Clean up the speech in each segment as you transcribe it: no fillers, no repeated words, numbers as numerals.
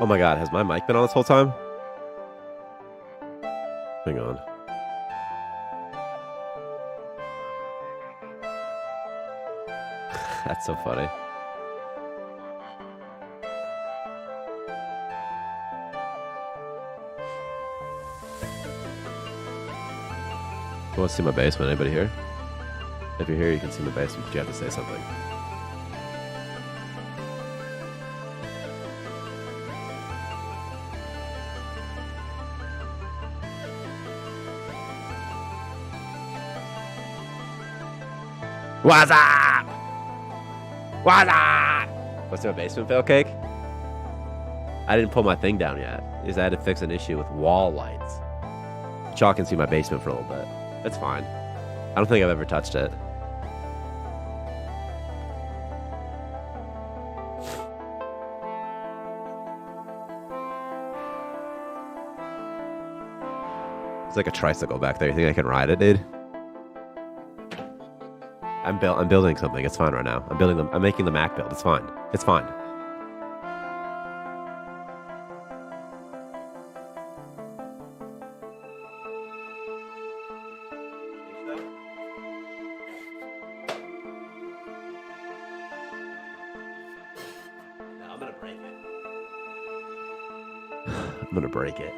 Oh my god, has my mic been on this whole time? Hang on. That's so funny. Who wants to see my basement? Anybody here? If you're here, you can see my basement, but you have to say something. What's up? What's up? What's my basement fail cake? I didn't pull my thing down yet. Is I had to fix an issue with wall lights. Y'all can see my basement for a little bit. That's fine. I don't think I've ever touched it. It's like a tricycle back there. You think I can ride it, dude? I'm building something. It's fine right now. I'm making the Mac build. It's fine. It's fine. No, I'm gonna break it. I'm gonna break it.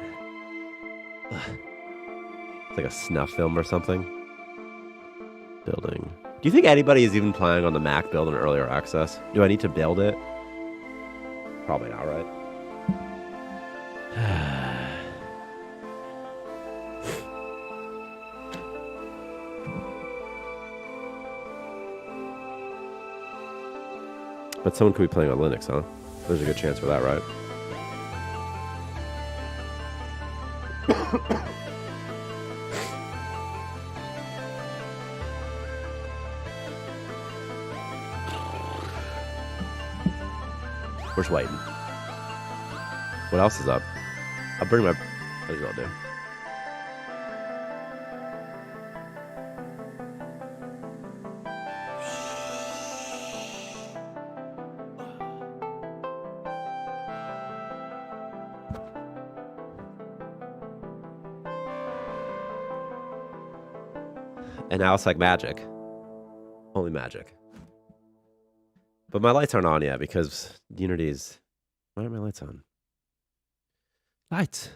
It's like a snuff film or something. Building. Do you think anybody is even planning on the Mac build in earlier access? Do I need to build it? Probably not, right? But someone could be playing on Linux, huh? There's a good chance for that, right? We're just waiting. What else is up? I'll bring my... What did y'all do? And now it's like magic. Only magic. But my lights aren't on yet because Unity's... Why aren't my lights on? Lights.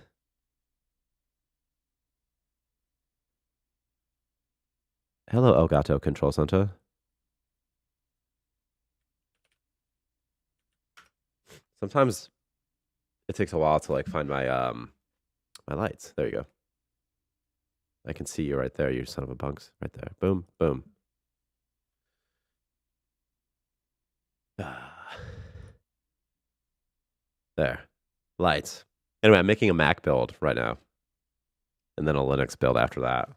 Hello, Elgato Control Center. Sometimes it takes a while to like find my my lights. There you go. I can see you right there, you son of a bunks. Right there. Boom, boom. There. Lights. Anyway, I'm making a Mac build right now. And then a Linux build after that.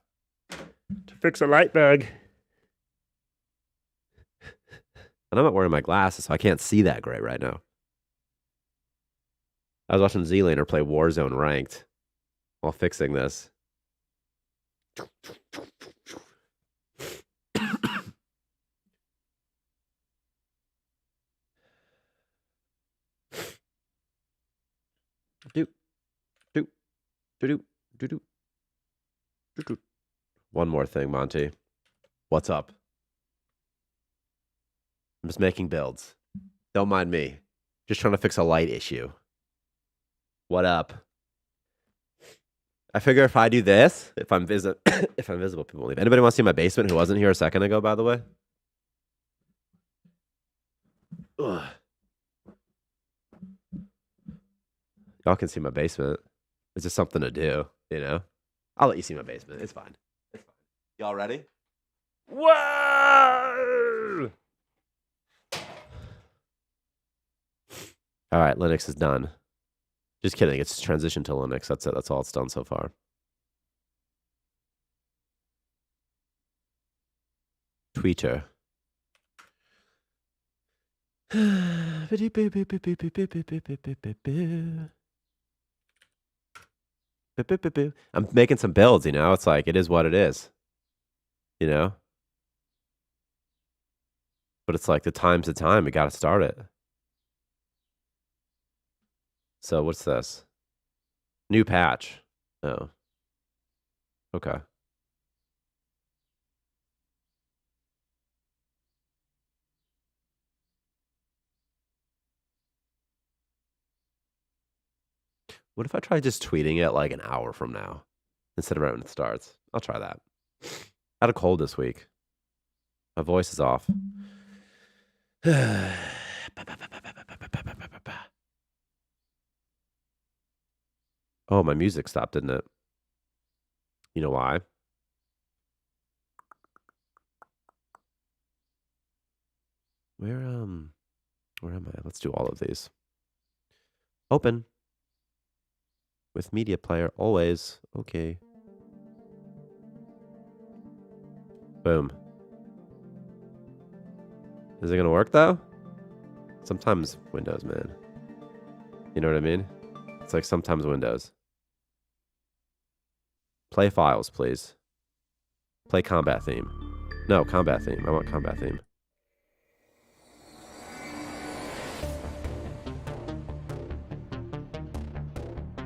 To fix a light bug. And I'm not wearing my glasses, so I can't see that great right now. I was watching Z-Laner play Warzone Ranked while fixing this. One more thing, Monty. What's up? I'm just making builds. Don't mind me. Just trying to fix a light issue. What up? I figure if I do this, if I'm visible, people will leave. Anybody want to see my basement who wasn't here a second ago, by the way? Ugh. Y'all can see my basement. It's just something to do, you know? I'll let you see my basement. It's fine. It's fine. Y'all ready? Whoa! All right, Linux is done. Just kidding. It's transitioned to Linux. That's it. That's all it's done so far. Twitter. I'm making some builds, you know? It's like, it is what it is. You know? But it's like, the time's the time. We got to start it. So what's this? New patch. Oh. Okay. What if I try just tweeting it like an hour from now instead of right when it starts? I'll try that. I had a cold this week. My voice is off. Oh, my music stopped, didn't it? You know why? Where am I? Let's do all of these. Open. With media player, always. Okay. Boom. Is it gonna work though? Sometimes Windows, man. You know what I mean? It's like sometimes Windows. Play files, please. Play combat theme. No, combat theme. I want combat theme.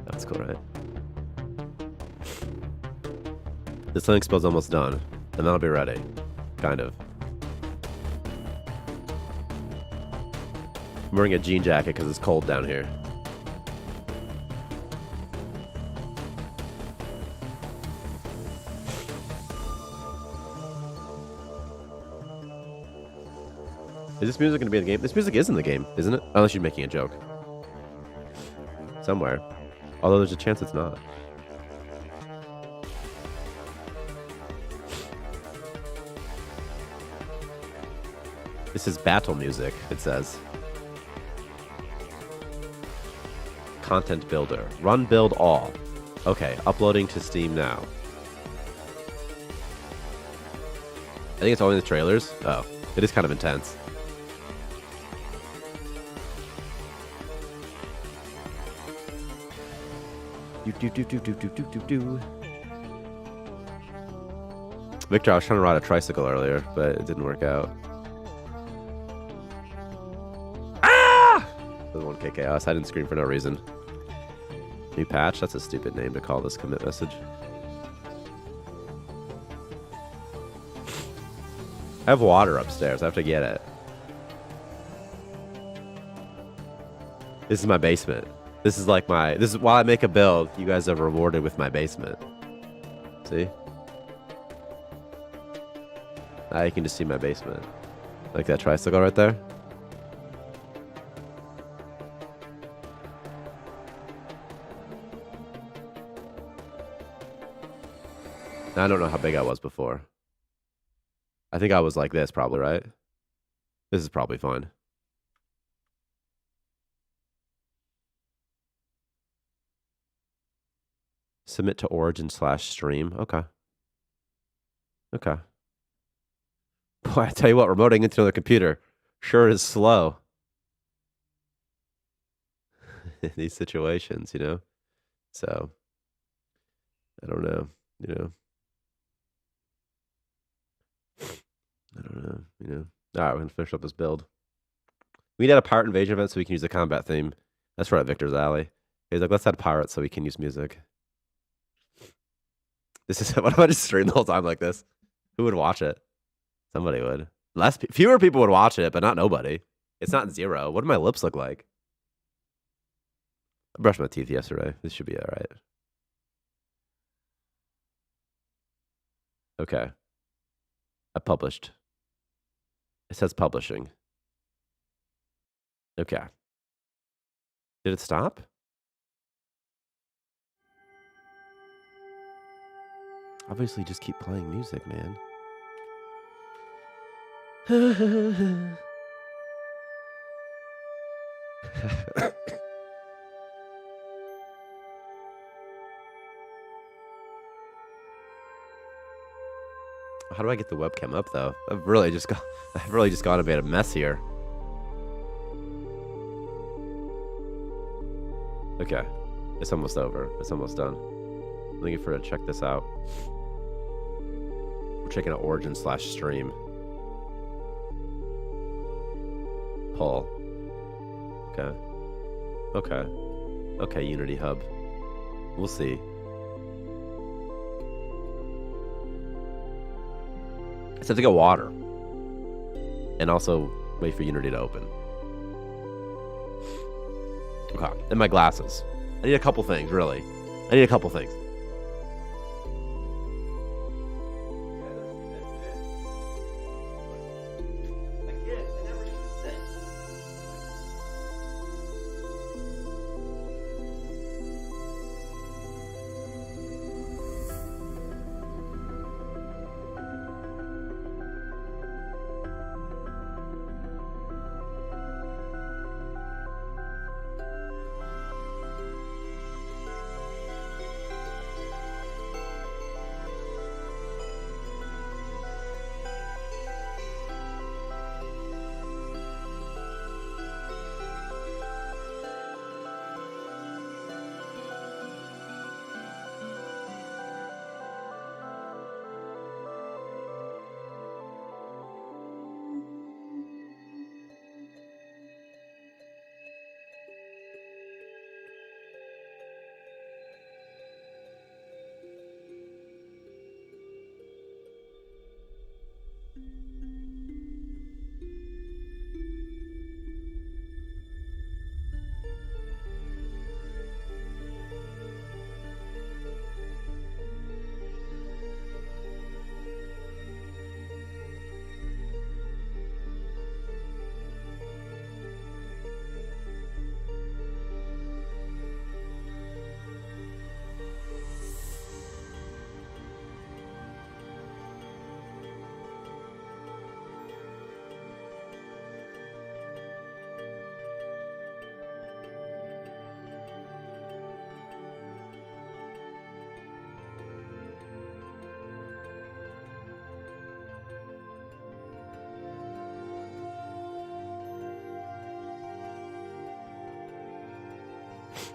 That's cool, right? This Linux build's almost done, and that'll be ready. Kind of. I'm wearing a jean jacket because it's cold down here. Is this music going to be in the game? This music is in the game, isn't it? Unless you're making a joke. Somewhere. Although there's a chance it's not. This is battle music, it says. Content builder. Run build all. Okay, uploading to Steam now. I think it's only the trailers. Oh, it is kind of intense. Victor, I was trying to ride a tricycle earlier, but it didn't work out. Ah! That was 1K chaos. I didn't scream for no reason. New patch? That's a stupid name to call this commit message. I have water upstairs. I have to get it. This is my basement. This is like my... This is while I make a build, you guys are rewarded with my basement. See? Now you can just see my basement. Like that tricycle right there. Now, I don't know how big I was before. I think I was like this probably, right? This is probably fine. Submit to origin/stream. Okay. Okay. Boy, I tell you what, remoting into another computer sure is slow. In these situations, you know? So, I don't know, you know? I don't know, you know? All right, we're going to finish up this build. We need a pirate invasion event so we can use the combat theme. That's right, Victor's alley. He's like, let's add pirates so we can use music. This is what if I just stream the whole time like this? Who would watch it? Somebody would. Fewer people would watch it, but not nobody. It's not zero. What do my lips look like? I brushed my teeth yesterday. This should be all right. Okay. I published. It says publishing. Okay. Did it stop? Obviously, just keep playing music, man. How do I get the webcam up though? I've really just gone and made a mess here. Okay. It's almost over. It's almost done. I'm looking for to check this out. We're checking out origin/stream. Pull. Okay. Okay. Okay, Unity Hub. We'll see. I just have to get water. And also wait for Unity to open. Okay, and my glasses. I need a couple things, really. I need a couple things.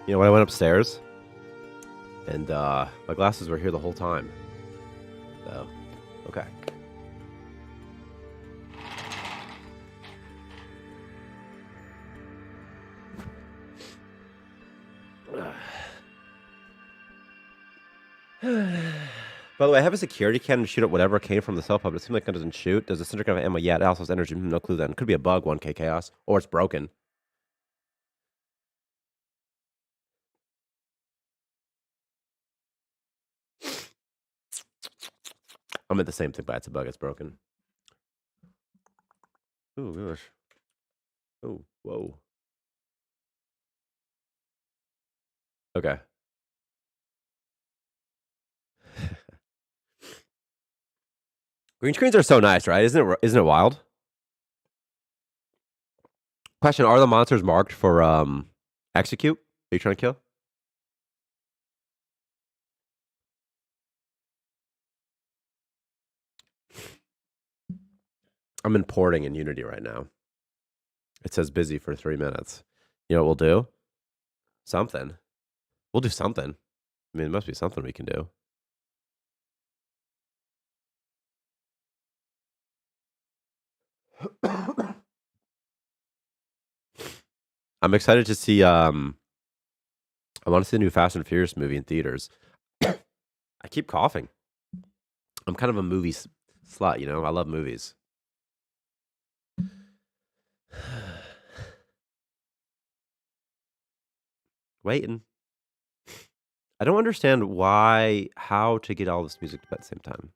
You know, when I went upstairs, and my glasses were here the whole time. So, okay. By the way, I have a security cannon to shoot at whatever came from the self hub. It seems like it doesn't shoot. Does the syndicate have ammo? Yeah, it also has energy. No clue then. Could be a bug, 1K chaos. Or it's broken. I meant the same thing, but it's a bug. It's broken. Ooh, gosh. Oh, whoa. Okay. Green screens are so nice, right? Isn't it wild? Question: are the monsters marked for execute? Are you trying to kill? I'm importing in Unity right now. It says busy for 3 minutes. You know what we'll do? Something. We'll do something. I mean, it must be something we can do. I'm excited to see. I want to see the new Fast and Furious movie in theaters. I keep coughing. I'm kind of a movie slut, you know. I love movies. Waiting. I don't understand how to get all this music at the same time.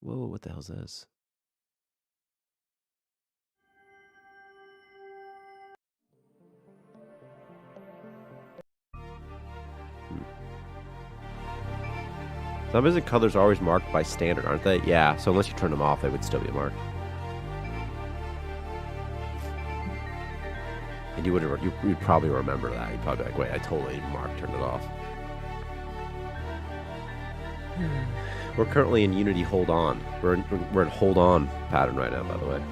Whoa, what the hell is this? Numbers and colors are always marked by standard, aren't they? Yeah, so unless you turn them off, they would still be marked. And you'd probably remember that. You'd probably be like, wait, I totally turned it off. We're currently in Unity hold on. We're in hold on pattern right now, by the way.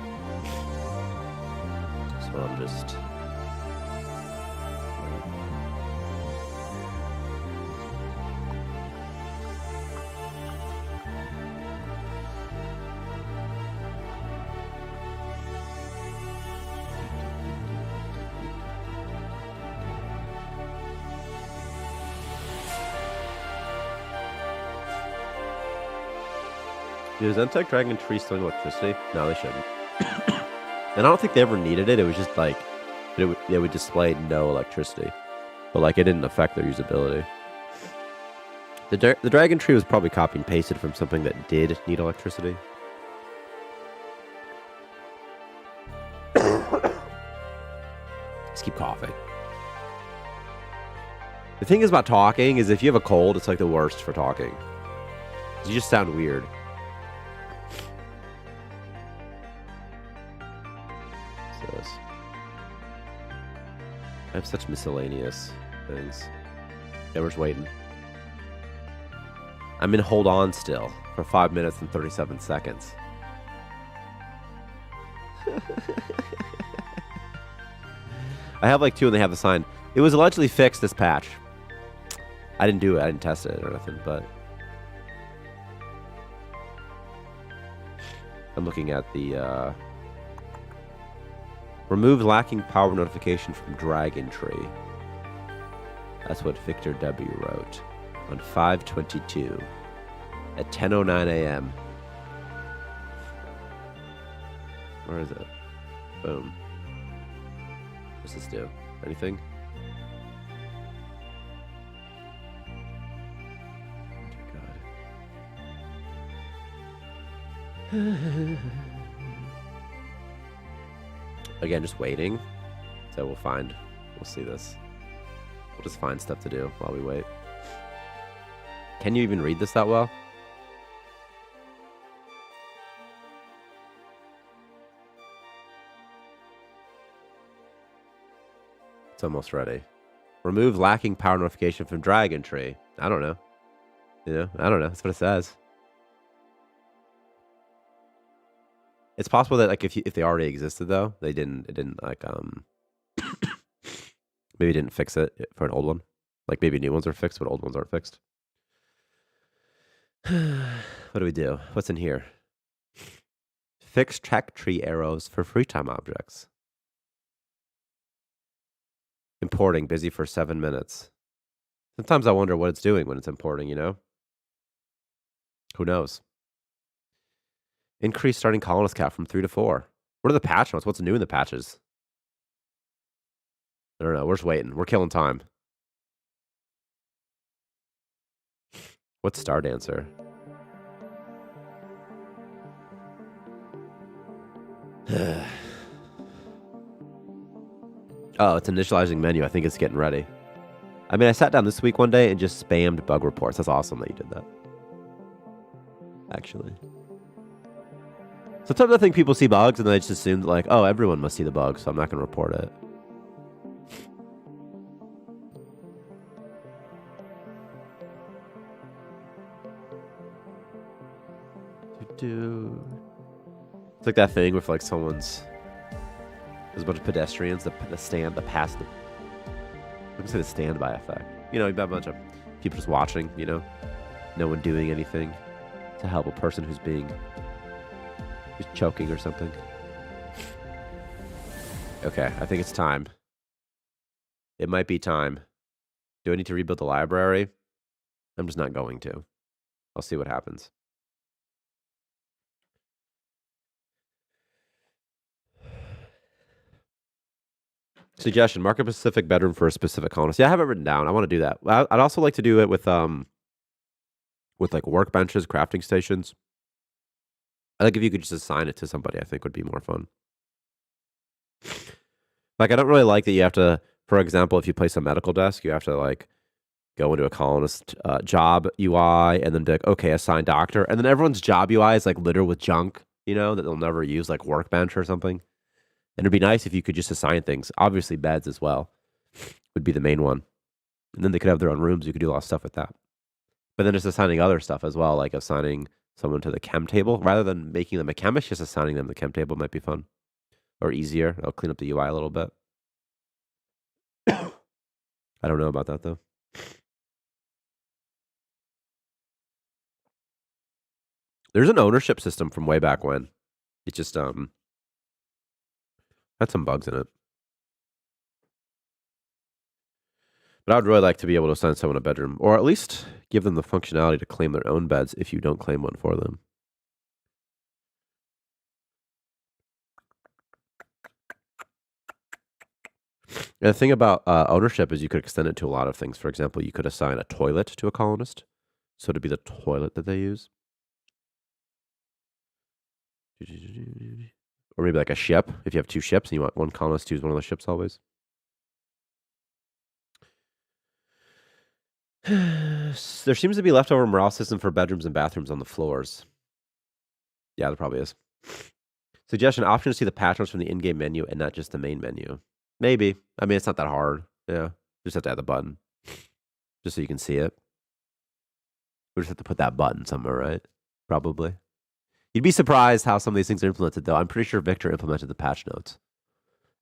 So I'm just... Does Ntech Dragon Tree stealing electricity? No, they shouldn't. And I don't think they ever needed it. It was just like it would display no electricity, but like it didn't affect their usability. The Dragon Tree was probably copy and pasted from something that did need electricity. Just keep coughing. The thing is about talking is if you have a cold, it's like the worst for talking. You just sound weird. I have such miscellaneous things. Yeah, we're just waiting. I'm in hold on still for 5 minutes and 37 seconds. I have like 2 and they have the sign. It was allegedly fixed this patch. I didn't do it. I didn't test it or nothing, but I'm looking at the remove lacking power notification from Dragon Tree. That's what Victor W. wrote on 5/22 at 10:09 a.m. Where is it? Boom. What's this do? Anything? God. Again, just waiting. So we'll see this. We'll just find stuff to do while we wait. Can you even read this that well? It's almost ready. Remove lacking power notification from Dragon Tree. I don't know. I don't know. That's what it says. It's possible that like if they already existed though, it didn't like maybe didn't fix it for an old one. Like maybe new ones are fixed, but old ones aren't fixed. What do we do? What's in here? Fix track tree arrows for free time objects. Importing, busy for 7 minutes. Sometimes I wonder what it's doing when it's importing, Who knows? Increase starting colonist count from 3 to 4. What are the patch notes? What's new in the patches? I don't know. We're just waiting. We're killing time. What's Starmancer? Oh, it's initializing menu. I think it's getting ready. I mean, I sat down this week one day and just spammed bug reports. That's awesome that you did that. Actually. Sometimes I think people see bugs and they just assume that, like, oh, everyone must see the bug, so I'm not going to report it. It's like that thing with like there's a bunch of pedestrians that pass the. I'm gonna say the standby effect. You got a bunch of people just watching. No one doing anything to help a person who's choking or something. Okay, I think it's time. It might be time. Do I need to rebuild the library? I'm just not going to. I'll see what happens. Suggestion: mark a specific bedroom for a specific colonist. Yeah, I have it written down. I want to do that. I'd also like to do it with like workbenches, crafting stations. I think if you could just assign it to somebody, I think would be more fun. Like, I don't really like that you have to, for example, if you place a medical desk, you have to like go into a colonist job UI and then be like, okay, assign doctor, and then everyone's job UI is like littered with junk, that they'll never use, like workbench or something. And it'd be nice if you could just assign things. Obviously, beds as well would be the main one. And then they could have their own rooms. You could do a lot of stuff with that. But then just assigning other stuff as well, like assigning someone to the chem table. Rather than making them a chemist, just assigning them the chem table might be fun. Or easier. It'll clean up the UI a little bit. I don't know about that, though. There's an ownership system from way back when. It just had some bugs in it. But I would really like to be able to assign someone a bedroom, or at least give them the functionality to claim their own beds if you don't claim one for them. And the thing about ownership is you could extend it to a lot of things. For example, you could assign a toilet to a colonist, so to be the toilet that they use. Or maybe like a ship. If you have 2 ships and you want one colonist to use one of the ships always. There seems to be leftover morale system for bedrooms and bathrooms on the floors. Yeah, there probably is. Suggestion, option to see the patch notes from the in-game menu and not just the main menu. Maybe. I mean, it's not that hard. Yeah. Just have to add the button. Just so you can see it. We just have to put that button somewhere, right? Probably. You'd be surprised how some of these things are implemented, though. I'm pretty sure Victor implemented the patch notes.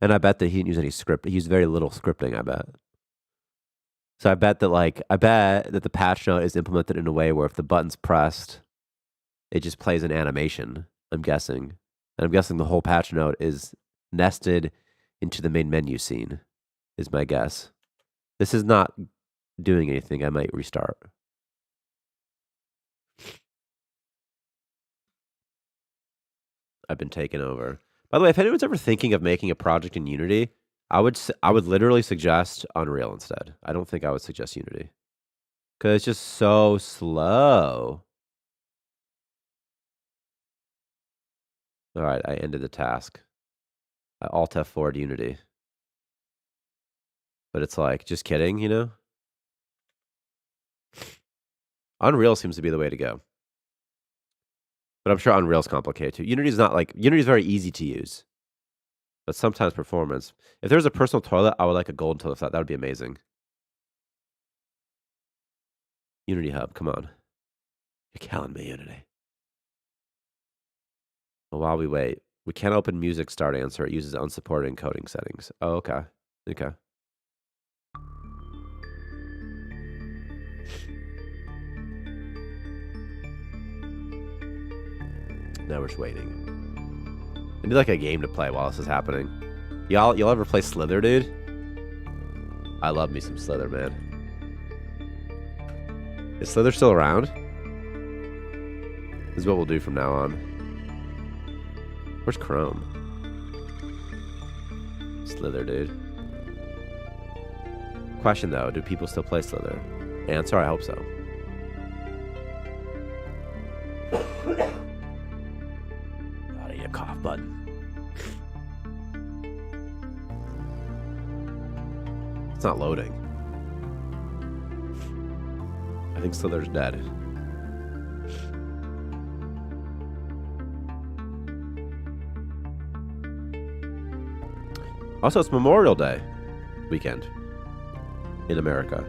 And I bet that he didn't use any script. He used very little scripting, I bet. So I bet that the patch note is implemented in a way where if the button's pressed, it just plays an animation, I'm guessing. And I'm guessing the whole patch note is nested into the main menu scene, is my guess. This is not doing anything. I might restart. I've been taken over. By the way, if anyone's ever thinking of making a project in Unity, I would literally suggest Unreal instead. I don't think I would suggest Unity. Because it's just so slow. All right, I ended the task. I Alt F4 to Unity. But it's like, just kidding, you know? Unreal seems to be the way to go. But I'm sure Unreal's complicated too. Unity's very easy to use. But sometimes performance. If there's a personal toilet, I would like a golden toilet for that. That would be amazing. Unity Hub, come on. You're killing me, Unity. Well, while we wait, we can't open music start answer. It uses unsupported encoding settings. Oh, okay. Okay. Now we're just waiting. I need like a game to play while this is happening. Y'all ever play Slither, dude? I love me some Slither, man. Is Slither still around? This is what we'll do from now on. Where's Chrome? Slither, dude. Question though, do people still play Slither? Answer, I hope so. God, I need a cough button. It's not loading. I think Slither's dead. Also, it's Memorial Day weekend in America.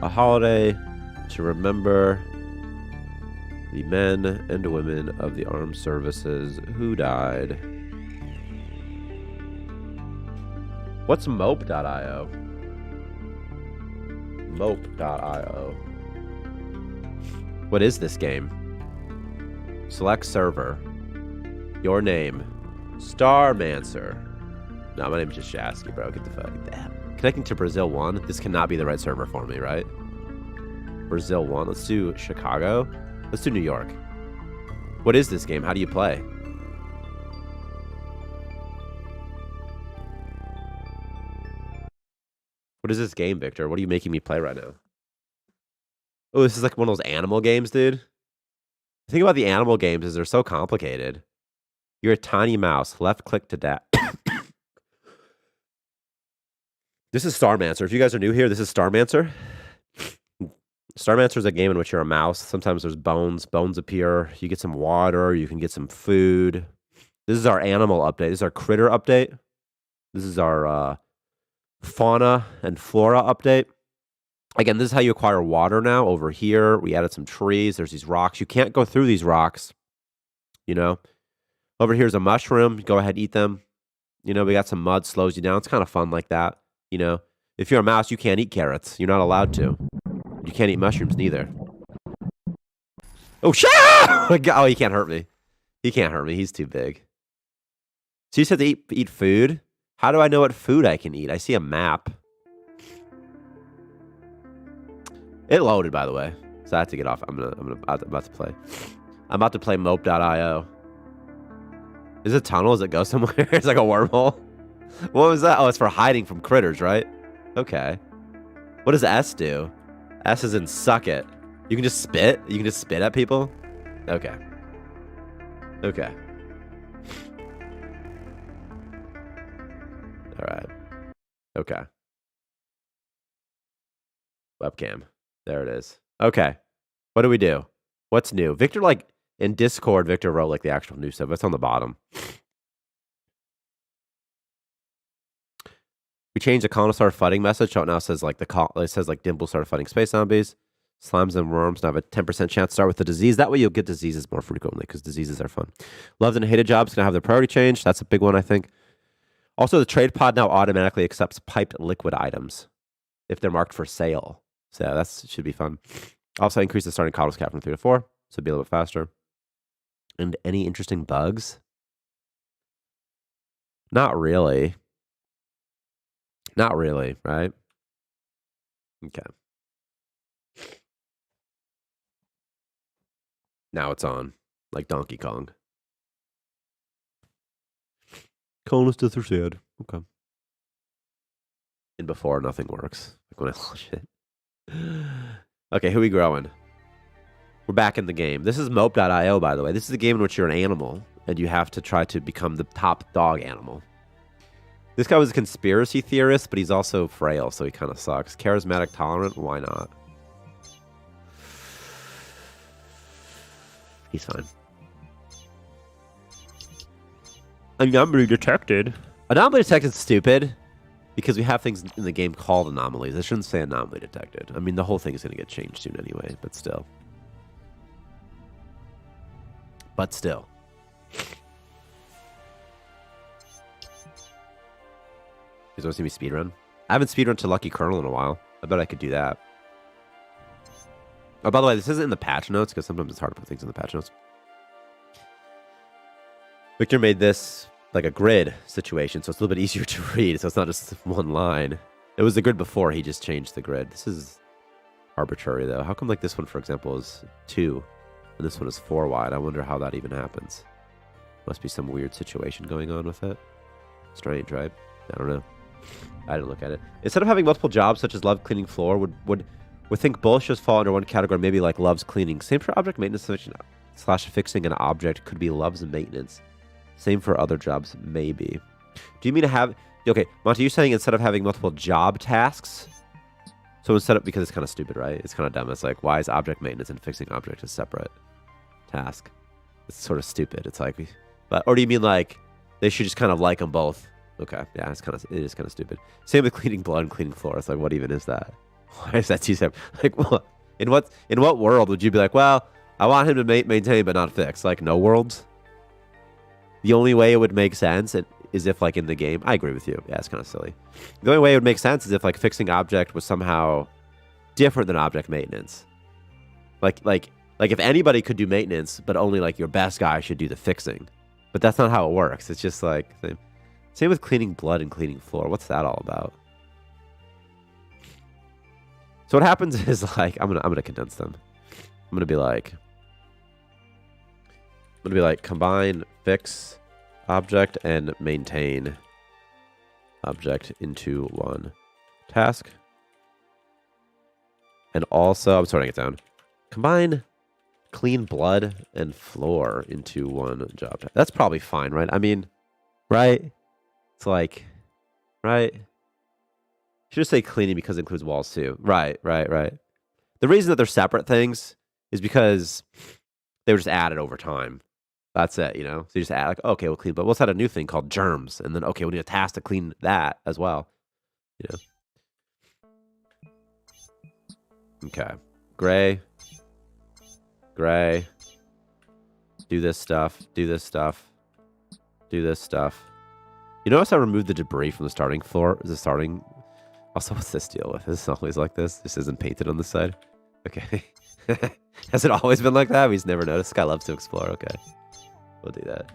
A holiday to remember the men and women of the armed services who died. What's mope.io? Mope.io. What is this game? Select server. Your name. Starmancer. No, my name's just Shasky, bro. Get the fuck. Damn. Connecting to Brazil 1. This cannot be the right server for me, right? Brazil 1. Let's do Chicago. Let's do New York. What is this game? How do you play? What is this game, Victor? What are you making me play right now? Oh, this is like one of those animal games, dude. The thing about the animal games is they're so complicated. You're a tiny mouse. Left click to dash. This is Starmancer. If you guys are new here, this is Starmancer. Starmancer is a game in which you're a mouse. Sometimes there's bones. Bones appear. You get some water. You can get some food. This is our animal update. This is our critter update. This is our fauna and flora update. Again, this is how you acquire water now. Over here, we added some trees. There's these rocks. You can't go through these rocks, you know. Over here's a mushroom. Go ahead, eat them. You know, we got some mud, slows you down. It's kind of fun like that. You know, if you're a mouse, you can't eat carrots. You're not allowed to. You can't eat mushrooms neither. Oh, shit! Oh, he can't hurt me. He can't hurt me. He's too big. So you said to eat food? How do I know what food I can eat? I see a map. It loaded, by the way. So I have to get off. I'm about to play. I'm about to play mope.io. Is it a tunnel? Does it go somewhere? It's like a wormhole. What was that? Oh, it's for hiding from critters, right? Okay. What does S do? S is in suck it. You can just spit? You can just spit at people? Okay. Okay. Alright. Okay. Webcam. There it is. Okay. What do we do? What's new? Victor, like, in Discord, Victor wrote, like, the actual new stuff. It's on the bottom. We changed the colony started fighting message, so it now says, like, it says, like, Dimple started fighting space zombies. Slimes and worms now have a 10% chance to start with the disease. That way you'll get diseases more frequently, because diseases are fun. Loved and hated jobs going to have their priority changed. That's a big one, I think. Also, the trade pod now automatically accepts piped liquid items if they're marked for sale. So that should be fun. Also, increase the starting colonies cap from 3 to 4, so be a little bit faster. And any interesting bugs? Not really. Not really, right? Okay. Now it's on, like Donkey Kong. Colonists death are sad. Okay. And before, nothing works. Like when I launch it. Okay, who are we growing? We're back in the game. This is mope.io, by the way. This is a game in which you're an animal, and you have to try to become the top dog animal. This guy was a conspiracy theorist, but he's also frail, so he kind of sucks. Charismatic, tolerant, why not? He's fine. Anomaly detected. Anomaly detected is stupid, because we have things in the game called anomalies. I shouldn't say anomaly detected. I mean, the whole thing is going to get changed soon anyway, but still. But still. You guys want to see me speedrun? I haven't speedrun to Lucky Colonel in a while. I bet I could do that. Oh, by the way, this isn't in the patch notes, because sometimes it's hard to put things in the patch notes. Victor made this like a grid situation, so it's a little bit easier to read, so it's not just one line. It was the grid before, he just changed the grid. This is arbitrary, though. How come, like, this one, for example, is 2, and this one is 4 wide? I wonder how that even happens. Must be some weird situation going on with it. Strange, right? I don't know. I didn't look at it. Instead of having multiple jobs, such as love cleaning floor, would think both should fall under one category, maybe like loves cleaning. Same for object maintenance / fixing an object could be loves maintenance. Same for other jobs, maybe. Do you mean to have... Okay, Monty, you're saying instead of having multiple job tasks... So instead of... Because it's kind of stupid, right? It's kind of dumb. It's like, why is object maintenance and fixing object a separate task? It's sort of stupid. It's like... Or do you mean like, they should just kind of like them both? Okay, yeah, it is kind of stupid. Same with cleaning blood and cleaning floor. It's like, what even is that? Why is that two separate? Like, what? In what world would you be like, well, I want him to maintain but not fix? Like, no worlds? The only way it would make sense is if, like, in the game... I agree with you. Yeah, it's kind of silly. The only way it would make sense is if, like, fixing object was somehow different than object maintenance. Like if anybody could do maintenance, but only, like, your best guy should do the fixing. But that's not how it works. It's just, like... Same with cleaning blood and cleaning floor. What's that all about? So what happens is, like... I'm gonna condense them. I'm gonna be like... combine, fix, object, and maintain object into one task. And also, I'm sorting it down. Combine clean blood and floor into one job. That's probably fine, right? I mean, right? It's like, right? Should just say cleaning because it includes walls too. Right. The reason that they're separate things is because they were just added over time. That's it, you know? So you just add, like, okay, we'll clean, but let's add a new thing called germs. And then, okay, we need a task to clean that as well. You know? Okay. Gray. Do this stuff. Do this stuff. You notice I removed the debris from the starting floor? Is the starting... Also, what's this deal with? Is this always like this? This isn't painted on the side? Okay. Has it always been like that? We just never noticed. This guy loves to explore. Okay. We'll do that.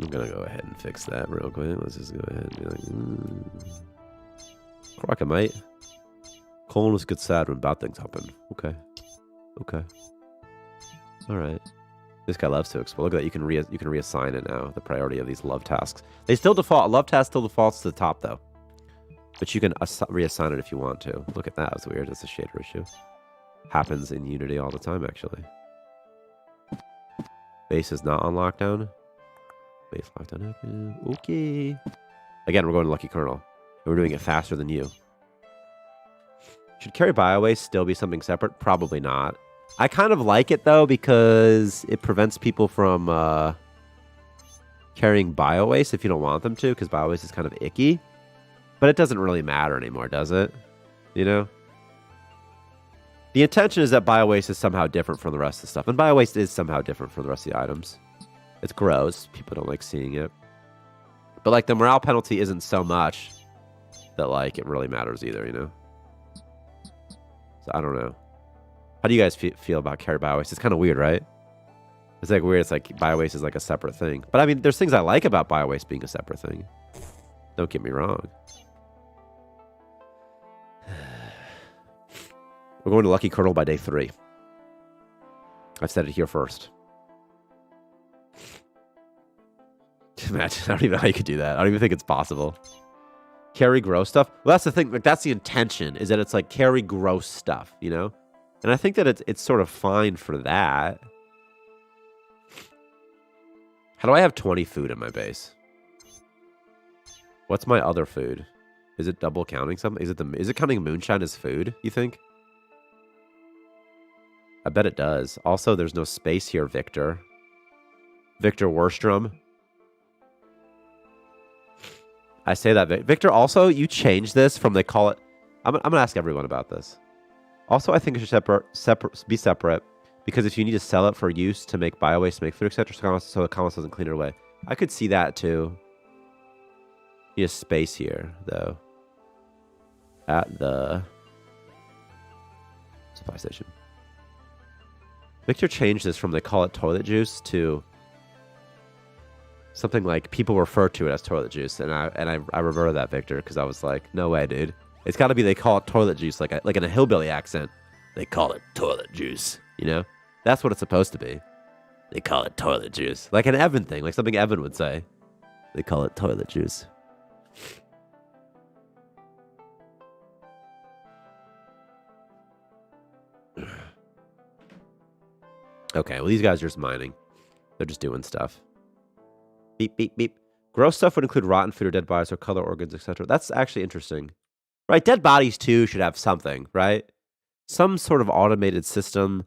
I'm gonna go ahead and fix that real quick. Let's just go ahead and be like... Crocomite. Colonists get sad when bad things happen. Okay. Alright. This guy loves to explore. Look at that. You can reassign it now. The priority of these love tasks. They still default. Love task still defaults to the top though. But you can reassign it if you want to. Look at that. That's weird. That's a shader issue. Happens in Unity all the time, actually. Base is not on lockdown. Base lockdown active. Okay. Again, we're going to Lucky Kernel. And we're doing it faster than you. Should carry biowaste still be something separate? Probably not. I kind of like it, though, because it prevents people from carrying biowaste if you don't want them to, because biowaste is kind of icky. But it doesn't really matter anymore, does it? You know? The intention is that biowaste is somehow different from the rest of the stuff. And biowaste is somehow different from the rest of the items. It's gross. People don't like seeing it. But, like, the morale penalty isn't so much that, like, it really matters either, you know? So, I don't know. How do you guys feel about carry biowaste? It's kind of weird, right? It's, like, weird. It's, like, biowaste is, like, a separate thing. But, I mean, there's things I like about biowaste being a separate thing. Don't get me wrong. We're going to Lucky Kernel by day 3. I've said it here first. Imagine, I don't even know how you could do that. I don't even think it's possible. Carry gross stuff? Well, that's the thing. Like, that's the intention, is that it's like carry gross stuff, you know? And I think that it's sort of fine for that. How do I have 20 food in my base? What's my other food? Is it double counting something? Is it counting moonshine as food, you think? I bet it does. Also, there's no space here, Victor. Victor Worstrom. I say that, Victor, also, you changed this from they call it... I'm going to ask everyone about this. Also, I think it should be separate, because if you need to sell it for use to make biowaste, to make food, etc., so the commerce doesn't clean it away. I could see that, too. Need a space here, though. At the supply station. Victor changed this from they call it toilet juice to something like people refer to it as toilet juice, and I reverted that, Victor, because I was like, no way, dude. It's got to be they call it toilet juice, like in a hillbilly accent. They call it toilet juice, you know? That's what it's supposed to be. They call it toilet juice, like an Evan thing, like something Evan would say. They call it toilet juice. Okay, well, these guys are just mining. They're just doing stuff. Beep, beep, beep. Gross stuff would include rotten food or dead bodies or color organs, etc. That's actually interesting. Right, dead bodies, too, should have something, right? Some sort of automated system.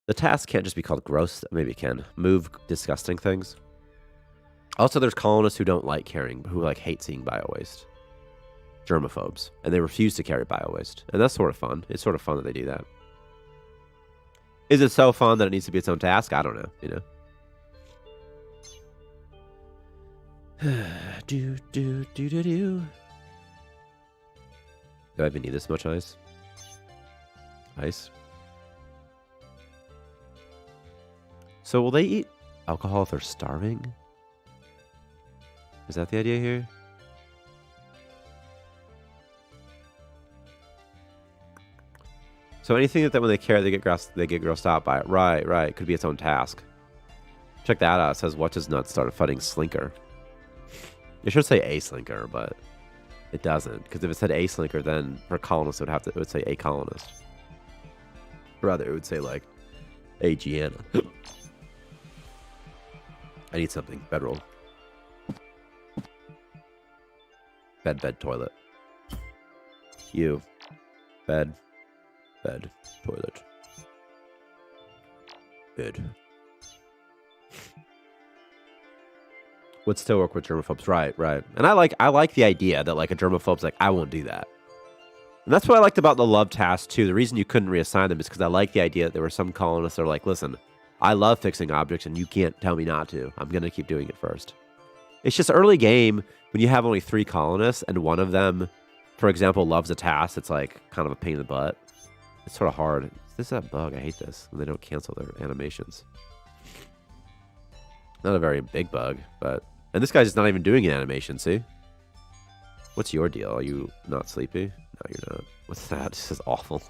The task can't just be called gross. Maybe it can. Move disgusting things. Also, there's colonists who don't like carrying, who like hate seeing biowaste. Germaphobes. And they refuse to carry biowaste. And that's sort of fun. It's sort of fun that they do that. Is it so fun that it needs to be its own task? I don't know, you know? Do I even need this much ice? Ice. So will they eat alcohol if they're starving? Is that the idea here? So anything that when they carry, they get grossed out by it. Right, right. Could be its own task. Check that out. It says, what does nuts start fighting Slinker? It should say a Slinker, but it doesn't. Because if it said a Slinker, then for colonists, it would say a colonist. Rather, it would say, like, a Gianna. I need something. Bedroll. Bed, toilet. You. Bed, toilet. Bed. Would still work with germaphobes. Right, right. And I like the idea that, like, a germaphobe's like, I won't do that. And that's what I liked about the love task, too. The reason you couldn't reassign them is because I like the idea that there were some colonists that are like, listen, I love fixing objects, and you can't tell me not to. I'm going to keep doing it first. It's just early game, when you have only 3 colonists, and one of them, for example, loves a task, it's like kind of a pain in the butt. It's sort of hard. This is a bug. I hate this. When they don't cancel their animations. Not a very big bug, but... And this guy's just not even doing an animation, see? What's your deal? Are you not sleepy? No, you're not. What's that? This is awful.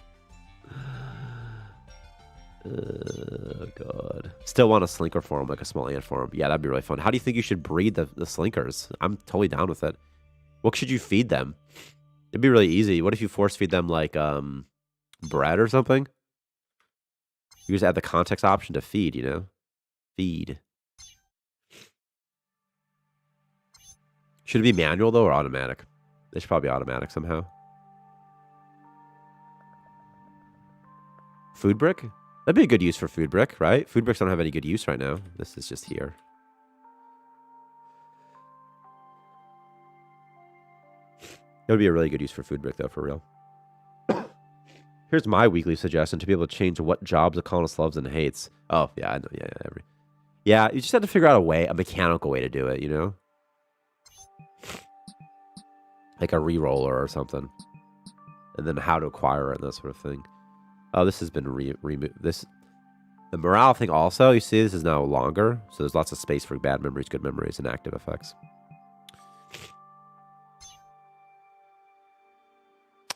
God. Still want a slinker form, like a small ant form. Yeah, that'd be really fun. How do you think you should breed the slinkers? I'm totally down with it. What should you feed them? It'd be really easy. What if you force feed them like bread or something? You just add the context option to feed, you know? Feed. Should it be manual though or automatic? It should probably be automatic somehow. Food brick? That'd be a good use for food brick, right? Food bricks don't have any good use right now. This is just here. It would be a really good use for food brick, though, for real. Here's my weekly suggestion to be able to change what jobs a colonist loves and hates. Oh, yeah, I know. Yeah, you just have to figure out a mechanical way to do it, you know? Like a re-roller or something. And then how to acquire it and that sort of thing. Oh, this has been removed. The morale thing also, you see, this is now longer. So there's lots of space for bad memories, good memories, and active effects.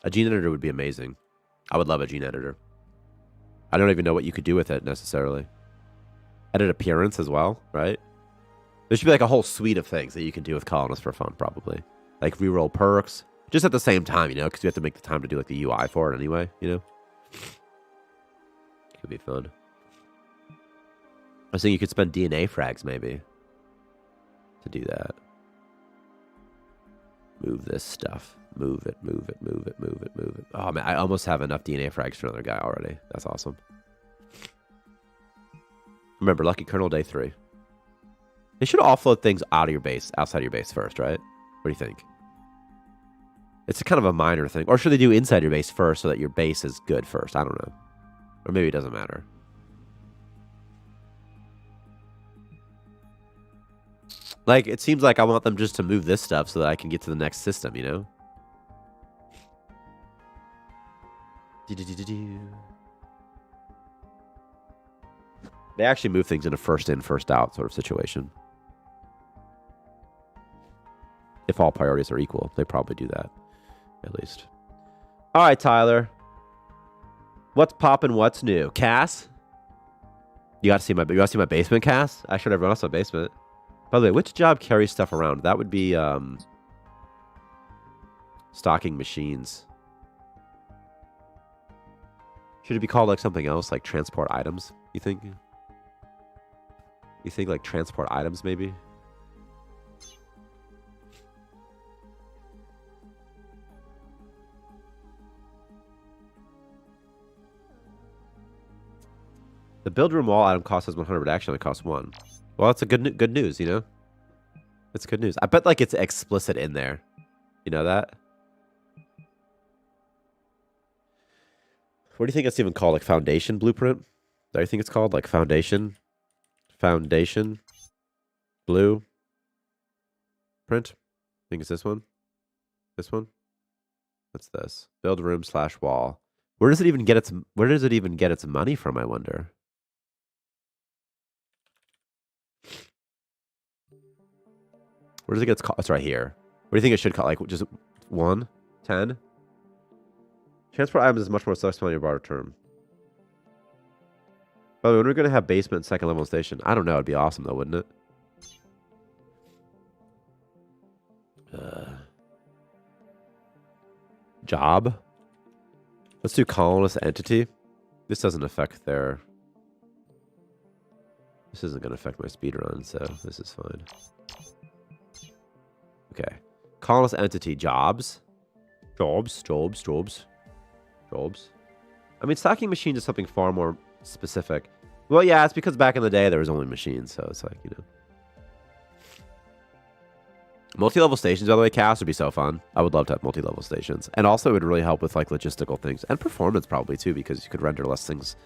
A gene editor would be amazing. I would love a gene editor. I don't even know what you could do with it necessarily. Edit appearance as well, right? There should be like a whole suite of things that you can do with colonists for fun, probably. Like reroll perks, just at the same time, you know, because you have to make the time to do like the UI for it anyway, you know? Could be fun. I was thinking you could spend DNA frags maybe to do that. Move this stuff. Move it. Oh, man, I almost have enough DNA frags for another guy already. That's awesome. Remember, Lucky Colonel Day 3. They should offload things out of your base, outside of your base first, right? What do you think? It's kind of a minor thing. Or should they do inside your base first so that your base is good first? I don't know. Or maybe it doesn't matter. Like, it seems like I want them just to move this stuff so that I can get to the next system, you know? They actually move things in a first in, first out sort of situation. If all priorities are equal, they probably do that, at least. All right, Tyler. What's poppin'? What's new? Cass? You got to see my basement, Cass? I showed everyone else my basement. By the way, which job carries stuff around? That would be stocking machines. Should it be called like something else, like transport items? You think? You think like transport items, maybe? The build room wall item cost us 100, but actually only costs 1. Well, that's a good news, you know? It's good news. I bet like it's explicit in there. You know that? What do you think it's even called? Like foundation blueprint? Is that what you think it's called? Like foundation? Foundation? Blue? Print? I think it's this one. This one? What's this? Build room / wall. Where does it even get its money from, I wonder? Where does it get its cost? It's right here. What do you think it should cost? Like just 1? 10? Transport items is much more flexible on your barter term. By the way, when we're going to have basement second level station, I don't know. It'd be awesome though, wouldn't it? Job? Let's do colonist entity. This doesn't affect their... This isn't going to affect my speedrun, so this is fine. Okay. Colonist entity. Jobs. Jobs. I mean, stocking machines is something far more specific. Well, yeah, it's because back in the day there was only machines, so it's like, you know. Multi-level stations, by the way, Chaos would be so fun. I would love to have multi-level stations. And also it would really help with like logistical things. And performance probably too, because you could render less things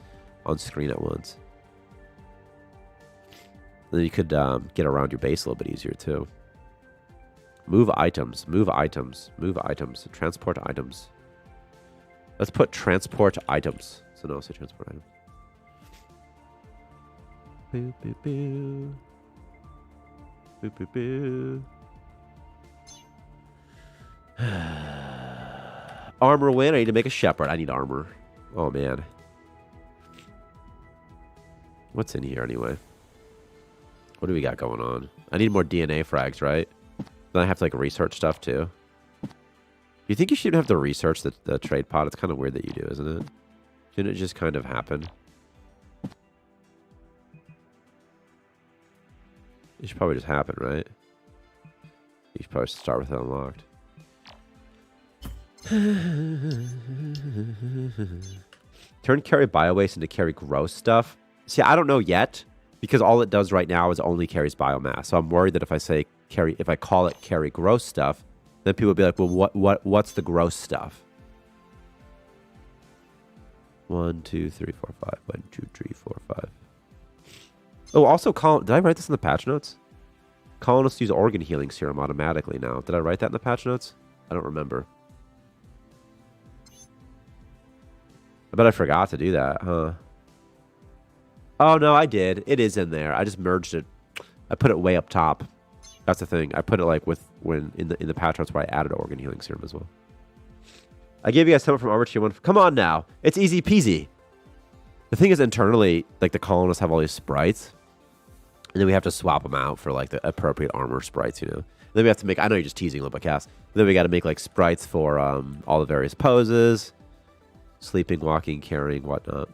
on screen at once. Then you could get around your base a little bit easier too. Move items. Transport items. Let's put transport items. So no, say transport items. Boo, boo, boo. Boo, boo, boo. Armor win. I need to make a shepherd. I need armor. Oh, man. What's in here anyway? What do we got going on? I need more DNA frags, right? Then I have to like research stuff too. You think you should have to research the trade pod? It's kind of weird that you do, isn't it? Shouldn't it just kind of happen? It should probably just happen, right? You should probably start with it unlocked. Turn carry biowaste into carry gross stuff. See, I don't know yet because all it does right now is only carries biomass. So I'm worried that if I say carry, if I call it carry gross stuff, then people will be like, well, what's the gross stuff? 1, 2, 3, 4, 5. 1, 2, 3, 4, 5. Oh, also, did I write this in the patch notes? Colonists use organ healing serum automatically now. Did I write that in the patch notes? I don't remember. I bet I forgot to do that, huh? Oh, no, I did. It is in there. I just merged it. I put it way up top. That's the thing. I put it like in the patch notes where I added organ healing serum as well. I gave you guys something from Armor Tier 1. Come on now. It's easy peasy. The thing is, internally, like the colonists have all these sprites. And then we have to swap them out for like the appropriate armor sprites, you know. And then we have to make, I know you're just teasing a little bit, Cass. Then we got to make like sprites for all the various poses. Sleeping, walking, carrying, whatnot.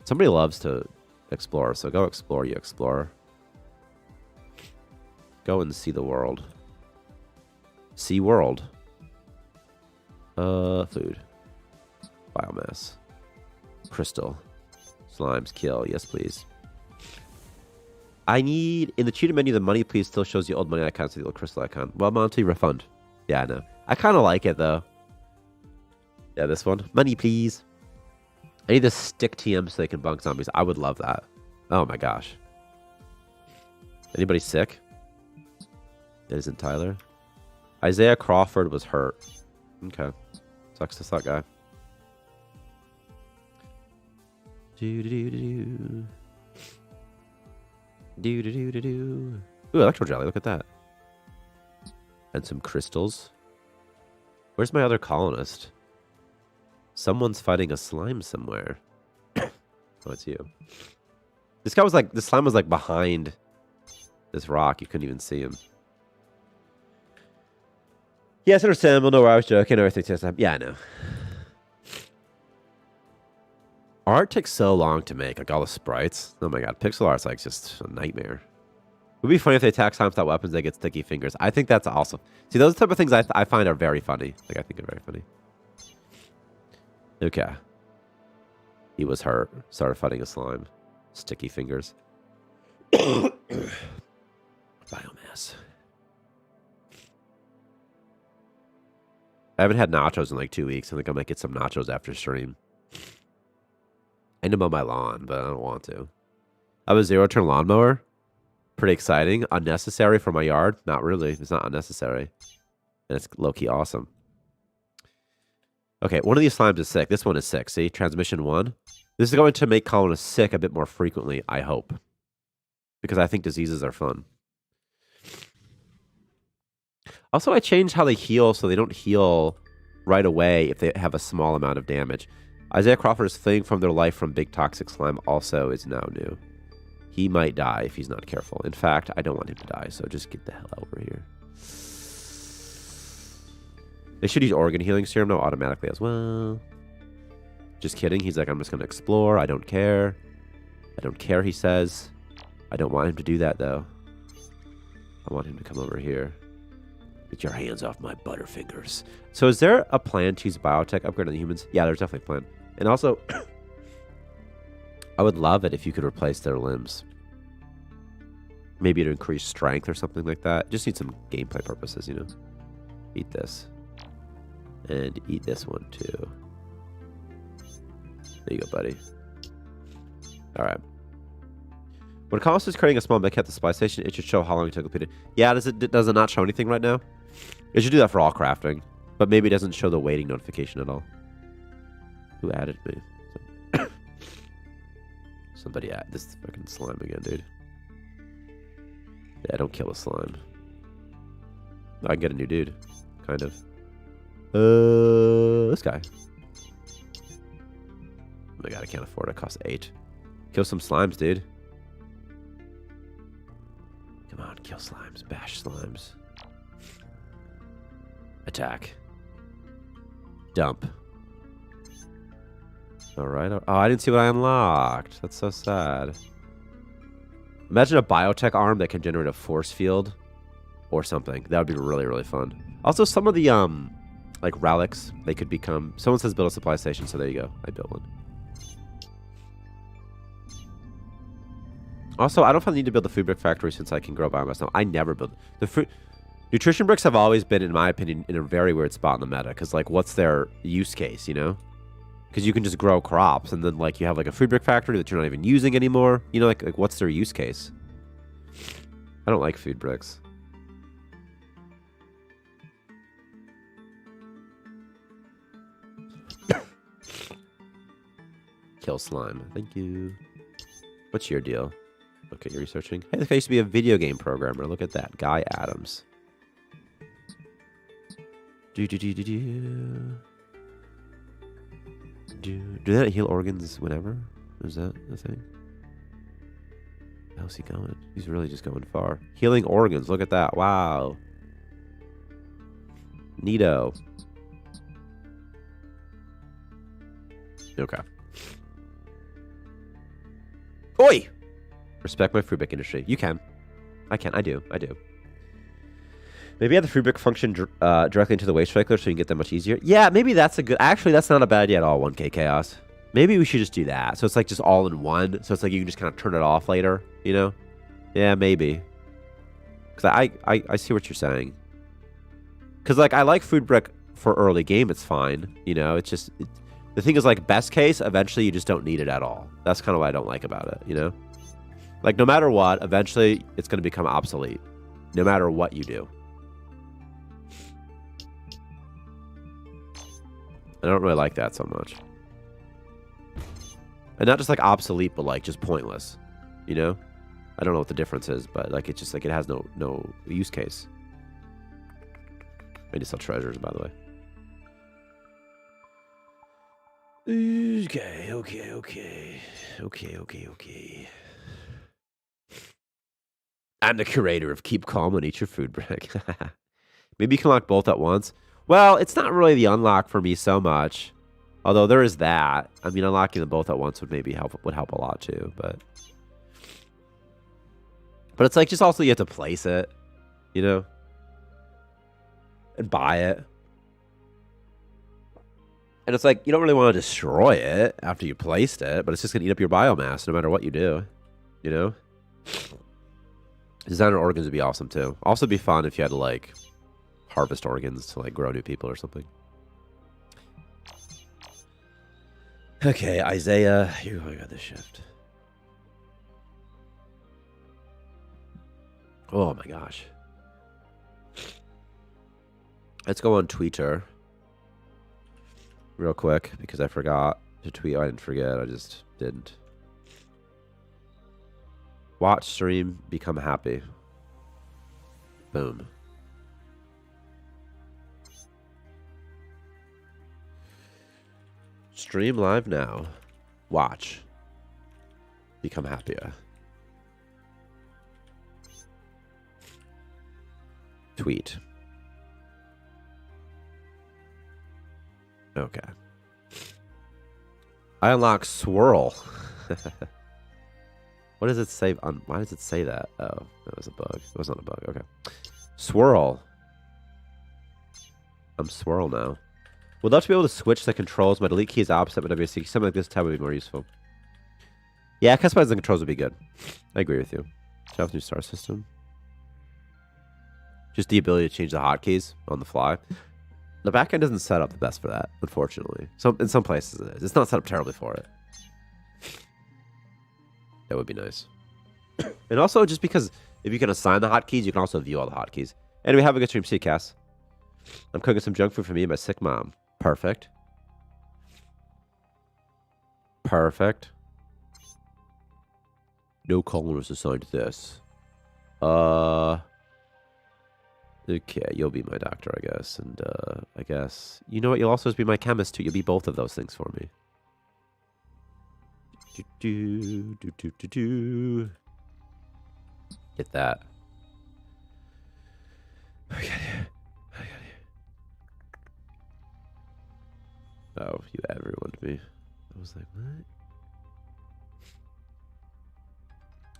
Somebody loves to explore, so go explore, you explorer. Go and see the world. See world. Food. Biomass. Crystal. Slimes, kill. Yes, please. I need... In the cheater menu, the money please still shows the old money icon, so the old crystal icon. Well, Monty, refund. Yeah, I know. I kind of like it, though. Yeah, this one. Money, please. I need to stick TM so they can bunk zombies. I would love that. Oh, my gosh. Anybody sick? It isn't Tyler. Isaiah Crawford was hurt. Okay. Sucks to suck, guy. Do-do-do-do-do. Do-do-do-do-do. Ooh, electro jelly. Look at that. And some crystals. Where's my other colonist? Someone's fighting a slime somewhere. Oh, it's you. This guy was like... The slime was like behind this rock. You couldn't even see him. Yes, understandable. No, I was joking. Everything takes time. Yeah, I know. Art takes so long to make. Like all the sprites. Oh my god. Pixel art's like just a nightmare. It would be funny if they attack slimes without weapons, they get sticky fingers. I think that's awesome. See, those type of things I find are very funny. Like, I think are very funny. Okay. He was hurt. Started fighting a slime. Sticky fingers. Biomass. I haven't had nachos in like 2 weeks. I think I might get some nachos after stream. I need to mow my lawn, but I don't want to. I have a 0-turn lawnmower. Pretty exciting. Unnecessary for my yard. Not really. It's not unnecessary. And it's low-key awesome. Okay, one of these slimes is sick. This one is sick. See? Transmission 1. This is going to make colonists sick a bit more frequently, I hope. Because I think diseases are fun. Also, I changed how they heal so they don't heal right away if they have a small amount of damage. Isaiah Crawford's fleeing from their life from Big Toxic Slime also is now new. He might die if he's not careful. In fact, I don't want him to die, so just get the hell over here. They should use organ healing serum now automatically as well. Just kidding. He's like, I'm just going to explore. I don't care. I don't care, he says. I don't want him to do that, though. I want him to come over here. Get your hands off my butterfingers. So is there a plan to use biotech upgrade on the humans? Yeah, there's definitely a plan. And also, I would love it if you could replace their limbs. Maybe to increase strength or something like that. Just need some gameplay purposes, you know. Eat this. And eat this one, too. There you go, buddy. Alright. When Colossus is creating a small mech at the supply station, it should show how long it took to complete it. Yeah, does it not show anything right now? It should do that for all crafting. But maybe it doesn't show the waiting notification at all. Who added me? Somebody added this fucking slime again, dude. Yeah, don't kill a slime. I can get a new dude. Kind of. This guy. Oh my god, I can't afford it. It costs 8. Kill some slimes, dude. Come on, kill slimes. Bash slimes. Attack. Dump. Alright. Oh, I didn't see what I unlocked. That's so sad. Imagine a biotech arm that can generate a force field or something. That would be really, really fun. Also, some of the, like, relics, they could become... Someone says build a supply station, so there you go. I built one. Also, I don't know if I need to build the food brick factory since I can grow biomass now. I never build... The fruit... Nutrition bricks have always been, in my opinion, in a very weird spot in the meta. Because, like, what's their use case, you know? Because you can just grow crops, and then, like, you have, like, a food brick factory that you're not even using anymore. You know, like what's their use case? I don't like food bricks. Kill slime. Thank you. What's your deal? Okay, you're researching. Hey, look, I used to be a video game programmer. Look at that. Guy Adams. Do they not heal organs whenever? Is that the thing? How's he going? He's really just going far. Healing organs. Look at that. Wow. Neato. Okay. Oi! Respect my fruit brick industry. You can. I can. I do. I do. Maybe add the fruit brick function directly into the waste cycler so you can get them much easier. Yeah, maybe that's a good... Actually, that's not a bad idea at all, 1K Chaos. Maybe we should just do that. So it's like just all in one. So it's like you can just kind of turn it off later, you know? Yeah, maybe. Because I see what you're saying. Because, like, I like food brick for early game. It's fine. You know, it's just... the thing is, like, best case, eventually you just don't need it at all. That's kind of what I don't like about it, you know? Like, no matter what, eventually it's going to become obsolete. No matter what you do. I don't really like that so much. And not just, like, obsolete, but, like, just pointless. You know? I don't know what the difference is, but, like, it's just, like, it has no use case. I need to sell treasures, by the way. Okay. I'm the curator of Keep Calm and Eat Your Food Brick. Maybe you can unlock both at once. Well, it's not really the unlock for me so much. Although there is that. I mean, unlocking them both at once would maybe help a lot too, but it's like just also you have to place it, you know? And buy it. And it's like you don't really want to destroy it after you placed it, but it's just gonna eat up your biomass no matter what you do. You know? Designer organs would be awesome too. Also be fun if you had to like harvest organs to like grow new people or something. Okay, Isaiah, you got this shift. Oh my gosh. Let's go on Twitter real quick because I forgot to tweet. I didn't forget, I just didn't. Watch stream, become happy. Boom. Stream live now. Watch. Become happier. Tweet. Okay. I unlock swirl. What does it say? Why does it say that? Oh, that was a bug. It was not a bug. Okay. Swirl. I'm swirl now. Would love to be able to switch the controls. My delete key is opposite, but WC. Something like this tab would be more useful. Yeah, customizing the controls would be good. I agree with you. Shout out new star system. Just the ability to change the hotkeys on the fly. The backend doesn't set up the best for that, unfortunately. In some places it is. It's not set up terribly for it. That would be nice. And also, just because if you can assign the hotkeys, you can also view all the hotkeys. Anyway, have a good stream. See you, Cass. I'm cooking some junk food for me and my sick mom. Perfect. Perfect. No colon was assigned to this. Okay, you'll be my doctor, I guess. And, I guess... You know what? You'll also be my chemist, too. You'll be both of those things for me. Get that. You everyone to me. I was like, what?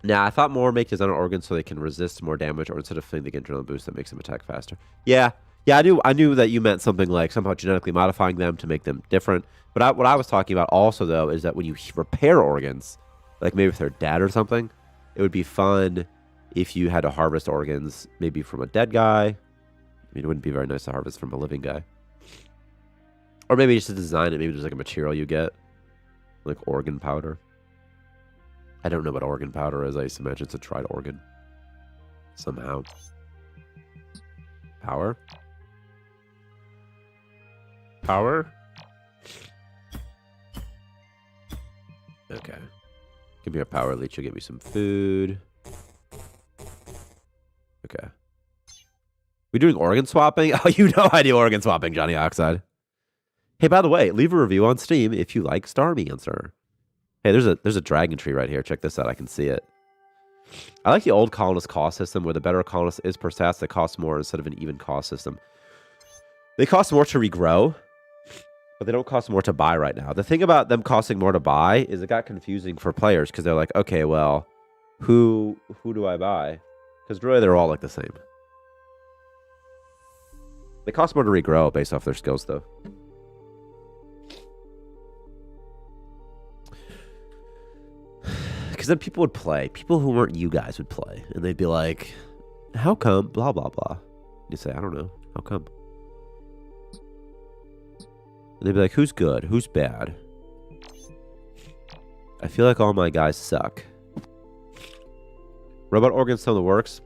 Nah, I thought more make designer organs so they can resist more damage, or instead of filling they get adrenaline boost that makes them attack faster. Yeah. Yeah, I knew that you meant something like somehow genetically modifying them to make them different. But what I was talking about also, though, is that when you repair organs, like maybe if they're dead or something, it would be fun if you had to harvest organs maybe from a dead guy. I mean, it wouldn't be very nice to harvest from a living guy. Or maybe just to design it, maybe there's like a material you get, like organ powder. I don't know what organ powder is. I used to imagine it's a dried organ. Somehow. Power? Power? Okay. Give me a power leech. You'll give me some food. Okay. We doing organ swapping? Oh, you know I do organ swapping, Johnny Oxide. Hey, by the way, leave a review on Steam if you like Starmancer. Hey, there's a dragon tree right here. Check this out. I can see it. I like the old colonist cost system where the better a colonist is per stats, they cost more instead of an even cost system. They cost more to regrow, but they don't cost more to buy right now. The thing about them costing more to buy is it got confusing for players because they're like, okay, well, who do I buy? Because really they're all like the same. They cost more to regrow based off their skills, though. Because then people would play. People who weren't you guys would play. And they'd be like, how come? Blah, blah, blah. You say, I don't know. How come? And they'd be like, who's good? Who's bad? I feel like all my guys suck. Robot organs still in the works.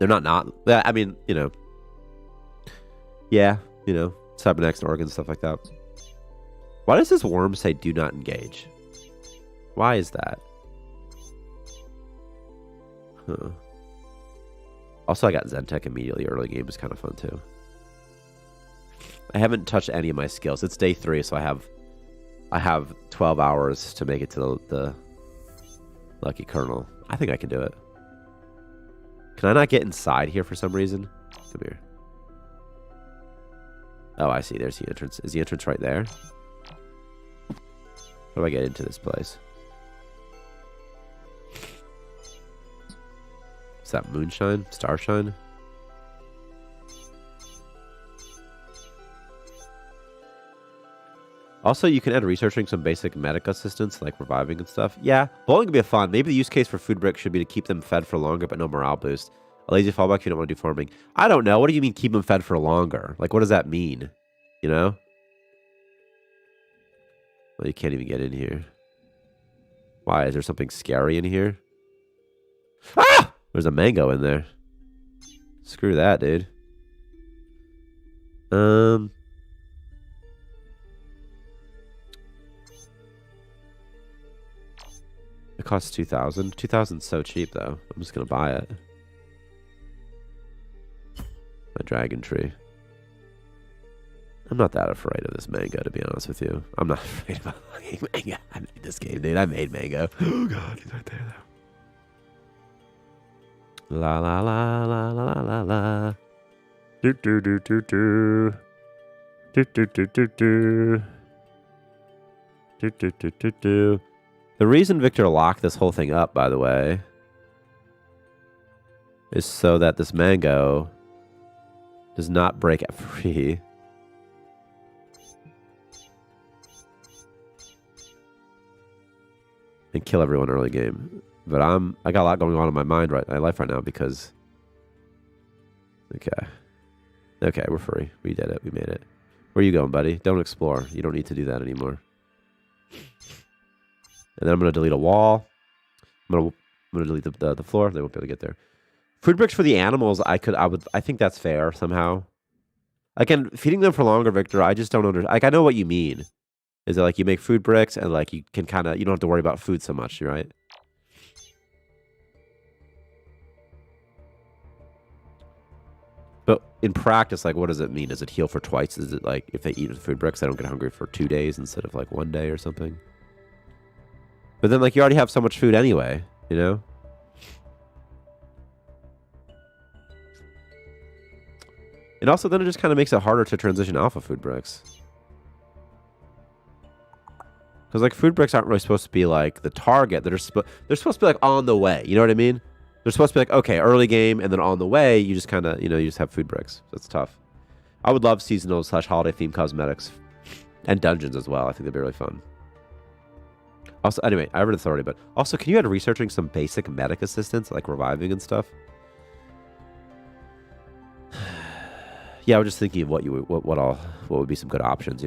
They're not. I mean, you know. Yeah, you know. Cybernetics and organs, stuff like that. Why does this worm say do not engage? Why is that? Huh. Also, I got Zentech immediately. Early game is kind of fun, too. I haven't touched any of my skills. It's day 3, so I have 12 hours to make it to the Lucky Colonel. I think I can do it. Can I not get inside here for some reason? Come here. Oh, I see. There's the entrance. Is the entrance right there? How do I get into this place? Is that moonshine? Starshine? Also, you can add researching some basic medic assistance, like reviving and stuff. Yeah, bowling could be fun. Maybe the use case for food bricks should be to keep them fed for longer, but no morale boost. A lazy fallback if you don't want to do farming. I don't know. What do you mean keep them fed for longer? Like, what does that mean? You know? Well, you can't even get in here. Why? Is there something scary in here? Ah! There's a mango in there. Screw that, dude. It costs 2,000. 2,000's so cheap, though. I'm just gonna buy it. My dragon tree. I'm not that afraid of this mango, to be honest with you. I'm not afraid of mango. I made this game, dude. I made mango. Oh, God. He's right there, though. La, la, la, la, la, la, la. Do, do, do, do, do. Do, do, do, do, do. Do, do, do, do, do. The reason Victor locked this whole thing up, by the way, is so that this mango does not break free. And kill everyone early game. But I got a lot going on in my life right now because okay, we're free. We did it. We made it. Where are you going, buddy? Don't explore. You don't need to do that anymore. And then I'm gonna delete a wall. I'm gonna delete the floor. They won't be able to get there. Food bricks for the animals. I think that's fair somehow. Again, feeding them for longer, Victor. I just don't understand. Like, I know what you mean. Is it like you make food bricks and like you can you don't have to worry about food so much, right? But in practice, like, what does it mean? Does it heal for twice? Is it like if they eat food bricks, they don't get hungry for 2 days instead of like 1 day or something? But then, like, you already have so much food anyway, you know? And also, then it just kind of makes it harder to transition off of food bricks. Because like food bricks aren't really supposed to be like the target. They're supposed to be like on the way. You know what I mean? They're supposed to be like, okay, early game, and then on the way, you just kind of, you just have food bricks. That's tough. I would love seasonal / holiday themed cosmetics and dungeons as well. I think they'd be really fun. Also, anyway, I read this already, but also, can you add researching some basic medic assistance, like reviving and stuff? Yeah, I was just thinking of what would be some good options,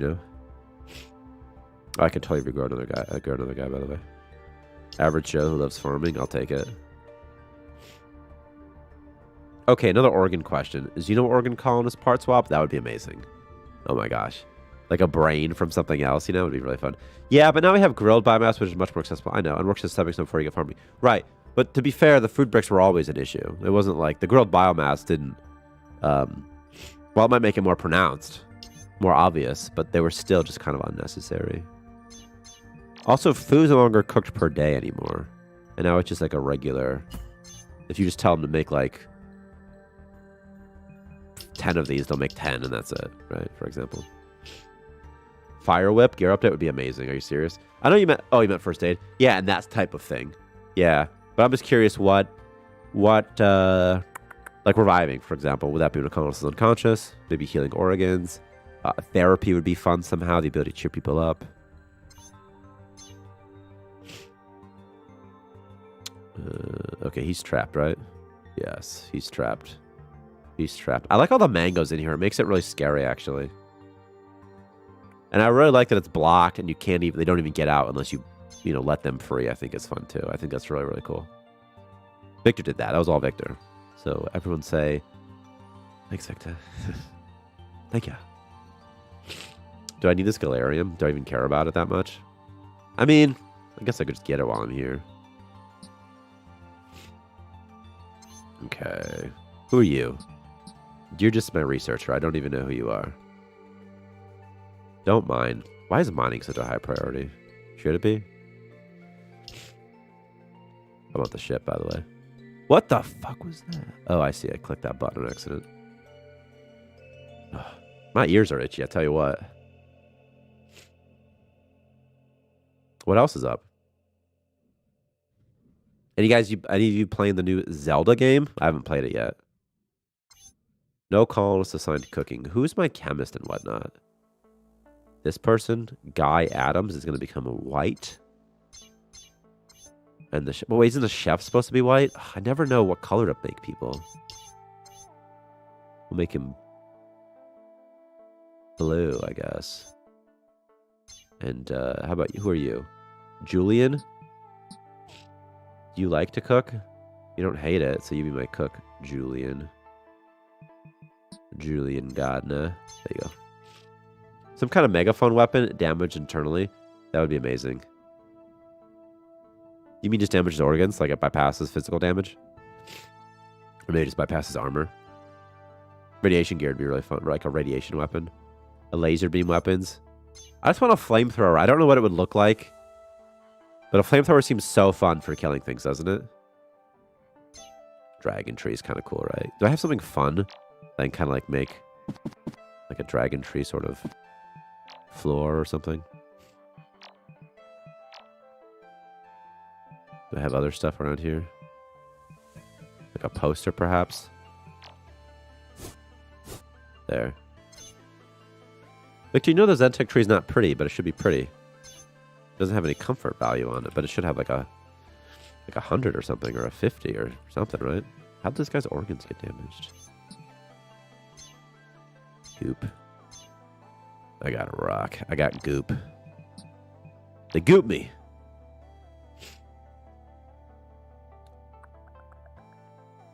Oh, I can totally regrow another guy. Grow another guy, by the way. Average Joe who loves farming. I'll take it. Okay, another organ question. Is organ colonist part swap? That would be amazing. Oh my gosh. Like a brain from something else, would be really fun. Yeah, but now we have grilled biomass, which is much more accessible. I know, and works as a stepping stone before you get farming. Right, but to be fair, the food bricks were always an issue. It wasn't like the grilled biomass didn't... well, it might make it more pronounced, more obvious, but they were still just kind of unnecessary. Also, food's no longer cooked per day anymore. And now it's just like a regular... If you just tell them to make like 10 of these, they'll make 10 and that's it, right? For example. Fire whip gear update would be amazing. Are you serious? I know you meant... Oh, you meant first aid? Yeah, and that type of thing. Yeah. But I'm just curious what like reviving, for example. Would that be when a colonist is unconscious? Maybe healing organs. Therapy would be fun somehow. The ability to cheer people up. Okay, he's trapped, right? Yes, he's trapped. He's trapped. I like all the mangoes in here. It makes it really scary, actually. And I really like that it's blocked and you can't even... They don't even get out unless you let them free. I think it's fun, too. I think that's really, really cool. Victor did that. That was all Victor. So everyone say... Thanks, Victor. Thank you. Do I need this Galarium? Do I even care about it that much? I mean, I guess I could just get it while I'm here. Okay. Who are you? You're just my researcher. I don't even know who you are. Don't mine. Why is mining such a high priority? Should it be? I want the ship, by the way. What the fuck was that? Oh, I see. I clicked that button on accident. Ugh. My ears are itchy, I tell you what. What else is up? Any of you playing the new Zelda game? I haven't played it yet. No colonists assigned to cooking. Who's my chemist and whatnot? This person, Guy Adams, is going to become a white. And the well, isn't the chef supposed to be white? Ugh, I never know what color to make people. We'll make him blue, I guess. And how about you? Who are you? Julian? Do you like to cook? You don't hate it, so you be my cook, Julian. Julian Gardner. There you go. Some kind of megaphone weapon, damage internally. That would be amazing. You mean just damages organs? Like it bypasses physical damage? Or maybe just bypasses armor? Radiation gear would be really fun. Like a radiation weapon. A laser beam weapons. I just want a flamethrower. I don't know what it would look like. But a flamethrower seems so fun for killing things, doesn't it? Dragon tree is kind of cool, right? Do I have something fun that I can kind of like make like a dragon tree sort of floor or something? Do I have other stuff around here? Like a poster, perhaps? There. Victor, you know the Zentech tree is not pretty, but it should be pretty. It doesn't have any comfort value on it, but it should have like a 100 or something, or a 50 or something, right? How did this guy's organs get damaged? Goop. I got a rock. I got goop. They goop me.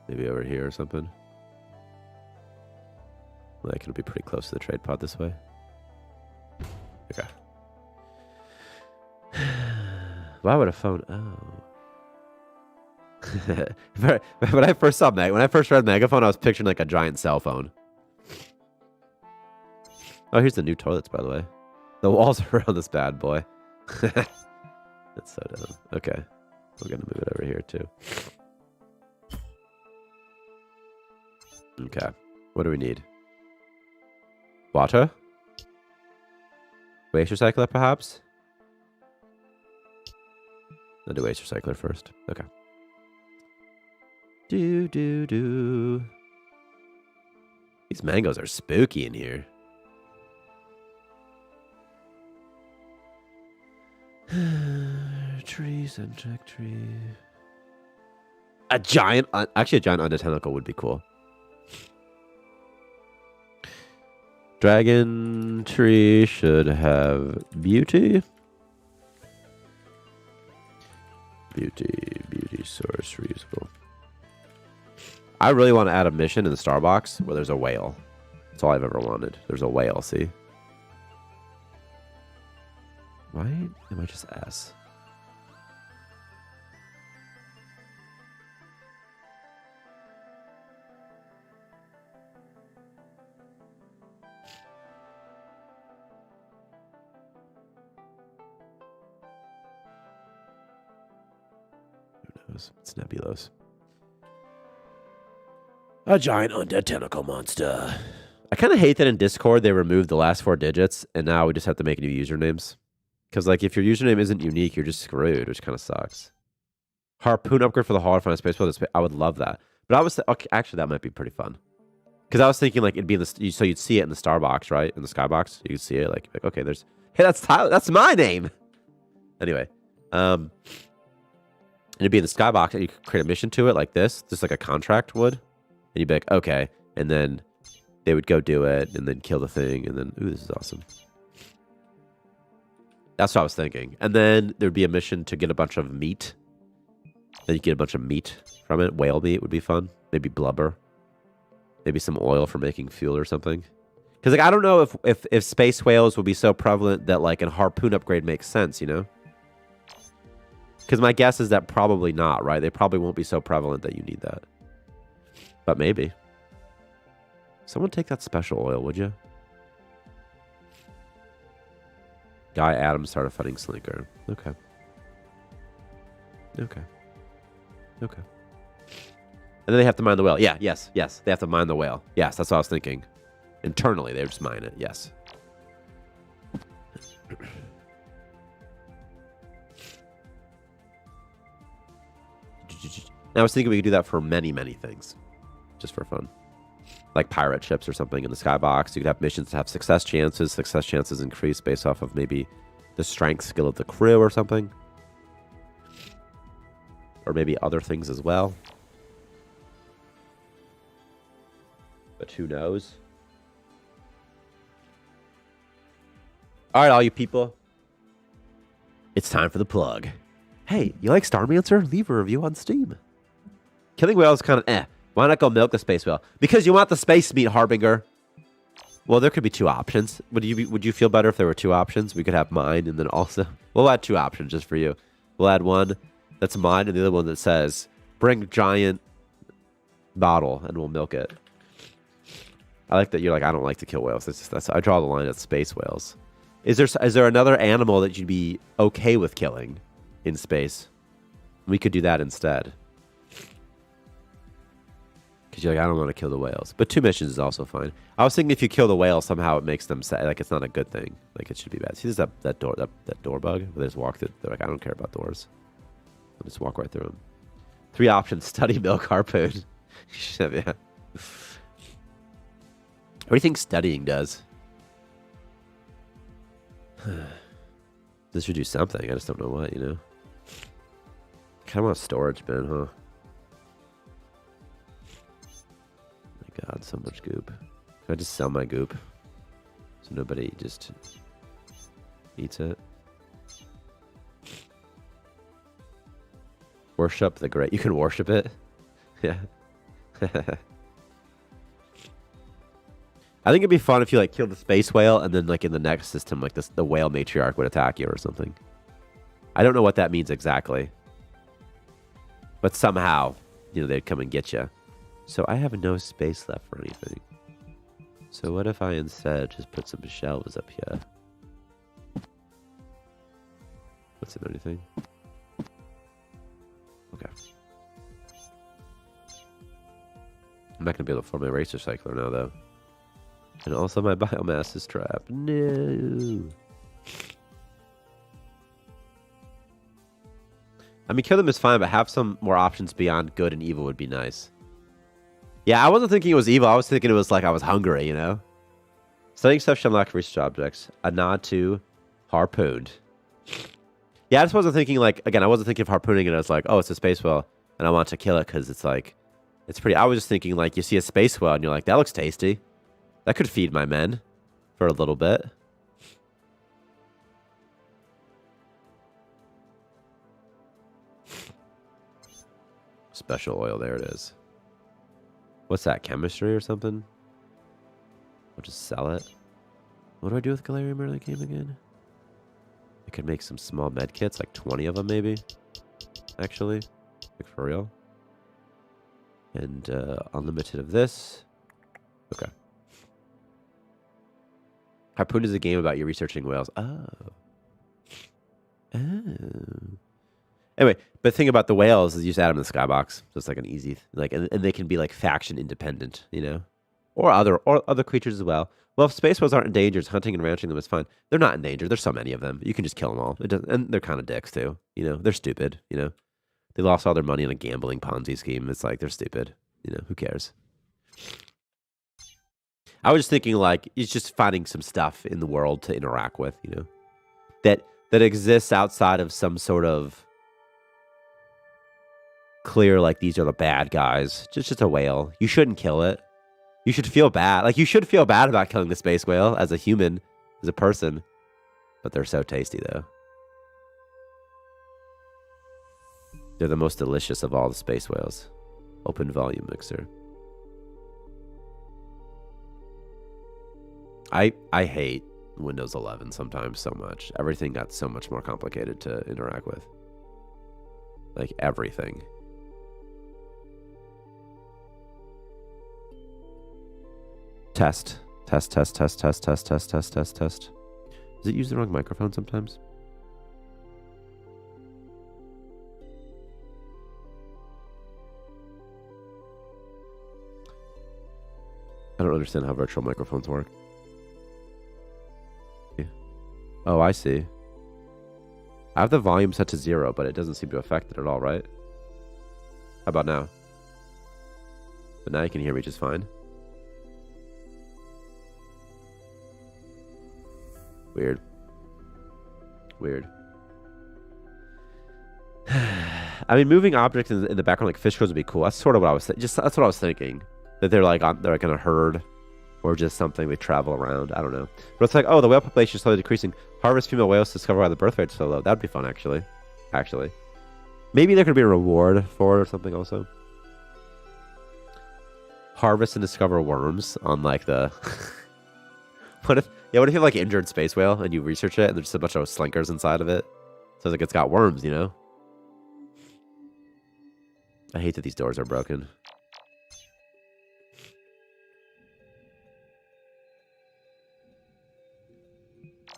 Maybe over here or something. Well, that can be pretty close to the trade pod this way. Okay. Why would a phone? Oh. When I first read megaphone, I was picturing like a giant cell phone. Oh, here's the new toilets, by the way. The walls around this bad boy. That's so dumb. Okay. We're gonna move it over here too. Okay. What do we need? Water? Waste recycler, perhaps? I'll do waste recycler first. Okay. Do. These mangoes are spooky in here. Trees and check tree. Actually, a giant undertentacle would be cool. Dragon tree should have beauty. Beauty source reusable. I really want to add a mission in the Starbox where there's a whale. That's all I've ever wanted. There's a whale, see? Why am I just S? Who knows? It's nebulous. A giant undead tentacle monster. I kind of hate that in Discord they removed the last 4 digits, and now we just have to make new usernames. Because, like, if your username isn't unique, you're just screwed, which kind of sucks. Harpoon upgrade for the hall in front of space whale. I would love that. But I was... Okay, actually, that might be pretty fun. Because I was thinking, like, it'd be in the... So you'd see it in the Starbox, right? In the Skybox. You could see it, like okay, there's... Hey, that's Tyler. That's my name! Anyway. And it'd be in the Skybox, and you could create a mission to it like this. Just like a contract would. And you'd be like, okay. And then they would go do it and then kill the thing. And then, ooh, this is awesome. That's what I was thinking. And then there'd be a mission to get a bunch of meat. Then you get a bunch of meat from it. Whale meat would be fun. Maybe blubber. Maybe some oil for making fuel or something. Because, like, I don't know if space whales will be so prevalent that, like, a harpoon upgrade makes sense, you know? Because my guess is that probably not, right? They probably won't be so prevalent that you need that. But maybe. Someone take that special oil, would you? Guy Adams started fighting Slinker. Okay. Okay. Okay. And then they have to mine the whale. Yeah, yes. They have to mine the whale. Yes, that's what I was thinking. Internally, they just mine it. Yes. I was thinking we could do that for many, many things. Just for fun. Like pirate ships or something in the skybox. You could have missions to have success chances. Success chances increase based off of maybe the strength skill of the crew or something. Or maybe other things as well. But who knows? Alright, all you people. It's time for the plug. Hey, you like Starmancer? Leave a review on Steam. Killing whales is kind of eh. Why not go milk the space whale? Because you want the space meat, Harbinger. Well, there could be 2 options. Would you feel better if there were 2 options? We could have mine, and then also... We'll add 2 options just for you. We'll add one that's mine, and the other one that says, bring giant bottle, and we'll milk it. I like that you're like, I don't like to kill whales. I draw the line at space whales. Is there another animal that you'd be okay with killing in space? We could do that instead. Because you're like, I don't want to kill the whales. But 2 missions is also fine. I was thinking if you kill the whale, somehow it makes them sad. Like, it's not a good thing. Like, it should be bad. See, there's that door bug? Where they just walk through. They're like, I don't care about doors. I'll just walk right through them. 3 options. Study, milk, harpoon. Yeah. What do you think studying does? This should do something. I just don't know what, you know? Kind of want a storage bin, huh? God, so much goop. Can I just sell my goop? So nobody just eats it? Worship the great. You can worship it? Yeah. I think it'd be fun if you, like, killed the space whale and then, like, in the next system, like, the whale matriarch would attack you or something. I don't know what that means exactly. But somehow, you know, they'd come and get you. So I have no space left for anything. So what if I instead just put some shelves up here? What's it, anything? Okay. I'm not going to be able to afford my racer cycler now, though. And also my biomass is trapped. No. I mean, kill them is fine, but have some more options beyond good and evil would be nice. Yeah, I wasn't thinking it was evil. I was thinking it was like I was hungry, you know? Studying stuff should unlock research objects. A nod to harpooned. Yeah, I just wasn't thinking like, again, I wasn't thinking of harpooning it as like, oh, it's a space whale, and I want to kill it because it's like, it's pretty. I was just thinking like, you see a space whale and you're like, that looks tasty. That could feed my men for a little bit. Special oil, there it is. What's that, chemistry or something? I'll just sell it. What do I do with galarium early game again? I could make some small med kits, like 20 of them maybe. Actually, like for real. And unlimited of this. Okay. Harpoon is a game about you researching whales. Oh. Oh. Anyway, but the thing about the whales is you just add them in the skybox. So it's like an easy, like, and they can be like faction independent, you know, or other creatures as well. Well, if space whales aren't endangered, hunting and ranching them is fine. They're not endangered. There's so many of them. You can just kill them all. It doesn't, and they're kind of dicks too. You know, they're stupid. You know, they lost all their money in a gambling Ponzi scheme. It's like they're stupid. You know, who cares? I was just thinking like it's just finding some stuff in the world to interact with. You know, that exists outside of some sort of clear, like these are the bad guys. Just a whale. You shouldn't kill it. You should feel bad. Like you should feel bad about killing the space whale as a human, as a person. But they're so tasty though. They're the most delicious of all the space whales. Open volume mixer. I hate Windows 11 sometimes so much. Everything got so much more complicated to interact with. Like everything. Test. Test, test, test, test, test, test, test, test, test. Does it use the wrong microphone sometimes? I don't understand how virtual microphones work. Oh, I see. I have the volume set to 0, but it doesn't seem to affect it at all, right? How about now? But now you can hear me just fine. Weird. Weird. I mean, moving objects in the background like fish crows would be cool. That's sort of what I was that's what I was thinking. That they're like in a herd, or just something they travel around. I don't know. But it's like, oh, the whale population is slowly decreasing. Harvest female whales to discover why the birth rate is so low. That'd be fun, actually. Maybe there could be a reward for it or something also. Harvest and discover worms on like the. What if you have like injured space whale and you research it and there's just a bunch of slinkers inside of it? So it's like it's got worms, you know? I hate that these doors are broken.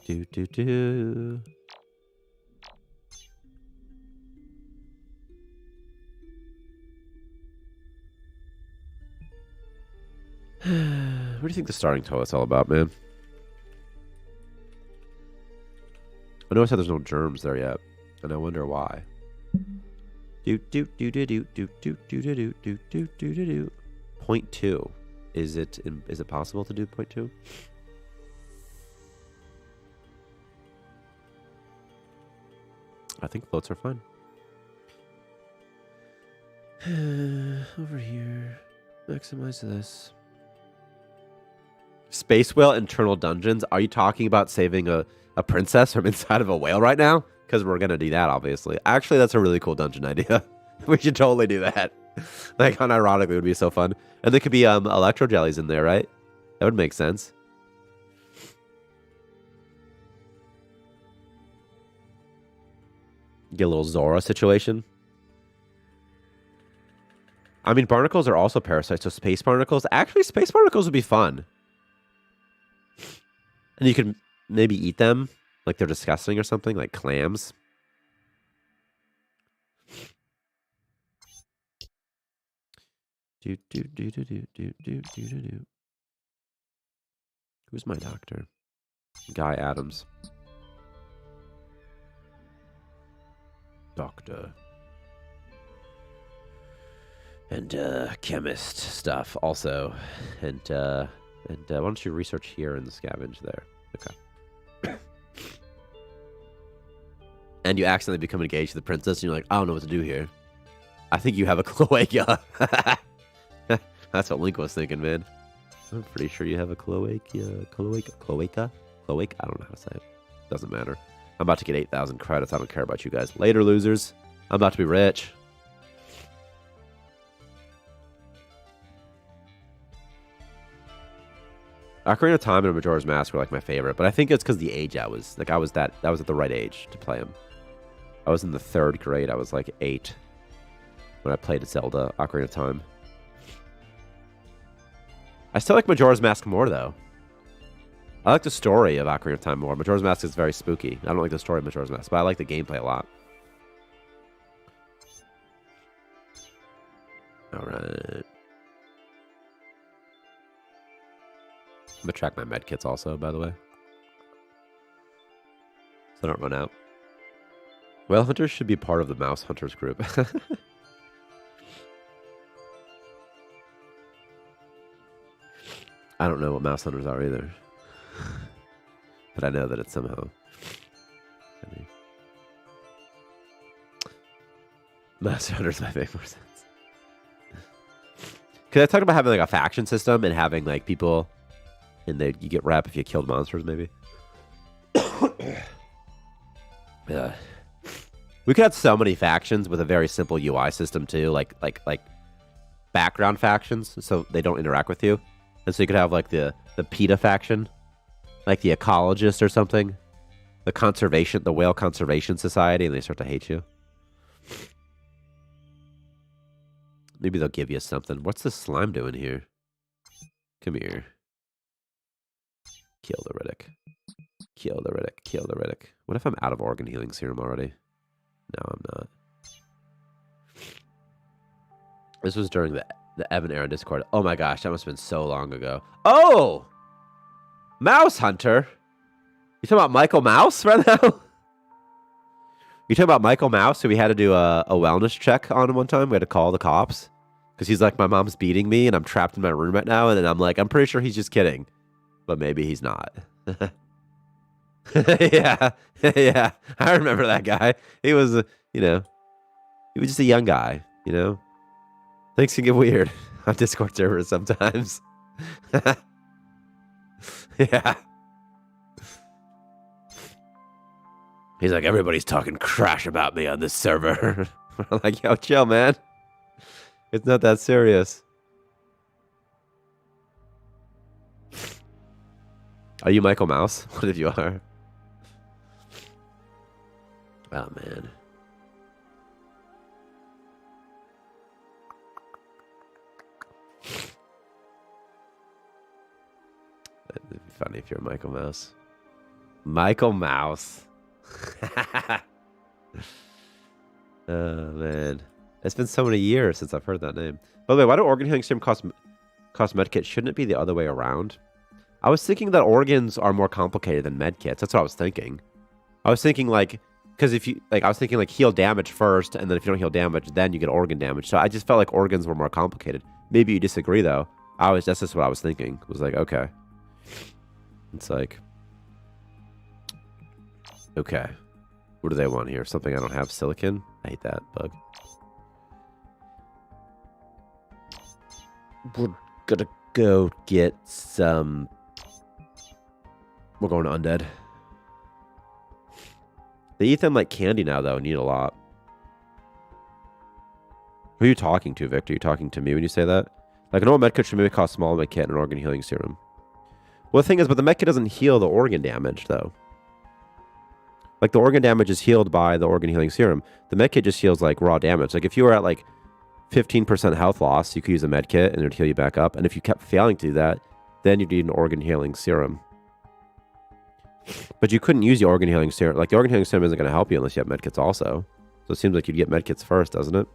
Do. What do you think the starting toilet's all about, man? I noticed that there's no germs there yet, and I wonder why. Do. 0.2. Is it possible to do 0.2? I think floats are fine. Over here. Maximize this. Space whale internal dungeons. Are you talking about saving a princess from inside of a whale right now? Because we're going to do that, obviously. Actually, that's a really cool dungeon idea. We should totally do that. Like, unironically, it would be so fun. And there could be electro jellies in there, right? That would make sense. Get a little Zora situation. I mean, barnacles are also parasites, so space barnacles. Actually, space barnacles would be fun. And you could maybe eat them like they're disgusting or something, like clams. Who's my doctor? Guy Adams. Doctor. And chemist stuff also. And why don't you research here and scavenge there? Okay. And you accidentally become engaged to the princess, and you're like, I don't know what to do here. I think you have a cloaca. That's what Link was thinking, man. I'm pretty sure you have a cloaca. Cloaca? I don't know how to say it. Doesn't matter. I'm about to get 8,000 credits. I don't care about you guys. Later, losers. I'm about to be rich. Ocarina of Time and Majora's Mask were like my favorite, but I think it's because the age I was at the right age to play them. I was in the 3rd grade. I was like 8 when I played Zelda Ocarina of Time. I still like Majora's Mask more though. I like the story of Ocarina of Time more. Majora's Mask is very spooky. I don't like the story of Majora's Mask, but I like the gameplay a lot. All right. I'm gonna track my medkits also, by the way, so I don't run out. Well, hunters should be part of the mouse hunters group. I don't know what mouse hunters are either, but I know that it's somehow. Mouse hunters might make more sense. Because I talked about having like a faction system and having like people. And you get rep if you killed monsters, maybe. Yeah. We could have so many factions with a very simple UI system too, like background factions, so they don't interact with you. And so you could have like the PETA faction, like the ecologist or something, the whale conservation society, and they start to hate you. Maybe they'll give you something. What's this slime doing here? Come here. Kill the Riddick. Kill the Riddick. Kill the Riddick. What if I'm out of organ healing serum already? No, I'm not. This was during the Evan era Discord. Oh my gosh, that must have been so long ago. Oh! Mouse Hunter? You talking about Michael Mouse right now? You talking about Michael Mouse, who we had to do a wellness check on one time? We had to call the cops. Because he's like, my mom's beating me and I'm trapped in my room right now. And then I'm like, I'm pretty sure he's just kidding. But maybe he's not. Yeah. Yeah. I remember that guy. He was, he was just a young guy, Things can get weird on Discord servers sometimes. Yeah. He's like, everybody's talking trash about me on this server. I'm like, yo, chill, man. It's not that serious. Are you Michael Mouse? What if you are? Oh, man. It'd be funny if you're Michael Mouse. Michael Mouse. Oh, man. It's been so many years since I've heard that name. By the way, why do organ healing serum cost medkits? Shouldn't it be the other way around? I was thinking that organs are more complicated than medkits. That's what I was thinking. I was thinking because if you I was thinking heal damage first, and then if you don't heal damage, then you get organ damage. So I just felt like organs were more complicated. Maybe you disagree though. That's just what I was thinking. It was like, okay. It's like, okay. What do they want here? Something I don't have. Silicon? I hate that bug. We're gonna go get some. We're going to Undead. They eat them like candy now, though, and eat a lot. Who are you talking to, Victor? Are you talking to me when you say that? Like, a normal medkit should maybe cost small medkit and an organ healing serum. Well, the thing is, but the medkit doesn't heal the organ damage, though. Like, the organ damage is healed by the organ healing serum. The medkit just heals, raw damage. Like, if you were at, 15% health loss, you could use a medkit, and it would heal you back up. And if you kept failing to do that, then you'd need an organ healing serum. But you couldn't use the organ healing serum. The organ healing serum isn't going to help you unless you have medkits also. So it seems like you'd get medkits first, doesn't it?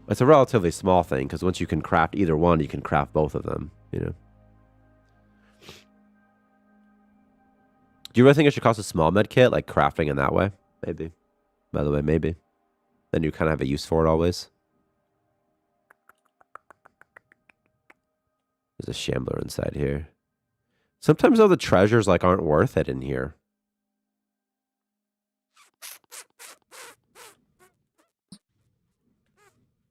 It's a relatively small thing, because once you can craft either one, you can craft both of them, Do you really think it should cost a small med kit, like crafting in that way? Maybe. By the way, maybe. Then you kind of have a use for it always. There's a shambler inside here. Sometimes though the treasures like aren't worth it in here.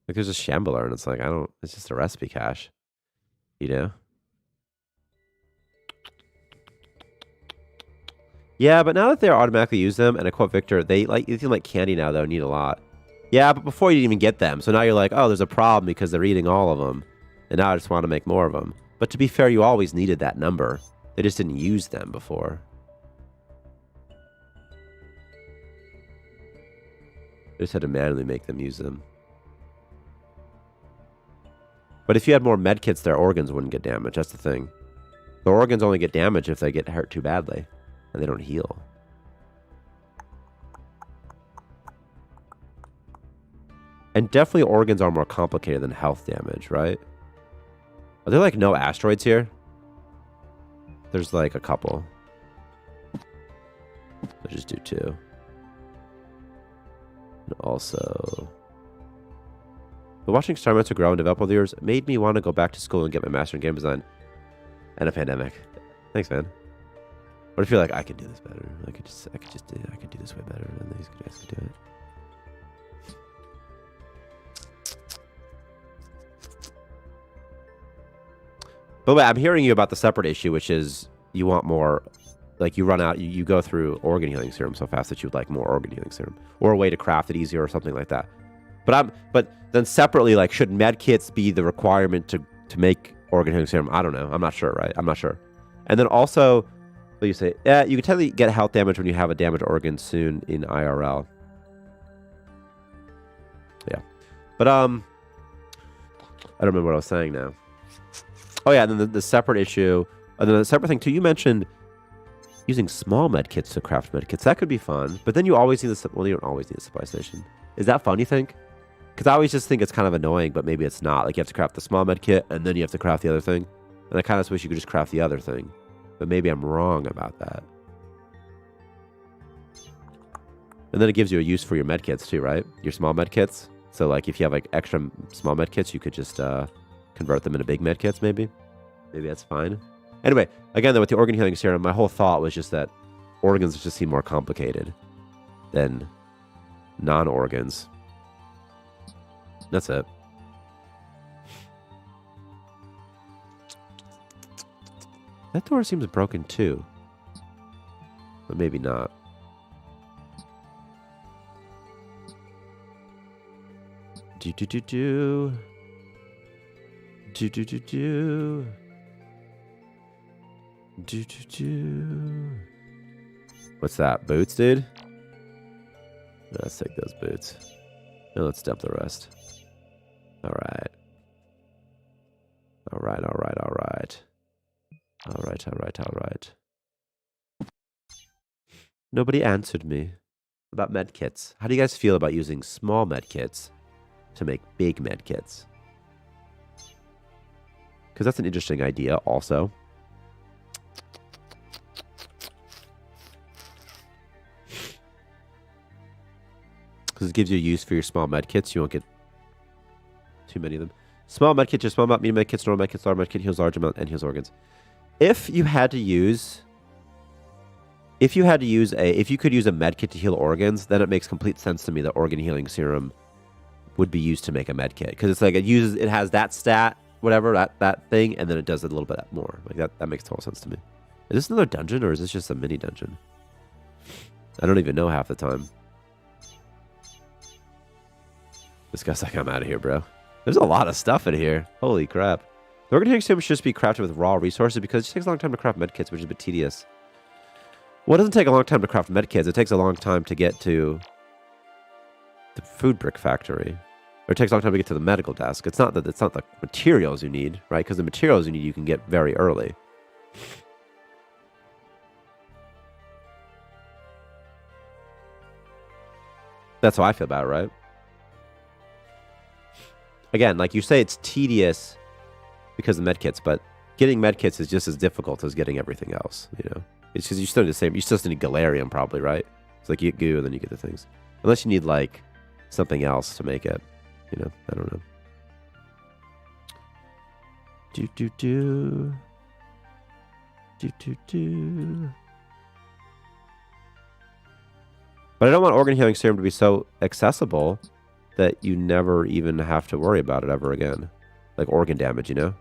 Like there's a shambler and it's like, it's just a recipe cache. You know? Yeah, but now that they automatically use them, and I quote Victor, they seem like candy now though, need a lot. Yeah, but before you didn't even get them. So now you're like, oh, there's a problem because they're eating all of them. And now I just want to make more of them. But to be fair, you always needed that number. They just didn't use them before. They just had to manually make them use them. But if you had more medkits, their organs wouldn't get damaged. That's the thing. The organs only get damaged if they get hurt too badly. And they don't heal. And definitely organs are more complicated than health damage, right? Are there like no asteroids here? There's like a couple. I'll just do 2. And also... But watching Starmancer grow and develop over the years made me want to go back to school and get my master in game design. And a pandemic. Thanks, man. What if you're like, I could do this better? I could do this way better than these guys could do it. But wait, I'm hearing you about the separate issue, which is you want more, like you run out, you go through organ healing serum so fast that you would like more organ healing serum, or a way to craft it easier or something like that. But then separately, like, should med kits be the requirement to make organ healing serum? I don't know. I'm not sure, right? I'm not sure. And then also, what you say? Yeah, you can technically get health damage when you have a damaged organ soon in IRL. Yeah, but I don't remember what I was saying now. Oh yeah, and then the separate issue, and then the separate thing too. You mentioned using small med kits to craft med kits. That could be fun, but then you always need well, you don't always need a supply station. Is that fun? You think? Because I always just think it's kind of annoying, but maybe it's not. Like you have to craft the small med kit, and then you have to craft the other thing. And I kind of wish you could just craft the other thing, but maybe I'm wrong about that. And then it gives you a use for your med kits too, right? Your small med kits. So like if you have like extra small med kits, you could just convert them into big med kits, maybe. Maybe that's fine. Anyway, again, though, with the organ healing serum, my whole thought was just that organs just seem more complicated than non-organs. That's it. That door seems broken too. But maybe not. Do. What's that? Boots, dude? Let's take those boots. And let's dump the rest. Alright. Alright. Nobody answered me about medkits. How do you guys feel about using small medkits to make big medkits? Because that's an interesting idea also. Because it gives you a use for your small medkits. You won't get too many of them. Small medkit, just small amount, medium medkits, normal medkits, large medkit, heals large amount, and heals organs. If you could use a medkit to heal organs, then it makes complete sense to me that organ healing serum would be used to make a medkit. Because it's like it has that stat, whatever, that thing, and then it does it a little bit more. Like that makes total sense to me. Is this another dungeon, or is this just a mini dungeon? I don't even know half the time. This guy's like, I'm out of here, bro. There's a lot of stuff in here. Holy crap. The organ healing serum should just be crafted with raw resources because it just takes a long time to craft medkits, which is a bit tedious. Well, it doesn't take a long time to craft medkits. It takes a long time to get to the food brick factory. Or it takes a long time to get to the medical desk. It's not the materials you need, right? Because the materials you need you can get very early. That's how I feel about it, right? Again, like you say, it's tedious because of medkits, but getting medkits is just as difficult as getting everything else, you know? It's because you still need the same. You still need galarium, probably, right? It's like you get goo and then you get the things. Unless you need like something else to make it. You know, I don't know. Do do do. Do do do. But I don't want organ healing serum to be so accessible that you never even have to worry about it ever again. Like organ damage, you know?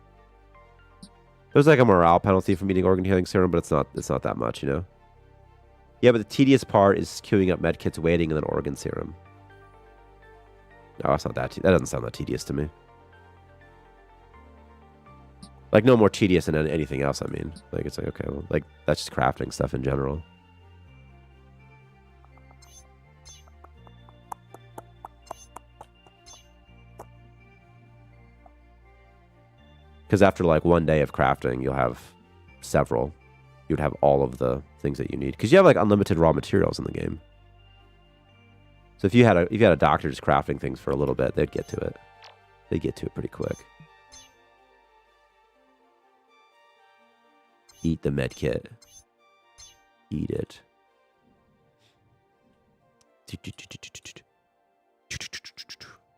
There's like a morale penalty from eating organ healing serum, but it's not that much, you know? Yeah, but the tedious part is queuing up medkits, waiting, and then organ serum. No, it's not that. That doesn't sound that tedious to me. Like no more tedious than anything else. I mean, like it's like okay, well, like that's just crafting stuff in general. Because after like one day of crafting, you'll have several. You'd have all of the things that you need. Because you have like unlimited raw materials in the game. So if you had a doctor just crafting things for a little bit, they'd get to it. They'd get to it pretty quick. Eat the med kit. Eat it.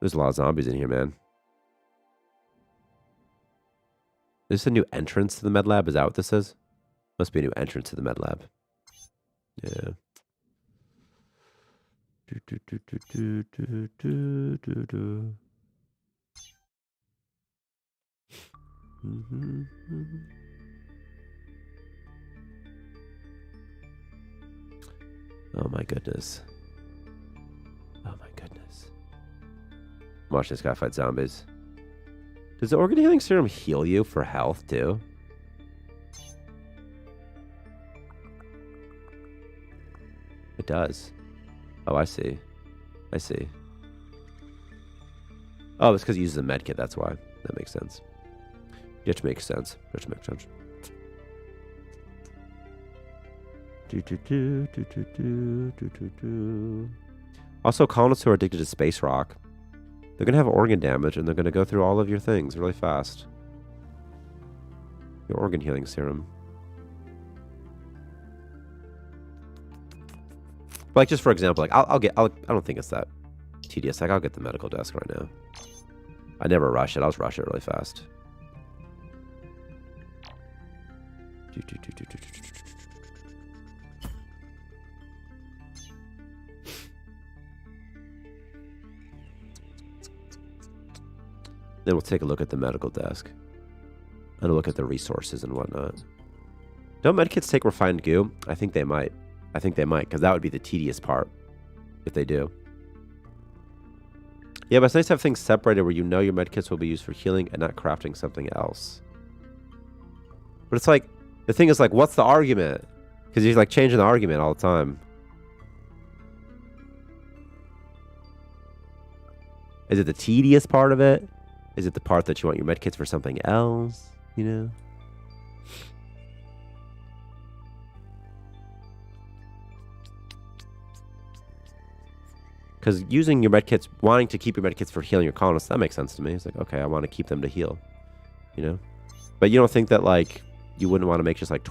There's a lot of zombies in here, man. Is this a new entrance to the med lab? Is that what this is? Must be a new entrance to the med lab. Yeah. Oh my goodness. Oh my goodness. Watch this guy fight zombies. Does the organ healing serum heal you for health too? It does. Oh, I see. I see. Oh, it's because it uses a med kit, that's why. That makes sense. It makes sense. It makes sense. Also, colonists who are addicted to space rock, they're going to have organ damage, and they're going to go through all of your things really fast. Your organ healing serum. Like, just for example, like, I don't think it's that tedious. Like, I'll get the medical desk right now. I never rush it. I'll just rush it really fast. Then we'll take a look at the medical desk. And a look at the resources and whatnot. Don't medkits take refined goo? I think they might. I think they might, because that would be the tedious part. If they do. Yeah, but it's nice to have things separated where you know your medkits will be used for healing and not crafting something else. But it's like, the thing is like, what's the argument? Because you're like changing the argument all the time. Is it the tedious part of it? Is it the part that you want your medkits for something else? You know? Because using your medkits, wanting to keep your medkits for healing your colonists, that makes sense to me. It's like, okay, I want to keep them to heal. You know? But you don't think that, like, you wouldn't want to make just, like,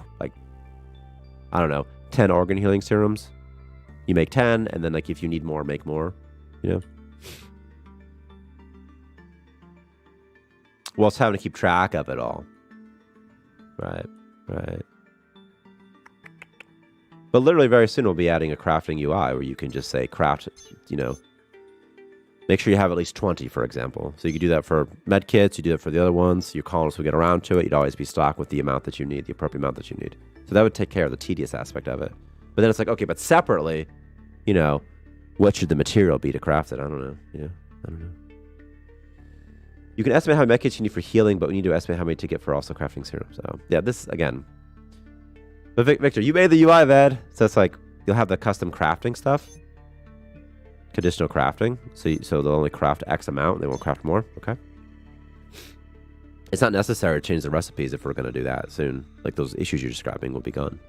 I don't know, 10 organ healing serums? You make 10, and then, like, if you need more, make more. You know? Well, it's having to keep track of it all. Right, right. But literally very soon we'll be adding a crafting UI where you can just say craft, you know, make sure you have at least 20, for example. So you can do that for med kits, you do that for the other ones, your colonists will get around to it, you'd always be stocked with the amount that you need, the appropriate amount that you need. So that would take care of the tedious aspect of it. But then it's like, okay, but separately, you know, what should the material be to craft it? I don't know. Yeah, I don't know. You can estimate how many medkits you need for healing, but we need to estimate how many to get for also crafting serum. So, yeah, this, again. But Victor, you made the UI, Ved. So it's like, you'll have the custom crafting stuff. Conditional crafting. So they'll only craft X amount. They won't craft more. Okay. It's not necessary to change the recipes if we're going to do that soon. Like, those issues you're describing will be gone.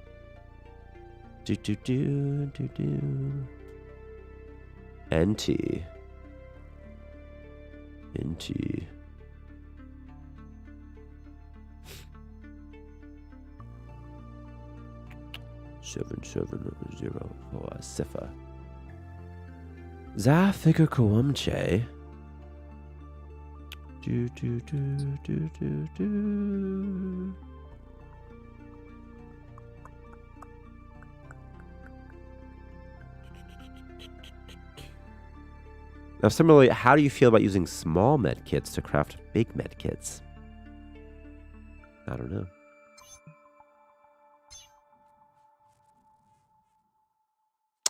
NT. 7704 Sifa. Za figure Kawamche. Do. Now, similarly, how do you feel about using small med kits to craft big med kits? I don't know.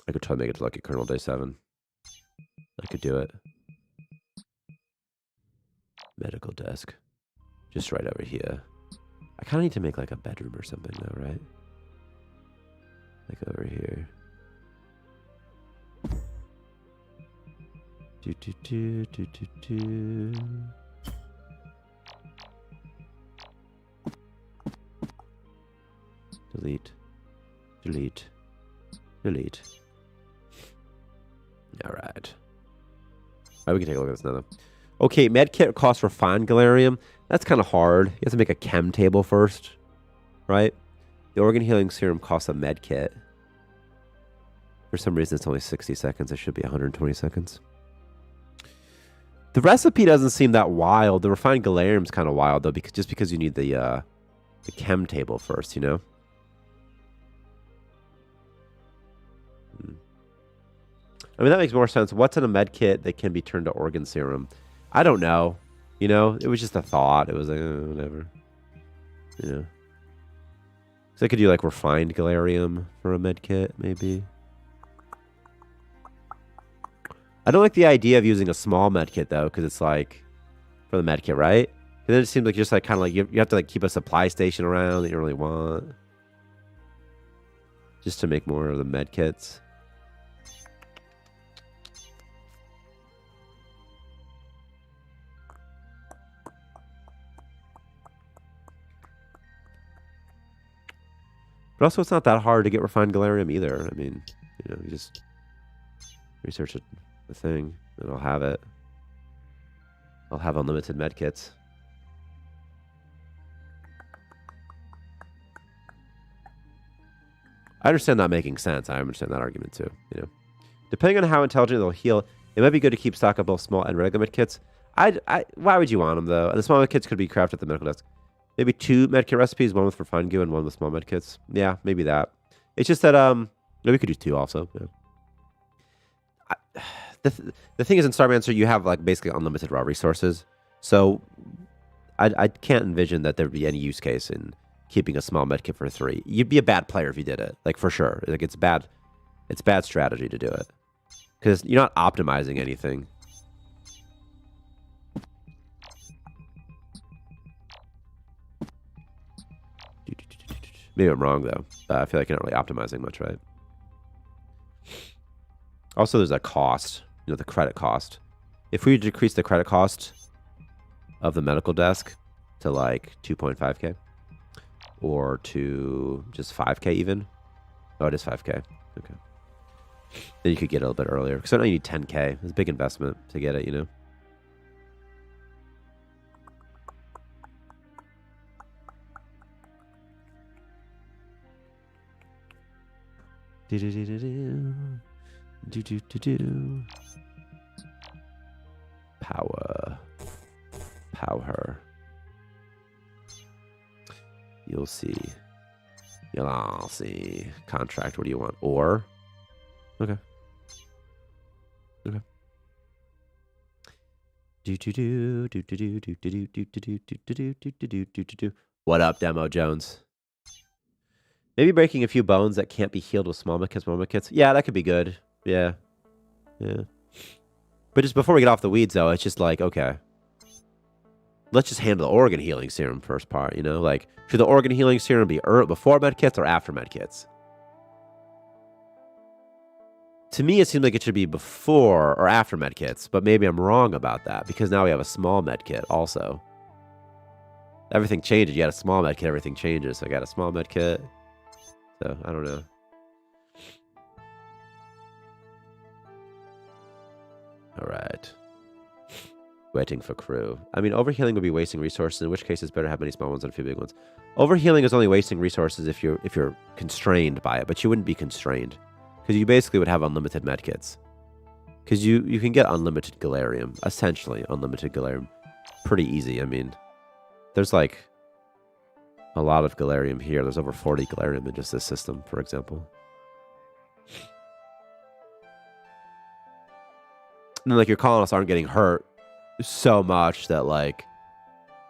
I could try to make it to Lucky Colonel Day 7. I could do it. Medical desk. Just right over here. I kind of need to make like a bedroom or something though, right? Like over here. Delete. All right. We can take a look at this now, though. Okay, medkit costs refined galarium. That's kind of hard. You have to make a chem table first, right? The organ healing serum costs a medkit. For some reason, it's only 60 seconds. It should be 120 seconds. The recipe doesn't seem that wild. The refined galarium's kind of wild, though, because you need the chem table first, you know? I mean, that makes more sense. What's in a med kit that can be turned to organ serum? I don't know. You know, it was just a thought. It was like, whatever. You know. So I could do like refined galarium for a med kit, maybe. I don't like the idea of using a small med kit, though, because it's like, for the med kit, right? And then it seems like you're just like kind of like, you have to like keep a supply station around that you don't really want. Just to make more of the med kits. But also, it's not that hard to get refined galarium either. I mean, you know, you just research the thing, and I'll have it. I'll have unlimited medkits. I understand that making sense. I understand that argument too. You know, depending on how intelligent they'll heal, it might be good to keep stock of both small and regular medkits. Why would you want them though? The small medkits could be crafted at the medical desk. Maybe 2 medkit recipes, one with refined goo and one with small medkits. Yeah, maybe that. It's just that we could do 2 also. Yeah. The thing is, in Starmancer, you have like basically unlimited raw resources. So I can't envision that there'd be any use case in keeping a small medkit for 3. You'd be a bad player if you did it, like for sure. Like it's bad strategy to do it because you're not optimizing anything. Maybe I'm wrong, though. I feel like you're not really optimizing much, right? Also, there's a cost. You know, the credit cost. If we decrease the credit cost of the medical desk to like 2.5k or to just 5k even. Oh, it is 5k. Okay. Then you could get it a little bit earlier. Because I know you need 10k. It's a big investment to get it, you know? Power. You'll see. You'll see. Contract. What do you want? Or. Okay. What up, Demo Jones? Maybe breaking a few bones that can't be healed with small medkits. Yeah, that could be good. Yeah. But just before we get off the weeds, though, it's just like, okay. Let's just handle the organ healing serum first part, you know? Like, should the organ healing serum be before medkits or after medkits? To me, it seems like it should be before or after medkits, but maybe I'm wrong about that because now we have a small medkit also. Everything changes. You got a small medkit, everything changes. So I got a small medkit. So, I don't know. All right. Waiting for crew. I mean, overhealing would be wasting resources, in which case it's better to have many small ones than a few big ones. Overhealing is only wasting resources if you're constrained by it, but you wouldn't be constrained. Because you basically would have unlimited medkits. Because you can get unlimited galarium. Essentially, unlimited galarium. Pretty easy. I mean, there's like a lot of galarium here. There's over 40 galarium in just this system, for example. And then, like, your colonists aren't getting hurt so much that, like,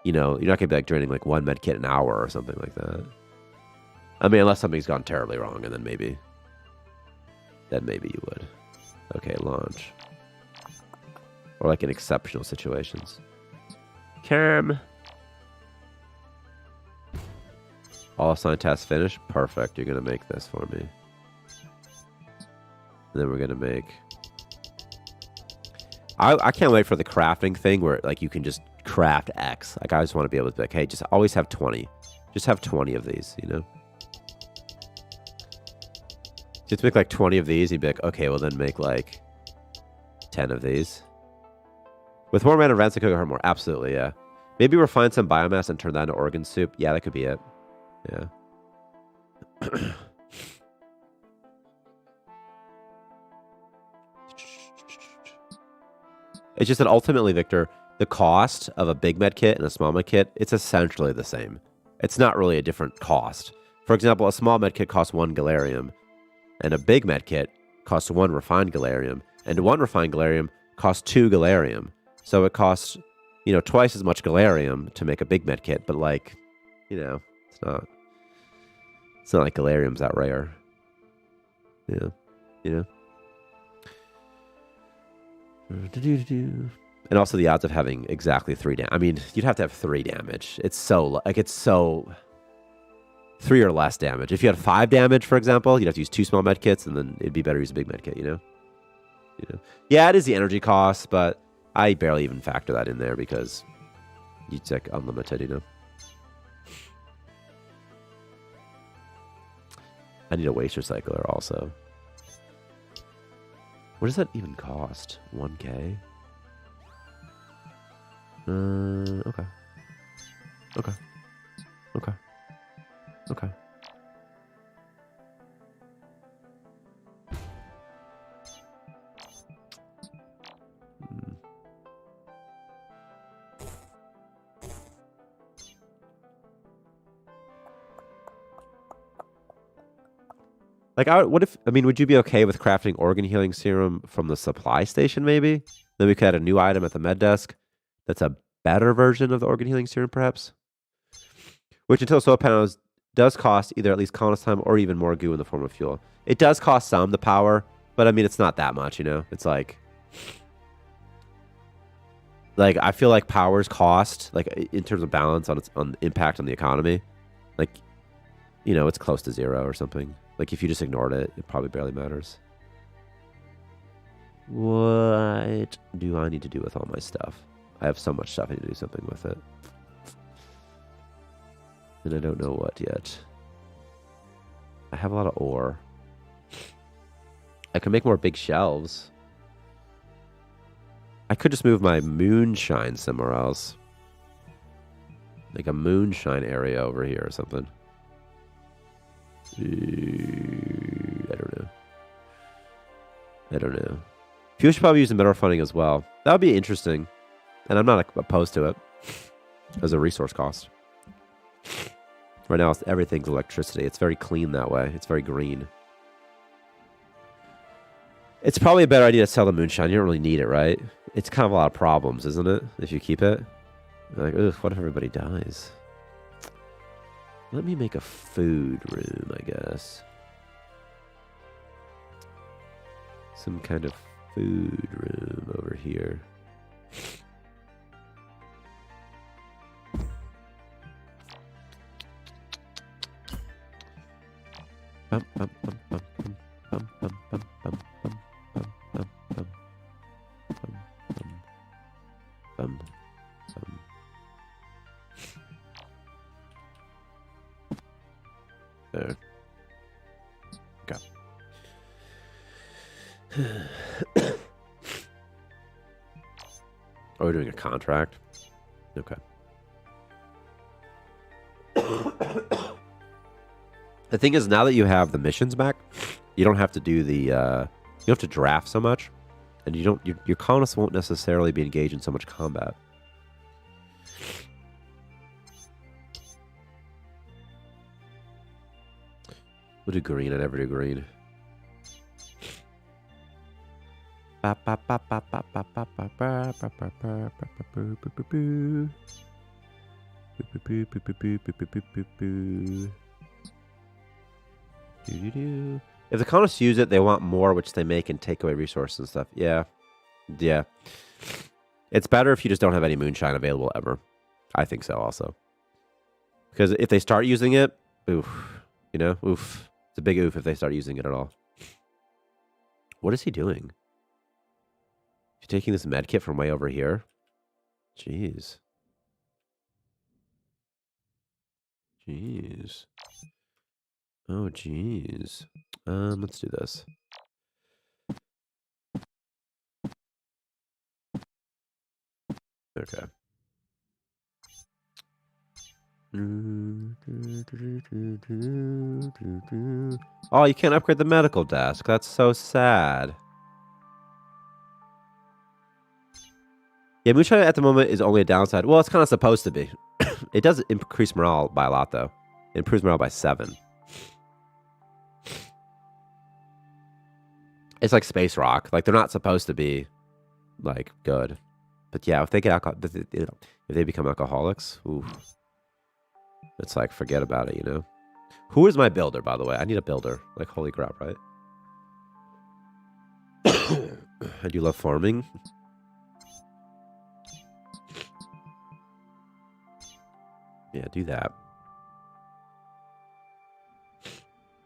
you know, you're not going to be, like, draining, like, 1 medkit an hour or something like that. I mean, unless something's gone terribly wrong, and then maybe you would. Okay, launch. Or, like, in exceptional situations. Cam. All assigned tasks finished. Perfect. You're going to make this for me. And then we're going to make... I can't wait for the crafting thing where, like, you can just craft X. Like, I just want to be able to be like, hey, just always have 20. Just have 20 of these, you know? Just make, like, 20 of these. You'd be like, okay, well, then make, like, 10 of these. With more random events, it could hurt more. Absolutely, yeah. Maybe refine some biomass and turn that into organ soup. Yeah, that could be it. Yeah. It's just that ultimately, Victor, the cost of a big med kit and a small med kit, it's essentially the same. It's not really a different cost. For example, a small med kit costs 1 galarium, and a big med kit costs 1 refined galarium, and 1 refined galarium costs 2 galarium. So it costs, you know, twice as much galarium to make a big med kit, but, like, you know, it's not like galarium's that rare. Yeah, you know. And also the odds of having exactly 3 damage. I mean, you'd have to have 3 damage. It's so 3 or less damage. If you had 5 damage, for example, you'd have to use 2 small med kits, and then it'd be better to use a big med kit, you know? Yeah, it is the energy cost, but I barely even factor that in there because it's like unlimited, you know? I need a waste recycler also. What does that even cost? 1K? Okay. Okay. Okay. Okay. Like, would you be okay with crafting organ healing serum from the supply station, maybe? Then we could add a new item at the med desk that's a better version of the organ healing serum, perhaps? Which, until solar panels, does cost either at least colonist time or even more goo in the form of fuel. It does cost some, the power, but I mean, it's not that much, you know? It's like... Like, I feel like power's cost, like, in terms of balance on impact on the economy, like, you know, it's close to 0 or something. Like, if you just ignored it, it probably barely matters. What do I need to do with all my stuff? I have so much stuff I need to do something with it. And I don't know what yet. I have a lot of ore. I can make more big shelves. I could just move my moonshine somewhere else. Like a moonshine area over here or something. I don't know. Fuel should probably use the mineral funding as well. That would be interesting. And I'm not opposed to it as a resource cost. Right now, everything's electricity. It's very clean that way. It's very green. It's probably a better idea to sell the moonshine. You don't really need it, right? It's kind of a lot of problems, isn't it? If you keep it. Like, ugh, what if everybody dies? Let me make a food room, I guess. Some kind of food room over here. Bum, bum, bum, bum, bum, bum, bum, bum, bum, bum, bum, bum, bum, bum. There. Okay. Oh, we're doing a contract. Okay. The thing is, now that you have the missions back, you don't have to do the you don't have to draft so much, and you don't your colonists won't necessarily be engaged in so much combat. We'll do green. I never do green. If the colonists use it, they want more, which they make and take away resources and stuff. Yeah. Yeah. It's better if you just don't have any moonshine available ever. I think so also. Because if they start using it, oof. You know? Oof. It's a big oof if they start using it at all. What is he doing? He's taking this med kit from way over here? Jeez. Jeez. Oh, jeez. Let's do this. Okay. Oh, you can't upgrade the medical desk. That's so sad. Yeah, moonshine at the moment is only a downside. Well, it's kind of supposed to be. It does increase morale by a lot, though. It improves morale by 7. It's like space rock. Like, they're not supposed to be, like, good. But yeah, if they get alcohol, if they become alcoholics, ooh, it's like, forget about it, you know? Who is my builder, by the way? I need a builder. Like, holy crap, right? I do love farming. Yeah, do that.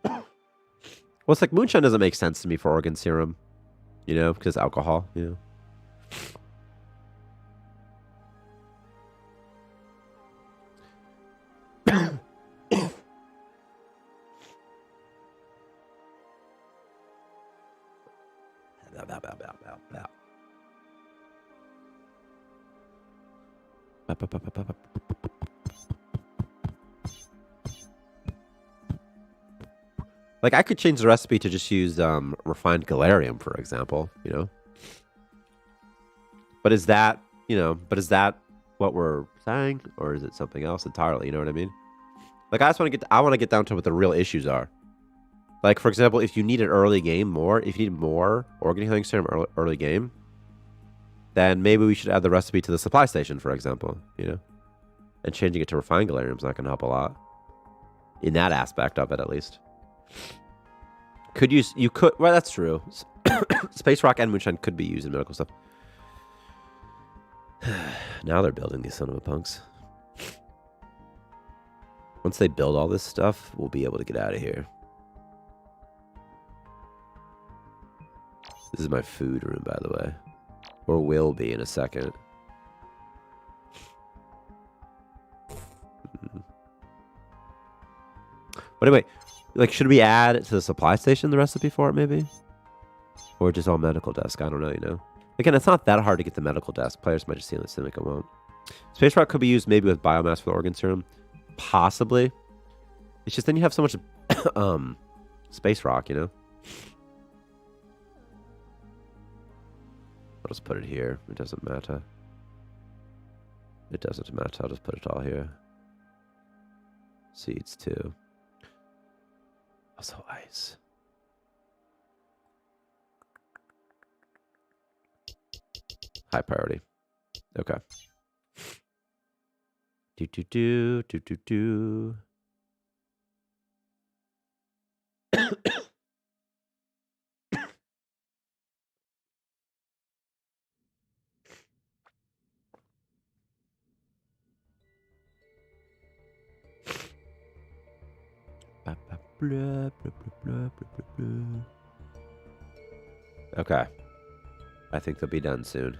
Well, it's like moonshine doesn't make sense to me for organ serum, you know, because alcohol, you know. Like, I could change the recipe to just use refined galarium, for example, you know? But is that, you know, what we're saying? Or is it something else entirely, you know what I mean? Like, I want to get down to what the real issues are. Like, for example, if you need an early game more, if you need more organ healing serum early game, then maybe we should add the recipe to the supply station, for example, you know? And changing it to refined galarium is not going to help a lot. In that aspect of it, at least. Well, that's true. Space rock and moonshine could be used in medical stuff. Now they're building these son of a punks. Once they build all this stuff, we'll be able to get out of here. This is my food room, by the way. Or will be in a second. But anyway, like, should we add it to the supply station, the recipe for it, maybe? Or just all medical desk? I don't know, you know? Again, it's not that hard to get the medical desk. Players might just see it and it won't. Space rock could be used maybe with biomass for the organ serum. Possibly. It's just then you have so much space rock, you know? I'll just put it here. It doesn't matter. It doesn't matter. I'll just put it all here. Seeds, too. Also ice. High priority. Okay. Do. Okay. I think they'll be done soon.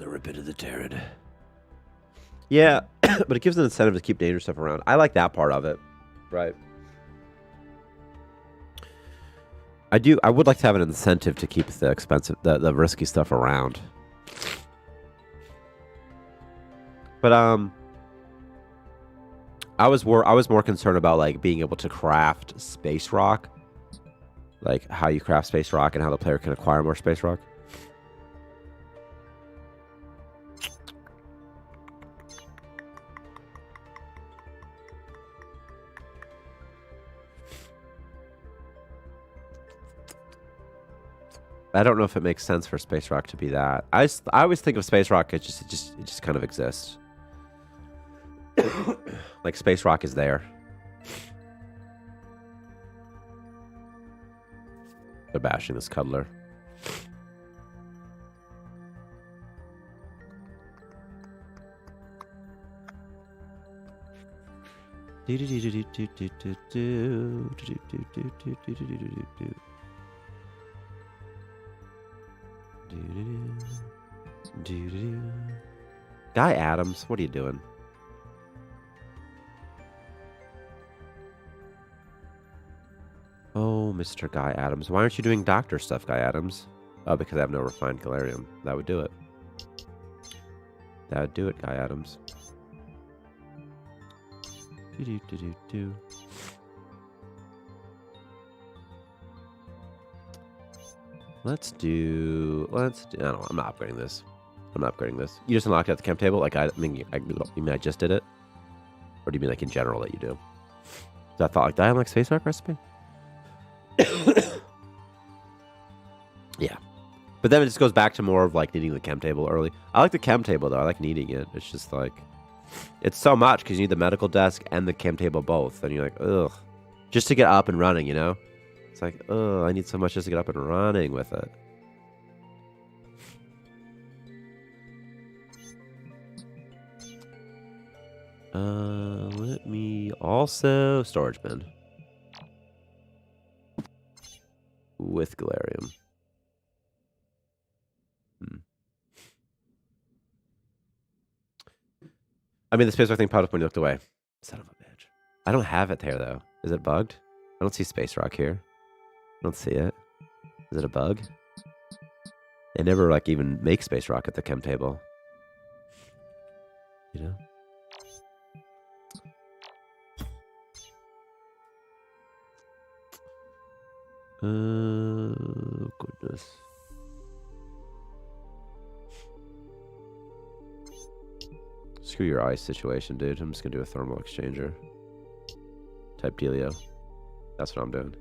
the rip into the Terran. Yeah, but it gives an incentive to keep dangerous stuff around. I like that part of it, right? I would like to have an incentive to keep the expensive, the risky stuff around. But I was more concerned about like being able to craft space rock, like how you craft space rock and how the player can acquire more space rock. I don't know if it makes sense for space rock to be that. I always think of space rock, it just kind of exists. Like space rock is there. They're bashing this cuddler. Guy Adams, what are you doing? Oh, Mr. Guy Adams. Why aren't you doing doctor stuff, Guy Adams? Oh, because I have no refined galarium. That would do it. That would do it, Guy Adams. Let's do, I don't know, I'm not upgrading this. I'm not upgrading this. You just unlocked it at the camp table? Like, you mean I just did it? Or do you mean like in general that you do? So I thought like, did I unlock space rock recipe? Yeah. But then it just goes back to more of like needing the chem table early. I like the chem table though. I like needing it. It's just like, it's so much because you need the medical desk and the chem table both. And you're like, ugh. Just to get up and running, you know? It's like, oh, I need so much just to get up and running with it. Let me also storage bin with galarium. I mean, the space rock thing popped up when you looked away. Son of a bitch. I don't have it there though. Is it bugged? I don't see space rock here. I don't see it. Is it a bug? They never like even make space rock at the chem table. You know? Goodness. Screw your ice situation, dude. I'm just gonna do a thermal exchanger. Type dealio. That's what I'm doing.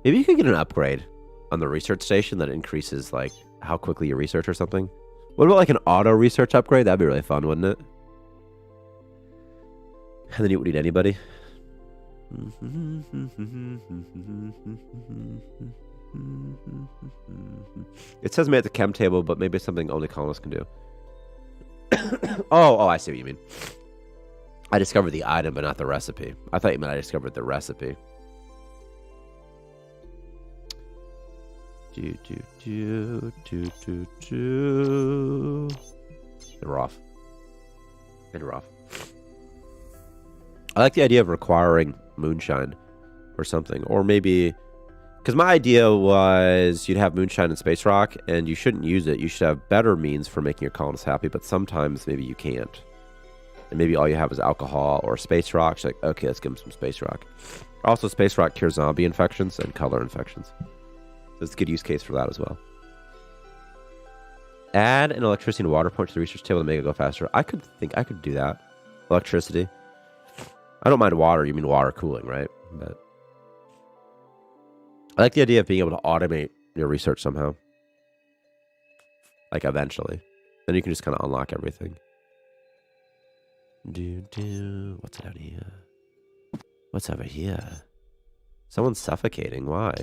Maybe you could get an upgrade on the research station that increases like how quickly you research or something. What about like an auto research upgrade? That'd be really fun, wouldn't it? And then you wouldn't need anybody. It says made at the chem table, but maybe it's something only colonists can do. Oh, I see what you mean. I discovered the item, but not the recipe. I thought you meant I discovered the recipe. They're off. They're off. I like the idea of requiring moonshine or something. Or maybe... Because my idea was you'd have moonshine and space rock, and you shouldn't use it. You should have better means for making your colonists happy, but sometimes maybe you can't. And maybe all you have is alcohol or space rock. She's like, okay, let's give them some space rock. Also, space rock cures zombie infections and color infections. So it's a good use case for that as well. Add an electricity and water point to the research table to make it go faster. I could do that. Electricity. I don't mind water. You mean water cooling, right? But I like the idea of being able to automate your research somehow. Like eventually. Then you can just kind of unlock everything. What's down here? What's over here? Someone's suffocating. Why?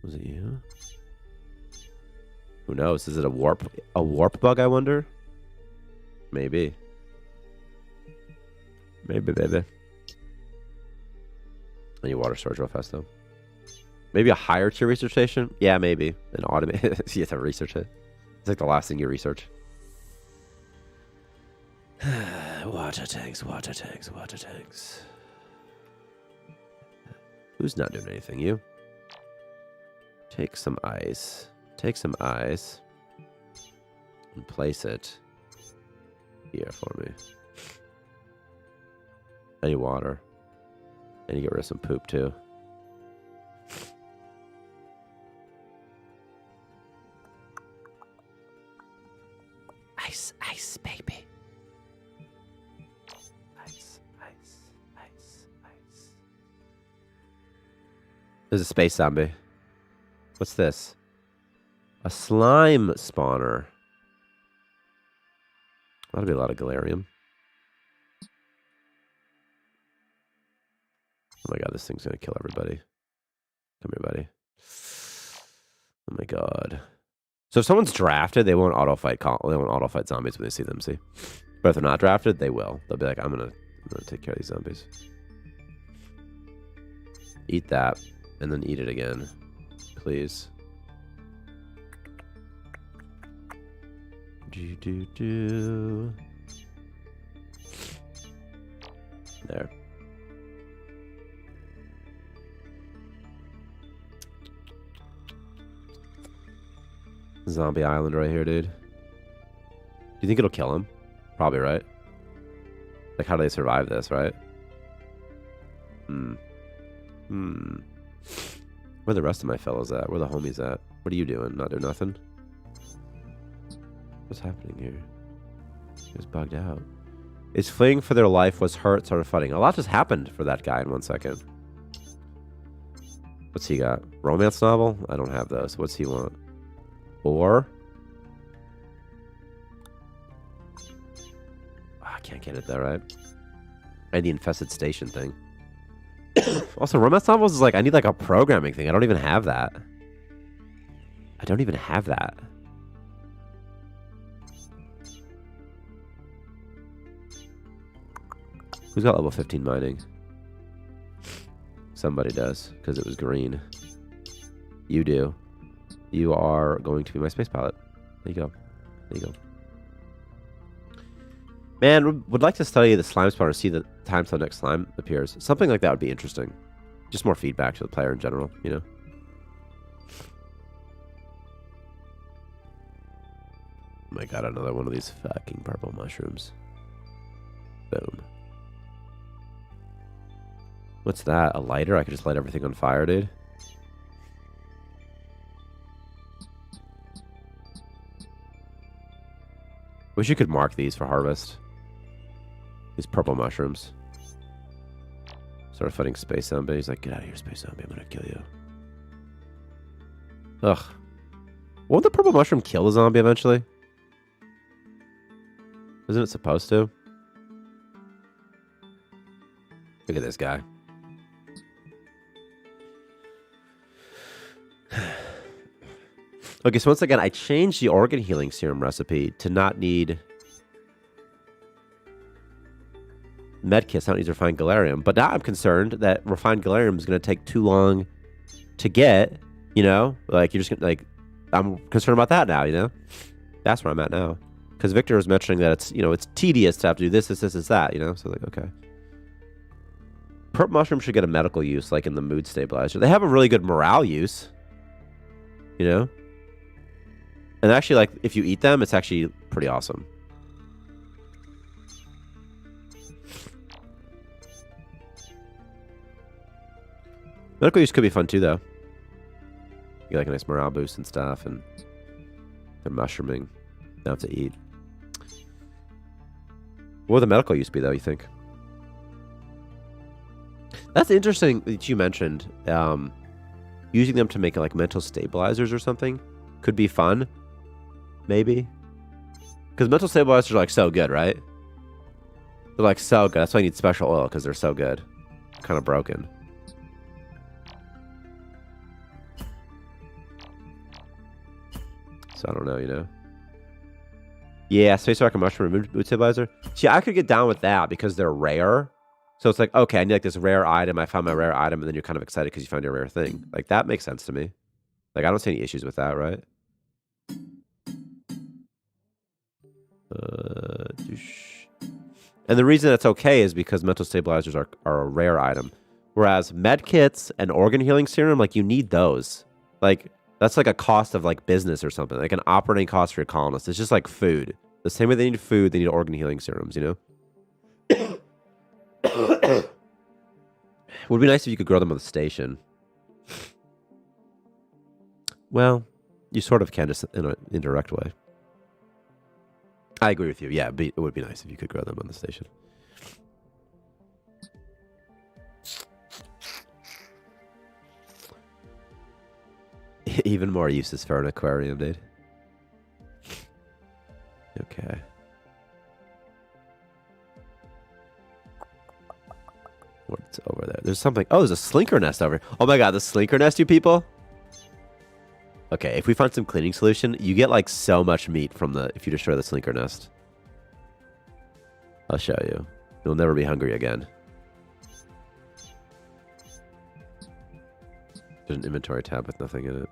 Was it you? Who knows? Is it a warp bug, I wonder? Maybe. Maybe, baby. I need water storage real fast, though. Maybe a higher tier research station? Yeah, maybe. An automated. You have to research it. It's like the last thing you research. Water tanks, water tanks, water tanks. Who's not doing anything? You? Take some ice. Take some ice. And place it here for me. I need water. I need to get rid of some poop too. Ice, ice, baby. Ice, ice, ice, ice. There's a space zombie. What's this? A slime spawner. That'll be a lot of galarium. Oh my god, this thing's gonna kill everybody. Come here, buddy. Oh my god. So if someone's drafted, they won't auto fight. They won't auto fight zombies when they see them. See, but if they're not drafted, they will. They'll be like, I'm gonna take care of these zombies. Eat that, and then eat it again, please. Do. There. Zombie island right here, dude. Do you think it'll kill him? Probably, right? Like, how do they survive this, right? Where are the rest of my fellows at? Where are the homies at? What are you doing? Not doing nothing? What's happening here? He was bugged out. Is fleeing for their life, was hurt, started fighting. A lot just happened for that guy in 1 second. What's he got? Romance novel? I don't have those. What's he want? Or... Oh, I can't get it there, right? And the infested station thing. Also, romance novels is like, I need like a programming thing. I don't even have that. I don't even have that. Who's got level 15 mining? Somebody does, because it was green. You do. You are going to be my space pilot. There you go. There you go. Man, would like to study the slime spawner, see the time till next slime appears. Something like that would be interesting. Just more feedback to the player in general, you know? Oh my god, another one of these fucking purple mushrooms. Boom. What's that? A lighter? I could just light everything on fire, dude. Wish you could mark these for harvest. These purple mushrooms. Started fighting space zombie. He's like, get out of here, space zombie. I'm gonna kill you. Ugh. Won't the purple mushroom kill the zombie eventually? Isn't it supposed to? Look at this guy. Okay, so once again, I changed the organ healing serum recipe to not need medkits. I don't need refined galarium. But now I'm concerned that refined galarium is going to take too long to get, you know? Like, you're just going to, like, I'm concerned about that now, you know? That's where I'm at now. Because Victor was mentioning that it's, you know, it's tedious to have to do this, that, you know? So, like, okay. Purple mushroom should get a medical use, like in the mood stabilizer. They have a really good morale use, you know? And actually, like, if you eat them, it's actually pretty awesome. Medical use could be fun, too, though. You get, like, a nice morale boost and stuff, and they're mushrooming. Don't have to eat. What would the medical use be, though, you think? That's interesting that you mentioned. Using them to make, like, mental stabilizers or something could be fun. Maybe. Because mental stabilizers are, like, so good, right? They're, like, so good. That's why I need special oil, because they're so good. Kind of broken. So I don't know, you know? Yeah, Space Rocket Mushroom Mood Stabilizer. See, I could get down with that because they're rare. So it's like, okay, I need like this rare item. I found my rare item, and then you're kind of excited because you found your rare thing. Like that makes sense to me. Like I don't see any issues with that, right? And the reason that's okay is because mental stabilizers are a rare item. Whereas med kits and organ healing serum, like you need those. Like that's like a cost of like business or something. Like an operating cost for your colonists. It's just like food. The same way they need food, they need organ healing serums, you know? It would be nice if you could grow them on the station. Well, you sort of can just in an indirect way. I agree with you. Yeah, it would be nice if you could grow them on the station. Even more uses for an aquarium, dude. Okay. What's over there? There's something. Oh, there's a slinker nest over here. Oh my god, the slinker nest, you people? Okay, if we find some cleaning solution, you get like so much meat from the if you destroy the slinker nest. I'll show you. You'll never be hungry again. There's an inventory tab with nothing in it.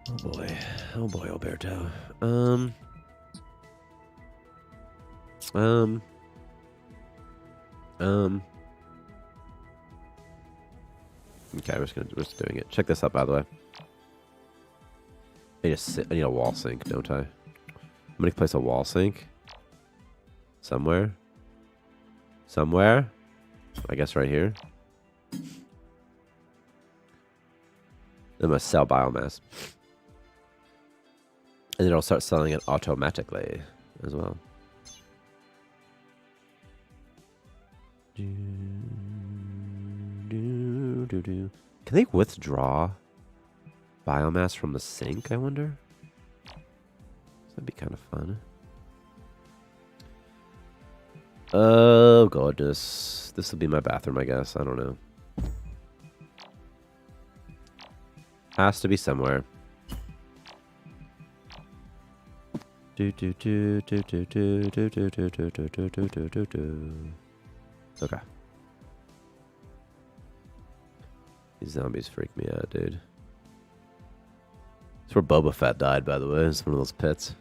Oh boy. Oh boy, Alberto. Okay, we're just doing it. Check this out, by the way. I need a wall sink, don't I? I'm gonna place a wall sink. Somewhere. Somewhere. I guess right here. I'm gonna sell biomass. And then it'll start selling it automatically as well. Can they withdraw biomass from the sink, I wonder? That'd be kind of fun. Oh, goodness. This will be my bathroom, I guess. I don't know. Has to be somewhere. Okay. These zombies freak me out, dude. It's where Boba Fett died, by the way. It's one of those pits.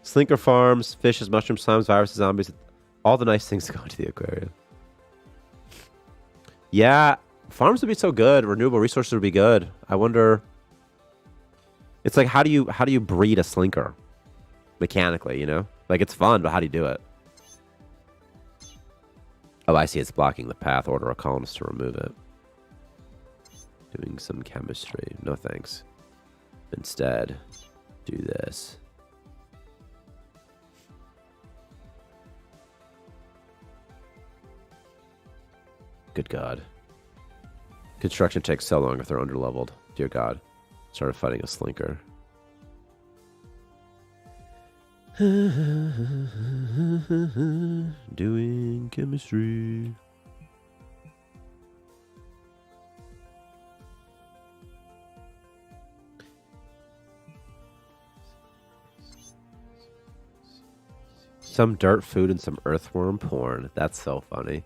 Slinker farms, fishes, mushrooms, slimes, viruses, zombies. All the nice things go into the aquarium. Yeah, farms would be so good. Renewable resources would be good. I wonder. It's like how do you breed a slinker mechanically? You know, like it's fun, but how do you do it? Oh, I see. It's blocking the path. Order a colonist to remove it. Doing some chemistry. No thanks. Instead, do this. Good God. Construction takes so long if they're underleveled. Dear God. Started fighting a slinker. Doing chemistry. Some dirt food and some earthworm porn. That's so funny.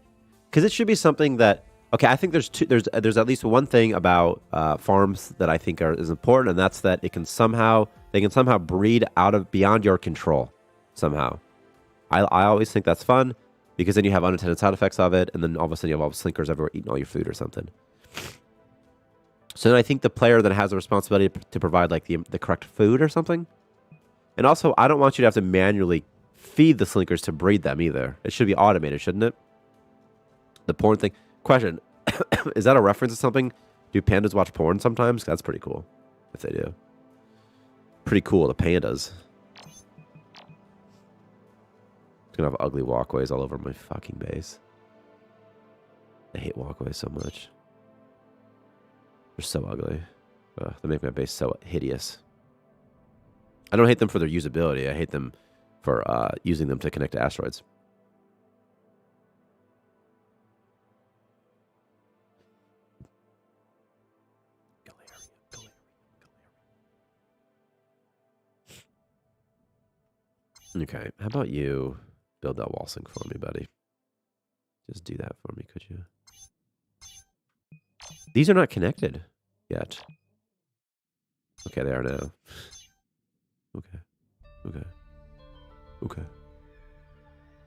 Because it should be something that... Okay, I think there's at least one thing about farms that I think is important, and that's that they can somehow breed out of beyond your control. Somehow. I always think that's fun, because then you have unintended side effects of it, and then all of a sudden you have all the slinkers everywhere eating all your food or something. So then I think the player then has a responsibility to provide like the correct food or something. And also, I don't want you to have to manually feed the slinkers to breed them either. It should be automated, shouldn't it? The porn thing. Question. Is that a reference to something? Do pandas watch porn sometimes? That's pretty cool. If they do. Pretty cool, the pandas. It's gonna have ugly walkways all over my fucking base. I hate walkways so much. They're so ugly. They make my base so hideous. I don't hate them for their usability. I hate them for using them to connect to asteroids. Okay, how about you build that wall sink for me, buddy? Just do that for me, could you? These are not connected yet. Okay, they are now. Okay. Okay. Okay.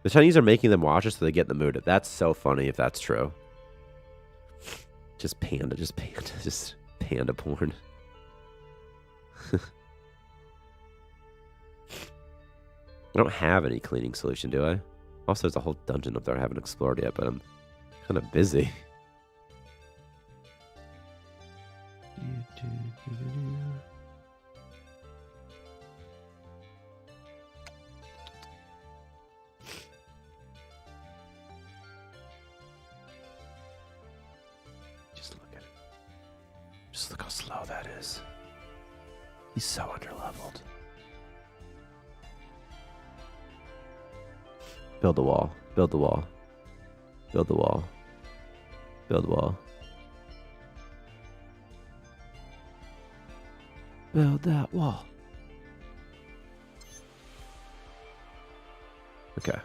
The Chinese are making them watch it so they get in the mood. That's so funny if that's true. Just panda porn. I don't have any cleaning solution, do I? Also, there's a whole dungeon up there I haven't explored yet, but I'm kind of busy. Just look at it. Just look how slow that is. He's so underleveled. Build the wall. Build the wall. Build the wall. Build the wall. Build that wall. Okay.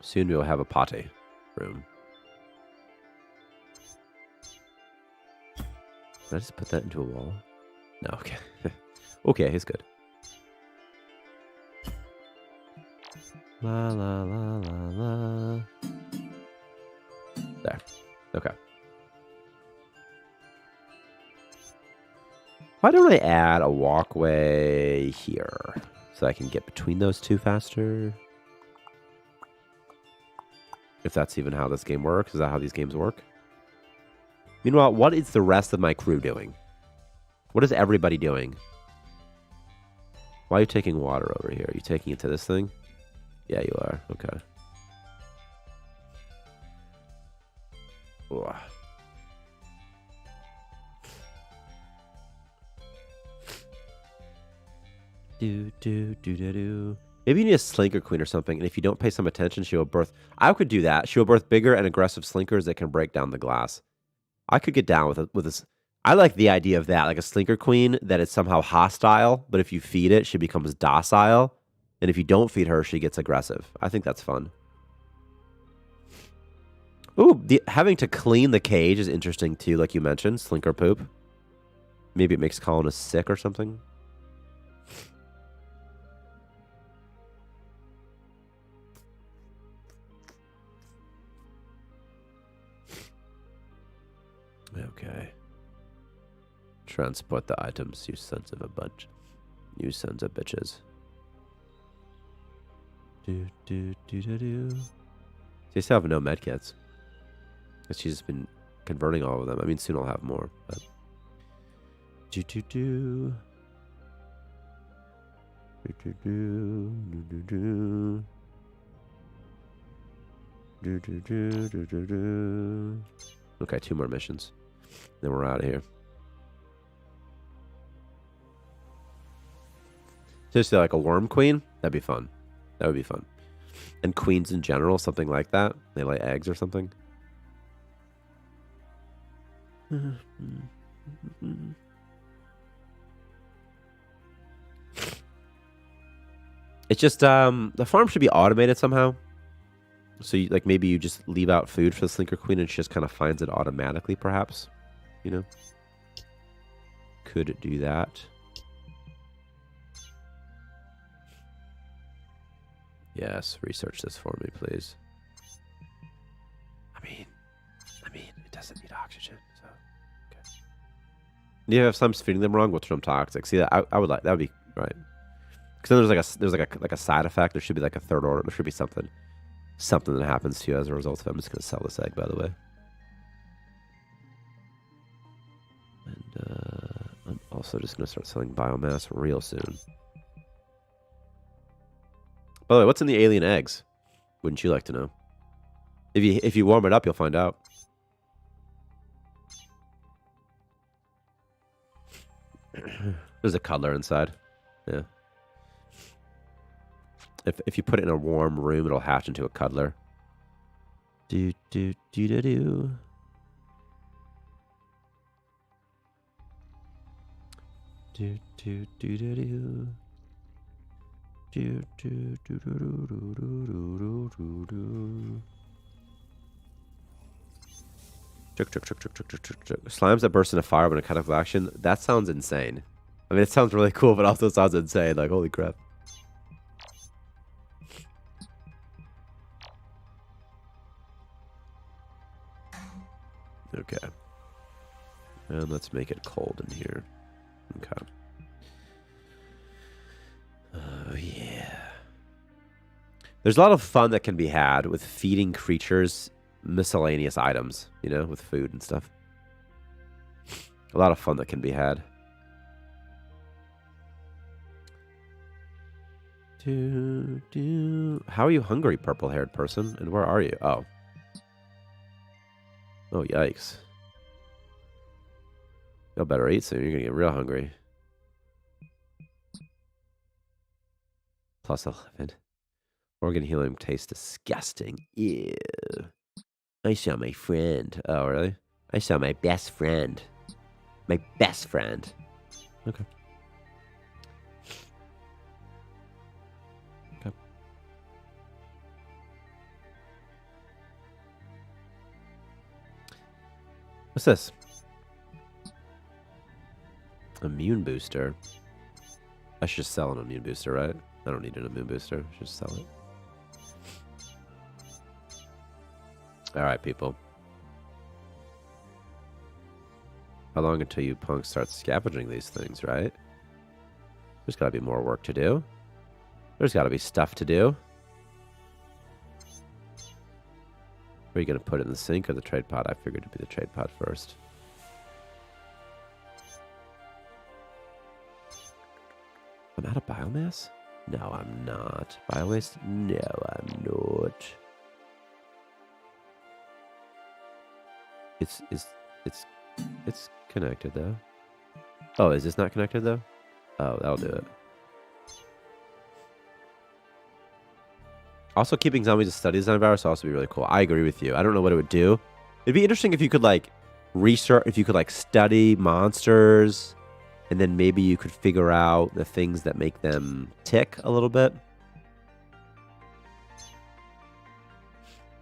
Soon we'll have a potty room. Did I just put that into a wall? No, okay. Okay, it's good. La la la la la. There. Okay. Why don't I add a walkway here so I can get between those two faster? If that's even how this game works. Is that how these games work? Meanwhile, what is the rest of my crew doing? What is everybody doing? Why are you taking water over here? Are you taking it to this thing? Yeah, you are. Okay. Ugh. Do. Maybe you need a slinker queen or something, and if you don't pay some attention, she will birth. I could do that. She will birth bigger and aggressive slinkers that can break down the glass. I could get down with this. I like the idea of that, like a slinker queen that is somehow hostile, but if you feed it, she becomes docile. And if you don't feed her, she gets aggressive. I think that's fun. Ooh, having to clean the cage is interesting too, like you mentioned, slinker poop. Maybe it makes colonists sick or something. Okay. Transport the items, you sons of a bunch. You sons of bitches. Do. They still have no medkits. Because she's been converting all of them. I mean, soon I'll have more. But... Do. Okay, 2 more missions. Then we're out of here. Just like a worm queen? That'd be fun. That would be fun. And queens in general, something like that. They lay eggs or something. It's just, the farm should be automated somehow. So, you, like, maybe you just leave out food for the slinker queen and she just kind of finds it automatically, perhaps. You know? Could do that. Yes, research this for me, please. I mean, it doesn't need oxygen, so okay. Yeah, if I'm feeding them wrong, we'll turn them toxic. See, that I would like that would be right. Because then there's like a side effect. There should be like a third order. There should be something that happens to you as a result of it. I'm just gonna sell this egg, by the way. And I'm also just gonna start selling biomass real soon. By the way, what's in the alien eggs? Wouldn't you like to know? If you warm it up, you'll find out. There's a cuddler inside. Yeah. If you put it in a warm room, it'll hatch into a cuddler. Do. Slimes that burst into fire when a kind of action. That sounds insane. I mean, it sounds really cool, but also sounds insane. Like, holy crap. Okay. And let's make it cold in here. Okay. Oh, yeah. There's a lot of fun that can be had with feeding creatures miscellaneous items, you know, with food and stuff. A lot of fun that can be had. How are you hungry, purple-haired person? And where are you? Oh. Oh, yikes. You'll better eat soon. You're going to get real hungry. Plus 11. Organ helium tastes disgusting. Ew. I saw my friend. Oh, really? I saw my best friend. My best friend. Okay. Okay. What's this? Immune booster. I should just sell an immune booster, right? I don't need an immune booster. I should just sell it. Alright, people. How long until you punks start scavenging these things, right? There's gotta be more work to do. There's gotta be stuff to do. Are you gonna put it in the sink or the trade pot? I figured it'd be the trade pot first. I'm out of biomass? No, I'm not. Biowaste? No, I'm not. It's connected though. Oh, is this not connected though? Oh, that'll do it. Also, keeping zombies a study design virus would also be really cool. I agree with you. I don't know what it would do. It'd be interesting if you could like research, if you could like study monsters, and then maybe you could figure out the things that make them tick a little bit.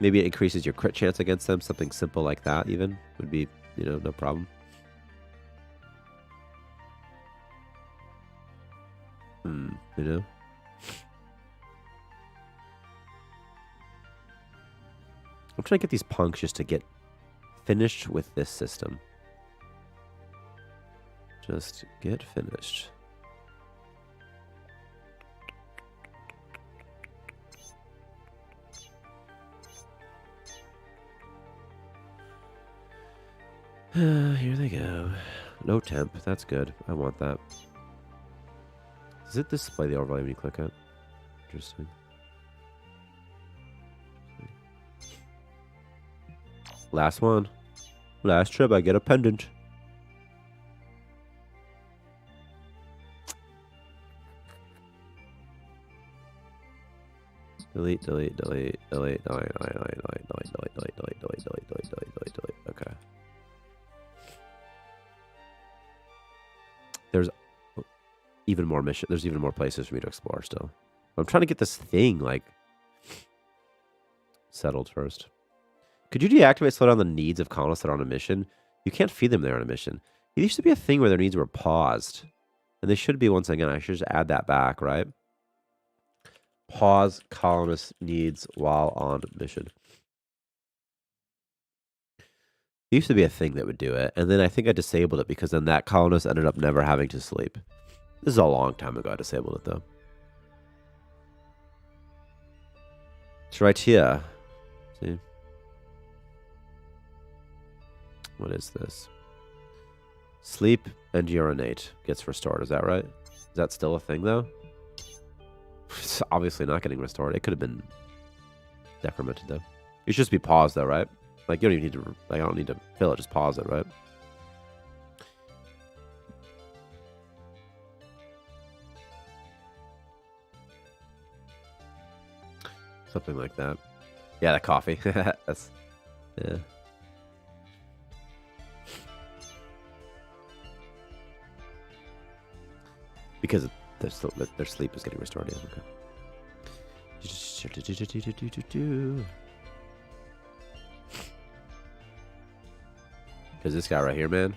Maybe it increases your crit chance against them. Something simple like that even would be, you know, no problem. You know? I'm trying to get these punks just to get finished with this system. Just get finished. Here they go. No temp. That's good. I want that. Does it display the overlay when you click it? Interesting. Last one. Last trip, I get a pendant. Delete, delete, delete, delete, delete, delete, delete, delete, delete, delete, delete, delete, delete, delete, delete, delete. Okay. There's even more mission. There's even more places for me to explore still. I'm trying to get this thing like settled first. Could you deactivate slow down the needs of colonists that are on a mission? You can't feed them there on a mission. It used to be a thing where their needs were paused. And they should be once again. I should just add that back, right? Pause colonist needs while on mission. It used to be a thing that would do it. And then I think I disabled it because then that colonist ended up never having to sleep. This is a long time ago I disabled it though. It's right here. See? What is this? Sleep and urinate gets restored. Is that right? Is that still a thing, though? It's obviously not getting restored. It could have been decremented, though. It should just be paused, though, right? Like, you don't even need to... Like, I don't need to fill it. Just pause it, right? Something like that. Yeah, that coffee. That's... Yeah. Because their sleep is getting restored. Yeah, okay. Because this guy right here, man,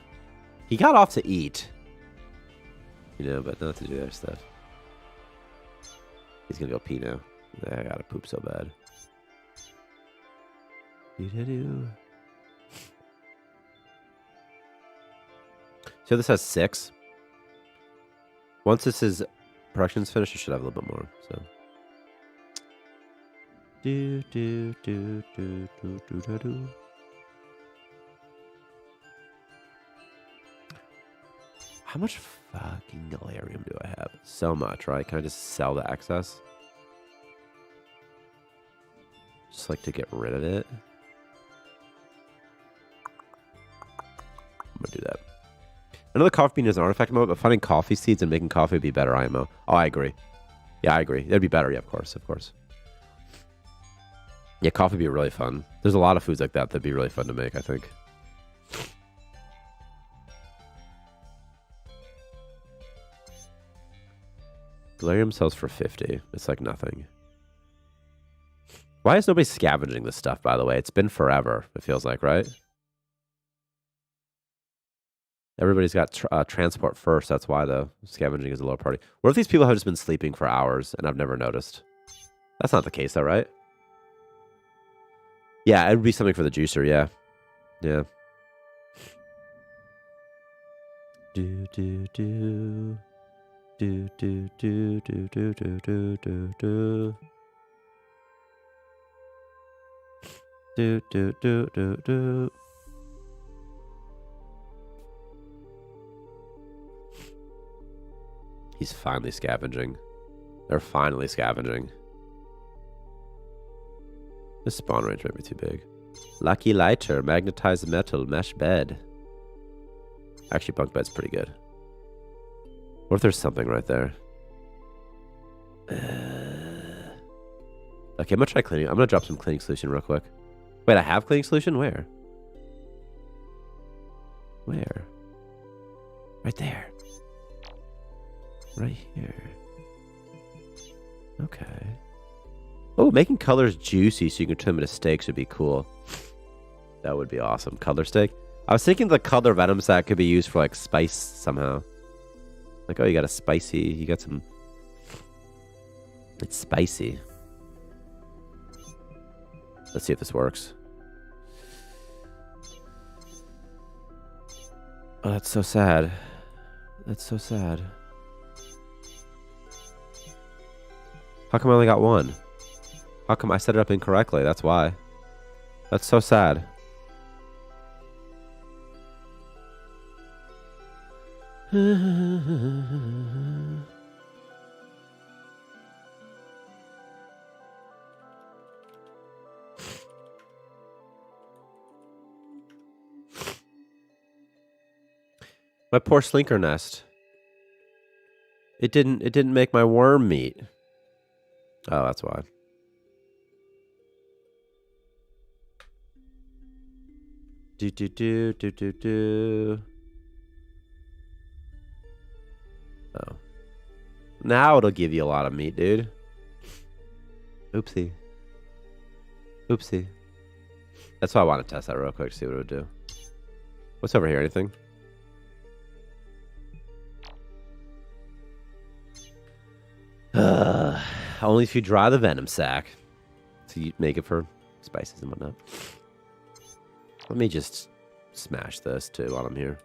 he got off to eat, you know, but not to do other stuff. He's gonna go pee now. I gotta poop so bad. So this has 6. Once this is production's finished, it should have a little bit more. So. How much fucking delirium do I have? So much, right? Can I just sell the excess? Just like to get rid of it. I'm gonna do that. I know the coffee bean is an artifact mode, but finding coffee seeds and making coffee would be better IMO. Oh, I agree. Yeah, I agree. That'd be better. Yeah, of course, of course. Yeah, coffee would be really fun. There's a lot of foods like that that'd be really fun to make, I think. Delirium sells for 50. It's like nothing. Why is nobody scavenging this stuff, by the way? It's been forever, it feels like, right? Everybody's got transport first. That's why, though. Scavenging is a low party. What if these people have just been sleeping for hours and I've never noticed? That's not the case, though, right? Yeah, it would be something for the juicer, yeah. Yeah. Do, do, do. Do, do, do, do, do, do, do, do, do. Do, do, do, do, do. He's finally scavenging. They're finally scavenging. This spawn range might be too big. Lucky lighter, magnetized metal, mesh bed. Actually, bunk bed's pretty good. What if there's something right there? Okay, I'm gonna try cleaning. I'm gonna drop some cleaning solution real quick. Wait, I have cleaning solution? Where? Where? Right there. Right here. Okay. Oh, making colors juicy so you can turn them into steaks would be cool. That would be awesome. Color steak. I was thinking the color venom sac could be used for like spice somehow. Like, oh, you got a spicy, you got some, it's spicy. Let's see if this works. Oh, that's so sad. That's so sad. How come I only got 1? How come I set it up incorrectly? That's why. That's so sad. My poor slinker nest. It didn't make my worm meat. Oh, that's why. Do do do do do do. Oh. Now it'll give you a lot of meat, dude. Oopsie. Oopsie. That's why I want to test that real quick, see what it would do. What's over here? Anything? Only if you dry the venom sac. So you make it for spices and whatnot. Let me just smash this too while I'm here.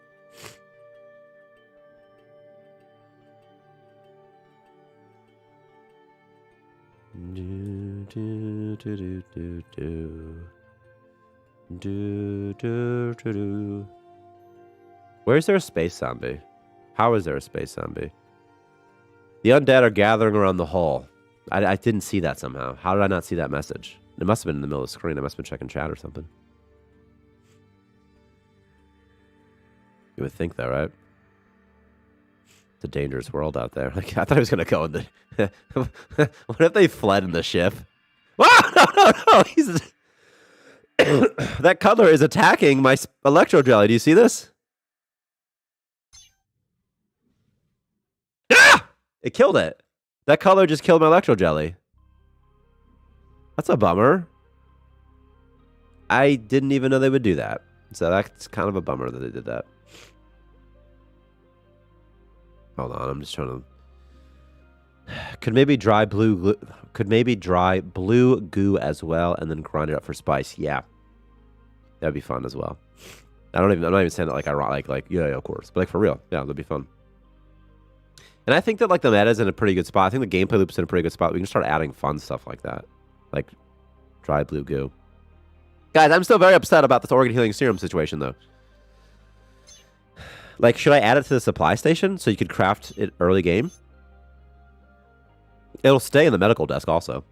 Do, do, do, do, do, do. Do, do, do, do. Where's there a space zombie? How is there a space zombie? The undead are gathering around the hall. I didn't see that somehow. How did I not see that message? It must have been in the middle of the screen. I must have been checking chat or something. You would think that, right? It's a dangerous world out there. Like, I thought I was going to go in the... What if they fled in the ship? Oh, no. He's... That color is attacking my electro jelly. Do you see this? Ah! It killed it. That color just killed my electro jelly. That's a bummer. I didn't even know they would do that. So that's kind of a bummer that they did that. Hold on, I'm just trying to... Could maybe dry blue goo as well and then grind it up for spice. Yeah. That'd be fun as well. I'm not even saying that like yeah, of course. But like for real. Yeah, that'd be fun. And I think that like the meta's in a pretty good spot. I think the gameplay loop's in a pretty good spot. We can start adding fun stuff like that. Like dry blue goo. Guys, I'm still very upset about this organ healing serum situation though. Like, should I add it to the supply station so you could craft it early game? It'll stay in the medical desk also.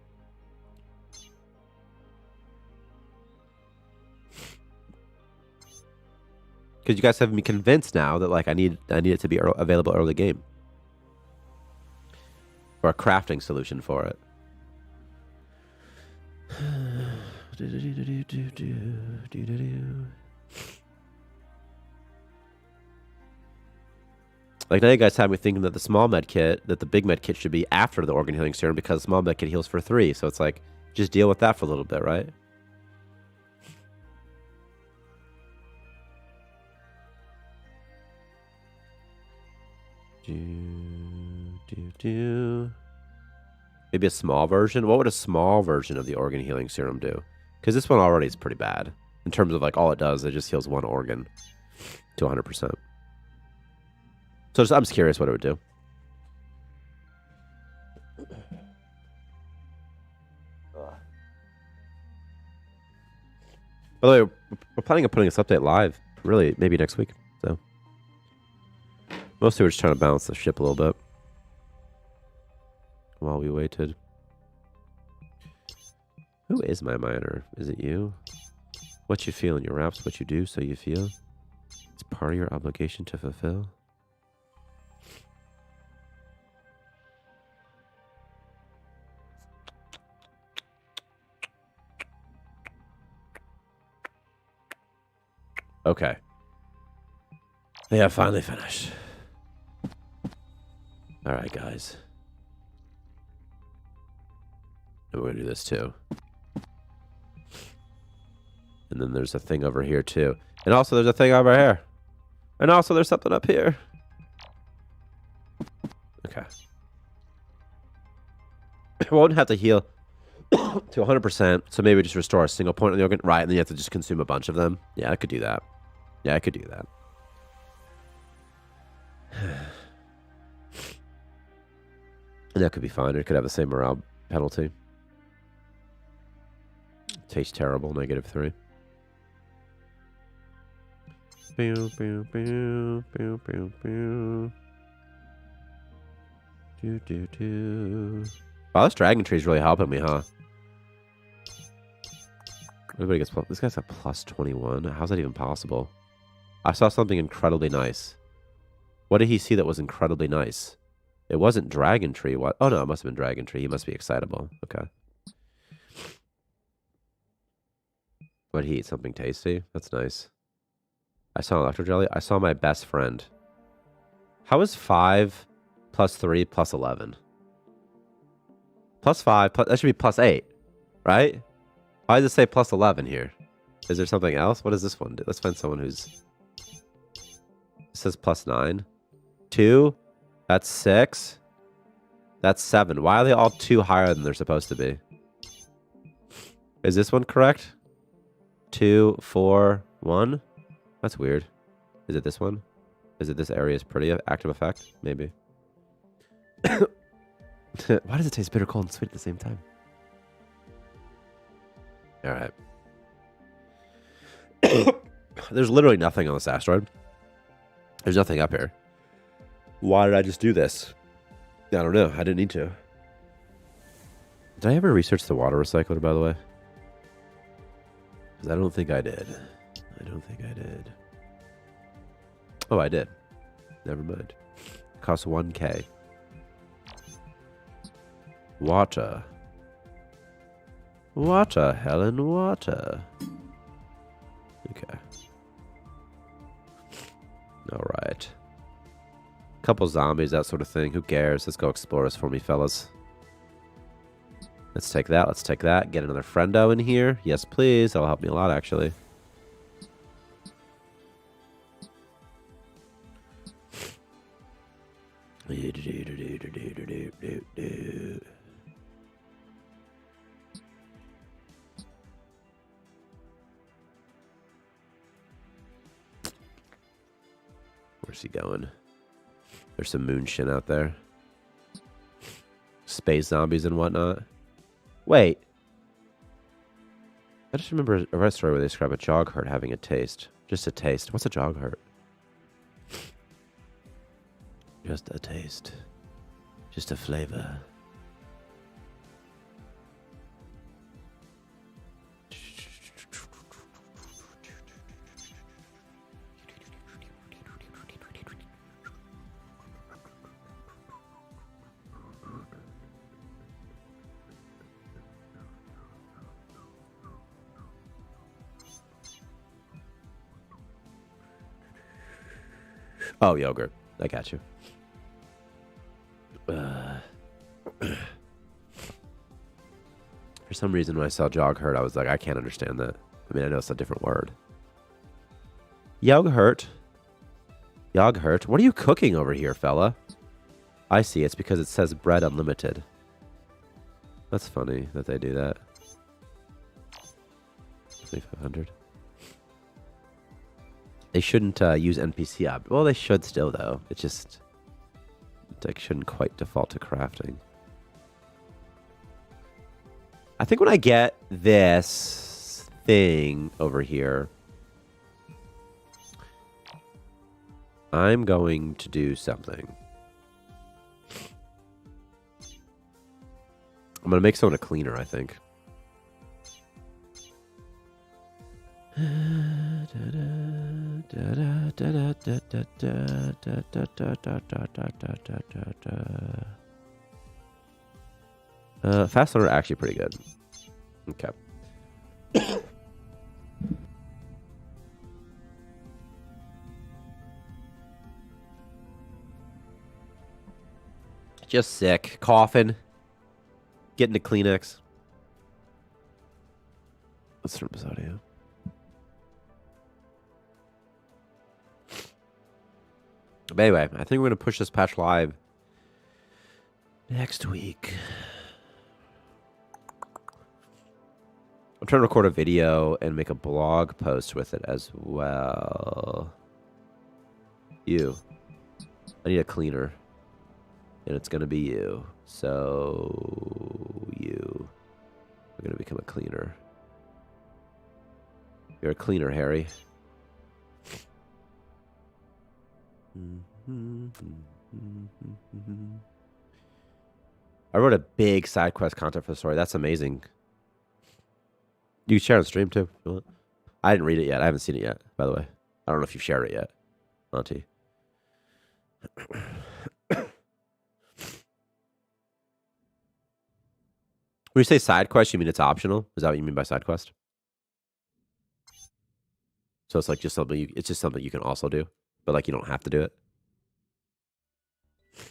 Because you guys have me convinced now that like I need it to be available early game. Or a crafting solution for it. Like now you guys have me thinking that the small med kit, that the big med kit should be after the organ healing serum because the small med kit heals for 3. So it's like, just deal with that for a little bit, right? Maybe a small version? What would a small version of the organ healing serum do? Because this one already is pretty bad. In terms of like all it does, it just heals one organ to 100%. So I'm just curious what it would do. By the way, we're planning on putting this update live, really, maybe next week. So mostly we're just trying to balance the ship a little bit while we waited. Who is my miner? Is it you? What you feel in your raps, what you do, so you feel. It's part of your obligation to fulfill. Okay. Yeah, finally finished. All right, guys. And we're going to do this too. And then there's a thing over here too. And also there's a thing over here. And also there's something up here. Okay. We won't have to heal to 100%. So maybe just restore a single point on the organ. Right, and then you have to just consume a bunch of them. Yeah, I could do that. Yeah, I could do that. And that could be fine. It could have the same morale penalty. Tastes terrible, -3. Pew, pew, pew, pew, pew, pew. Do, do, do. Wow, this dragon tree is really helping me, huh? Everybody gets plus. This guy's at plus 21. How's that even possible? I saw something incredibly nice. What did he see that was incredibly nice? It wasn't dragon tree. What? Oh no, it must have been dragon tree. He must be excitable. Okay. What did he eat? Something tasty? That's nice. I saw electro jelly. I saw my best friend. How is 5 plus 3 plus 11? Plus 5, that should be plus 8, right? Why does it say plus 11 here? Is there something else? What does this one do? Let's find someone who's... It says plus 9. 2, that's 6. That's 7. Why are they all 2 higher than they're supposed to be? Is this one correct? 2, 4, 1? That's weird. Is it this one? Is it this area's pretty active effect? Maybe. Why does it taste bitter, cold, and sweet at the same time? All right. There's literally nothing on this asteroid. There's nothing up here. Why did I just do this? I don't know. I didn't need to. Did I ever research the water recycler, by the way? Because I don't think I did. I don't think I did. Oh, I did. Never mind. It costs 1K. Water. Water, Helen, water. Okay. All right. Couple zombies, that sort of thing. Who cares? Let's go explore this for me, fellas. Let's take that. Let's take that. Get another friendo in here. Yes, please. That'll help me a lot, actually. Where's he going? There's some moon shit out there. Space zombies and whatnot. Wait. I just remember a red story where they describe a jog hurt having a taste. Just a taste. What's a jog hurt? Just a taste. Just a flavor. Oh, yogurt. I got you. For some reason, when I saw jog hurt, I was like, I can't understand that. I mean, I know it's a different word. Yogurt. Yogurt. What are you cooking over here, fella? I see. It's because it says bread unlimited. That's funny that they do that. 2,500. They shouldn't use NPC op. Well, they should still, though. It just... They shouldn't quite default to crafting. I think when I get this thing over here, I'm going to do something. I'm going to make someone a cleaner, I think. Fast loader actually pretty good. Okay. Just sick. Coughing. Getting to Kleenex. Let's turn this audio. But anyway, I think we're going to push this patch live next week. I'm trying to record a video and make a blog post with it as well. You. I need a cleaner. And it's going to be you. So, you. We're going to become a cleaner. You're a cleaner, Harry. I wrote a big side quest content for the story. That's amazing. You can share on stream too. I didn't read it yet. I haven't seen it yet, by the way. I don't know if you've shared it yet, Monty. When you say side quest, you mean it's optional? Is that what you mean by side quest? So it's like just something it's just something you can also do, but like you don't have to do it. Oh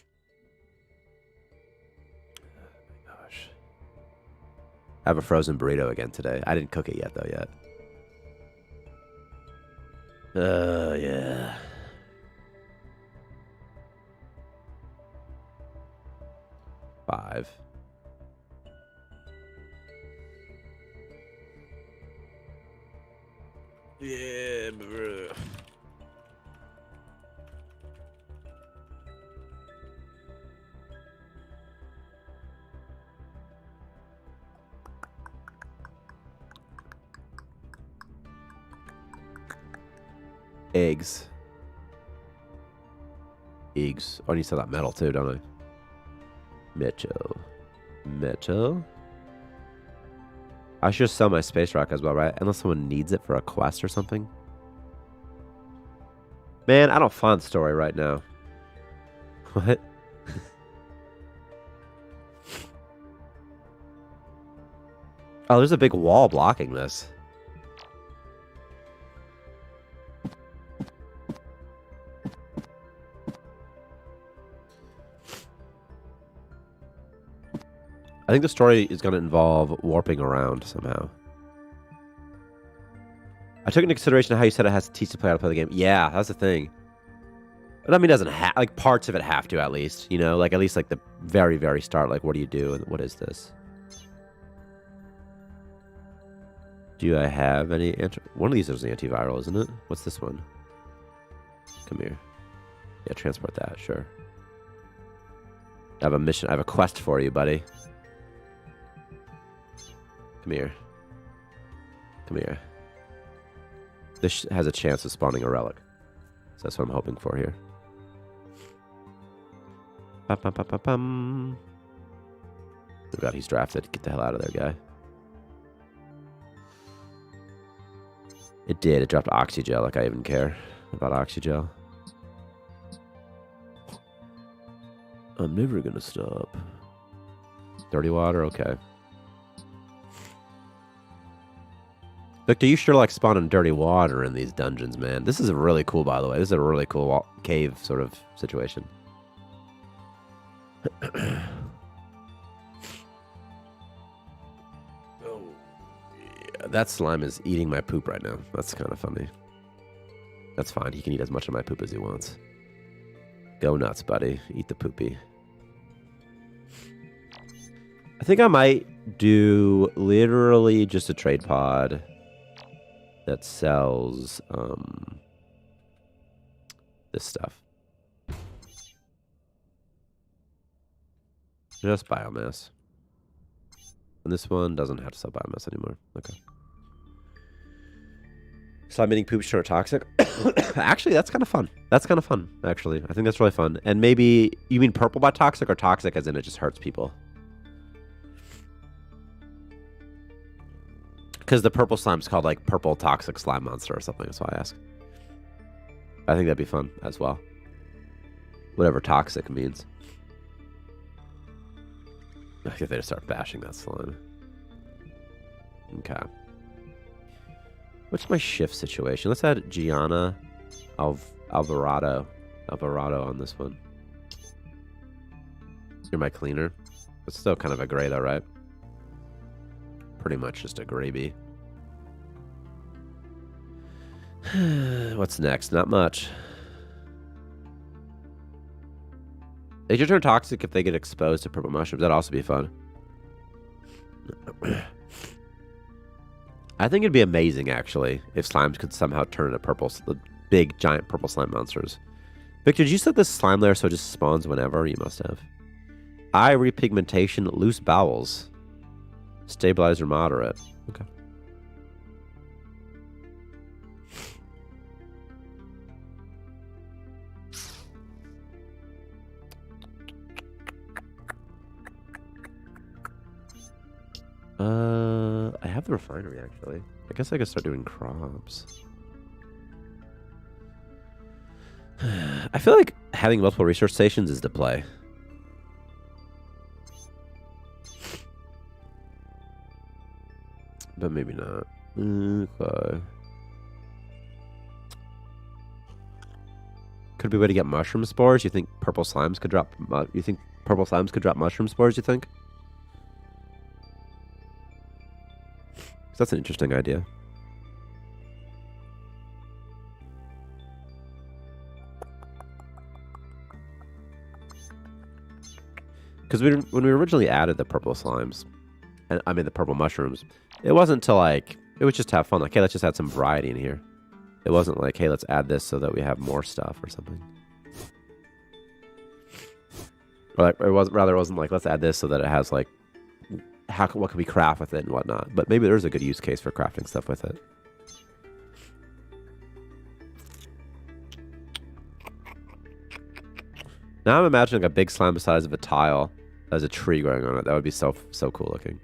my gosh. I have a frozen burrito again today. I didn't cook it yet though yet. Yeah. Five. Yeah, bro. Eggs. Eggs. Oh, I need to sell that metal too, don't I? Metal. Metal. I should sell my space rock as well, right? Unless someone needs it for a quest or something. Man, I don't find the story right now. What? Oh, there's a big wall blocking this. I think the story is going to involve warping around somehow. I took into consideration how you said it has to teach the player how to play the game. Yeah, that's the thing. But I mean, it doesn't have, like, parts of it have to, at least, you know, like, at least, like, the very, very start, like, what do you do, and what is this? Do I have any, one of these is an antiviral, isn't it? What's this one? Come here. Yeah, transport that, sure. I have a mission, I have a quest for you, buddy. Come here. Come here. This has a chance of spawning a relic. So that's what I'm hoping for here. Bum. Oh god, he's drafted. Get the hell out of there, guy. It did. It dropped Oxygel, like I even care about Oxygel. I'm never gonna stop. Dirty water? Okay. Victor, you sure like spawning dirty water in these dungeons, man. This is really cool, by the way. This is a really cool cave sort of situation. Oh, yeah. That slime is eating my poop right now. That's kind of funny. That's fine. He can eat as much of my poop as he wants. Go nuts, buddy. Eat the poopy. I think I might do literally just a trade pod that sells this stuff. Just biomass. And this one doesn't have to sell biomass anymore. Okay. Slime eating poop sure toxic. Actually, that's kind of fun. That's kind of fun, actually. I think that's really fun. And maybe, you mean purple by toxic or toxic as in it just hurts people? Because the purple slime's called like purple toxic slime monster or something. That's why I ask. I think that'd be fun as well. Whatever toxic means. I think they just start bashing that slime. Okay. What's my shift situation? Let's add Gianna Alvarado on this one. You're my cleaner. It's still kind of a gray though, right? Pretty much just a gravy. What's next? Not much. They should turn toxic if they get exposed to purple mushrooms. That'd also be fun. I think it'd be amazing, actually, if slimes could somehow turn into purple, big, giant purple slime monsters. Victor, did you set this slime layer so it just spawns whenever? You must have. Eye repigmentation, loose bowels. Stabilizer moderate. Okay. I have the refinery, actually. I guess I could start doing crops. I feel like having multiple research stations is the play. But maybe not. Okay. Could be a way to get mushroom spores. You think purple slimes could drop? You think purple slimes could drop mushroom spores? You think? That's an interesting idea. Because when we originally added the purple slimes, and I mean the purple mushrooms, it wasn't until like, it was just to have fun. Like, hey, let's just add some variety in here. It wasn't like, hey, let's add this so that we have more stuff or something. Or like, it wasn't like, let's add this so that it has like, what can we craft with it and whatnot. But maybe there's a good use case for crafting stuff with it. Now I'm imagining a big slime the size of a tile as a tree growing on it. That would be so cool looking.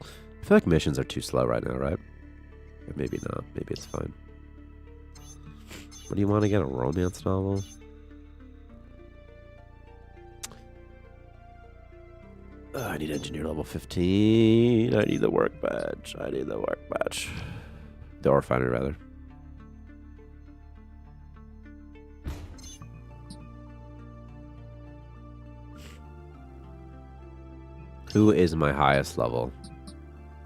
I feel like missions are too slow right now, right? Or maybe not. Maybe it's fine. What do you want to get? A romance novel? I need engineer level 15. I need the workbench. I need the workbench. The ore refinery, rather. Who is my highest level?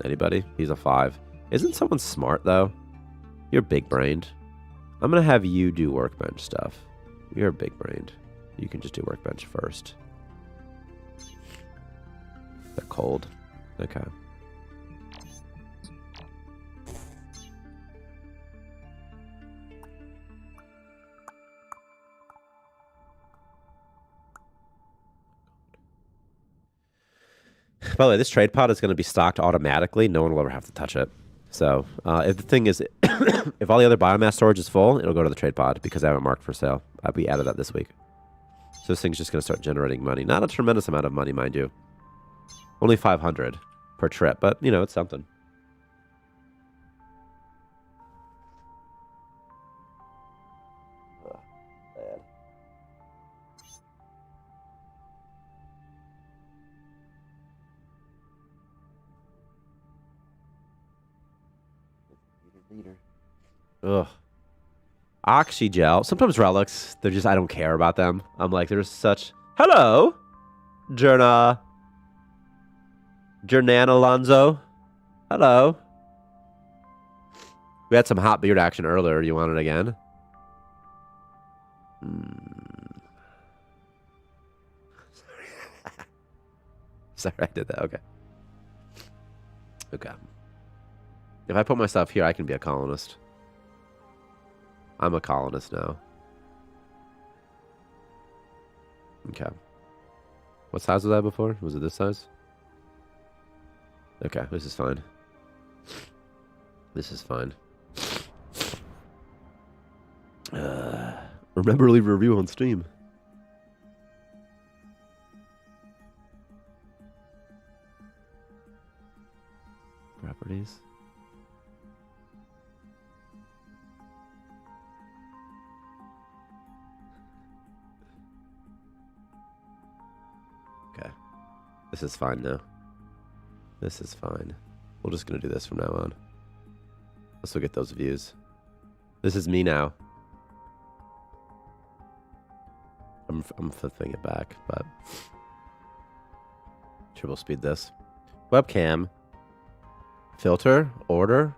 Anybody? He's a 5. Isn't someone smart, though? You're big-brained. I'm going to have you do workbench stuff. You're big-brained. You can just do workbench first. They're cold. Okay. By the way, this trade pod is going to be stocked automatically. No one will ever have to touch it. So, if the thing is, if all the other biomass storage is full, it'll go to the trade pod because I have it marked for sale. We added that this week. So this thing's just going to start generating money. Not a tremendous amount of money, mind you. Only 500 per trip, but, you know, it's something. Oh, bad. Ugh. Oxygel. Sometimes relics, they're just, I don't care about them. I'm like, there's such... Hello! Jernan Alonso. Hello. We had some hot beard action earlier. You want it again? Sorry, I did that. Okay. Okay. If I put myself here, I can be a colonist. I'm a colonist now. Okay. What size was I before? Was it this size? Okay, this is fine. This is fine. Remember to leave a review on Steam. Properties. Okay. This is fine now. This is fine. We're just going to do this from now on. Let's look at those views. This is me now. I'm flipping it back, but... Triple speed this. Webcam. Filter. Order.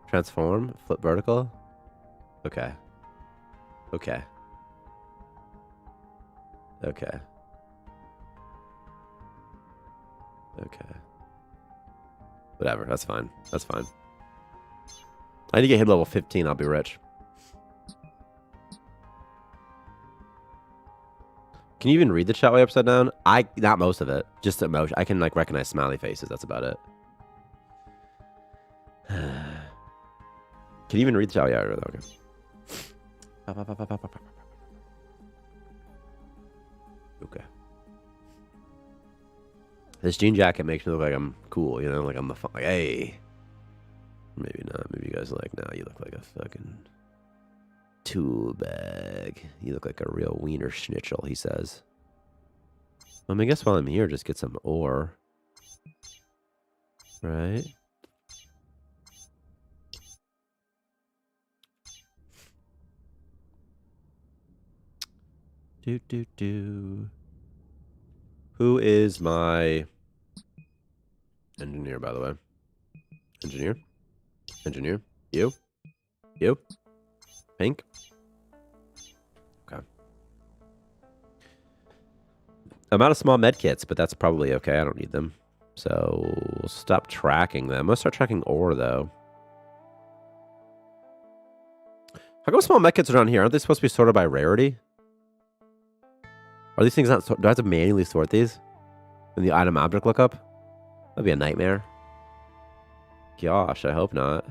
Transform. Flip vertical. Okay. Okay. Okay. Okay. Whatever, that's fine. That's fine. I need to get him level 15, I'll be rich. Can you even read the chat way upside down? Not most of it. Just emotion. I can like recognize smiley faces, that's about it. Can you even read the chat? Yeah, okay. Okay. This jean jacket makes me look like I'm cool, you know? Like I'm the like, hey. Maybe not. Maybe you guys are like, nah, you look like a fucking tool bag. You look like a real wiener schnitzel, he says. I mean, I guess while I'm here, just get some ore. Right? Do. Who is my engineer, by the way? Engineer? Engineer? You? You? Pink? Okay. I'm out of small med kits, but that's probably okay. I don't need them. So we'll stop tracking them. I'm going to start tracking ore, though. How come small med kits are down here? Aren't they supposed to be sorted by rarity? Are these things not sorted? Do I have to manually sort these? In the item object lookup? That'd be a nightmare. Gosh, I hope not.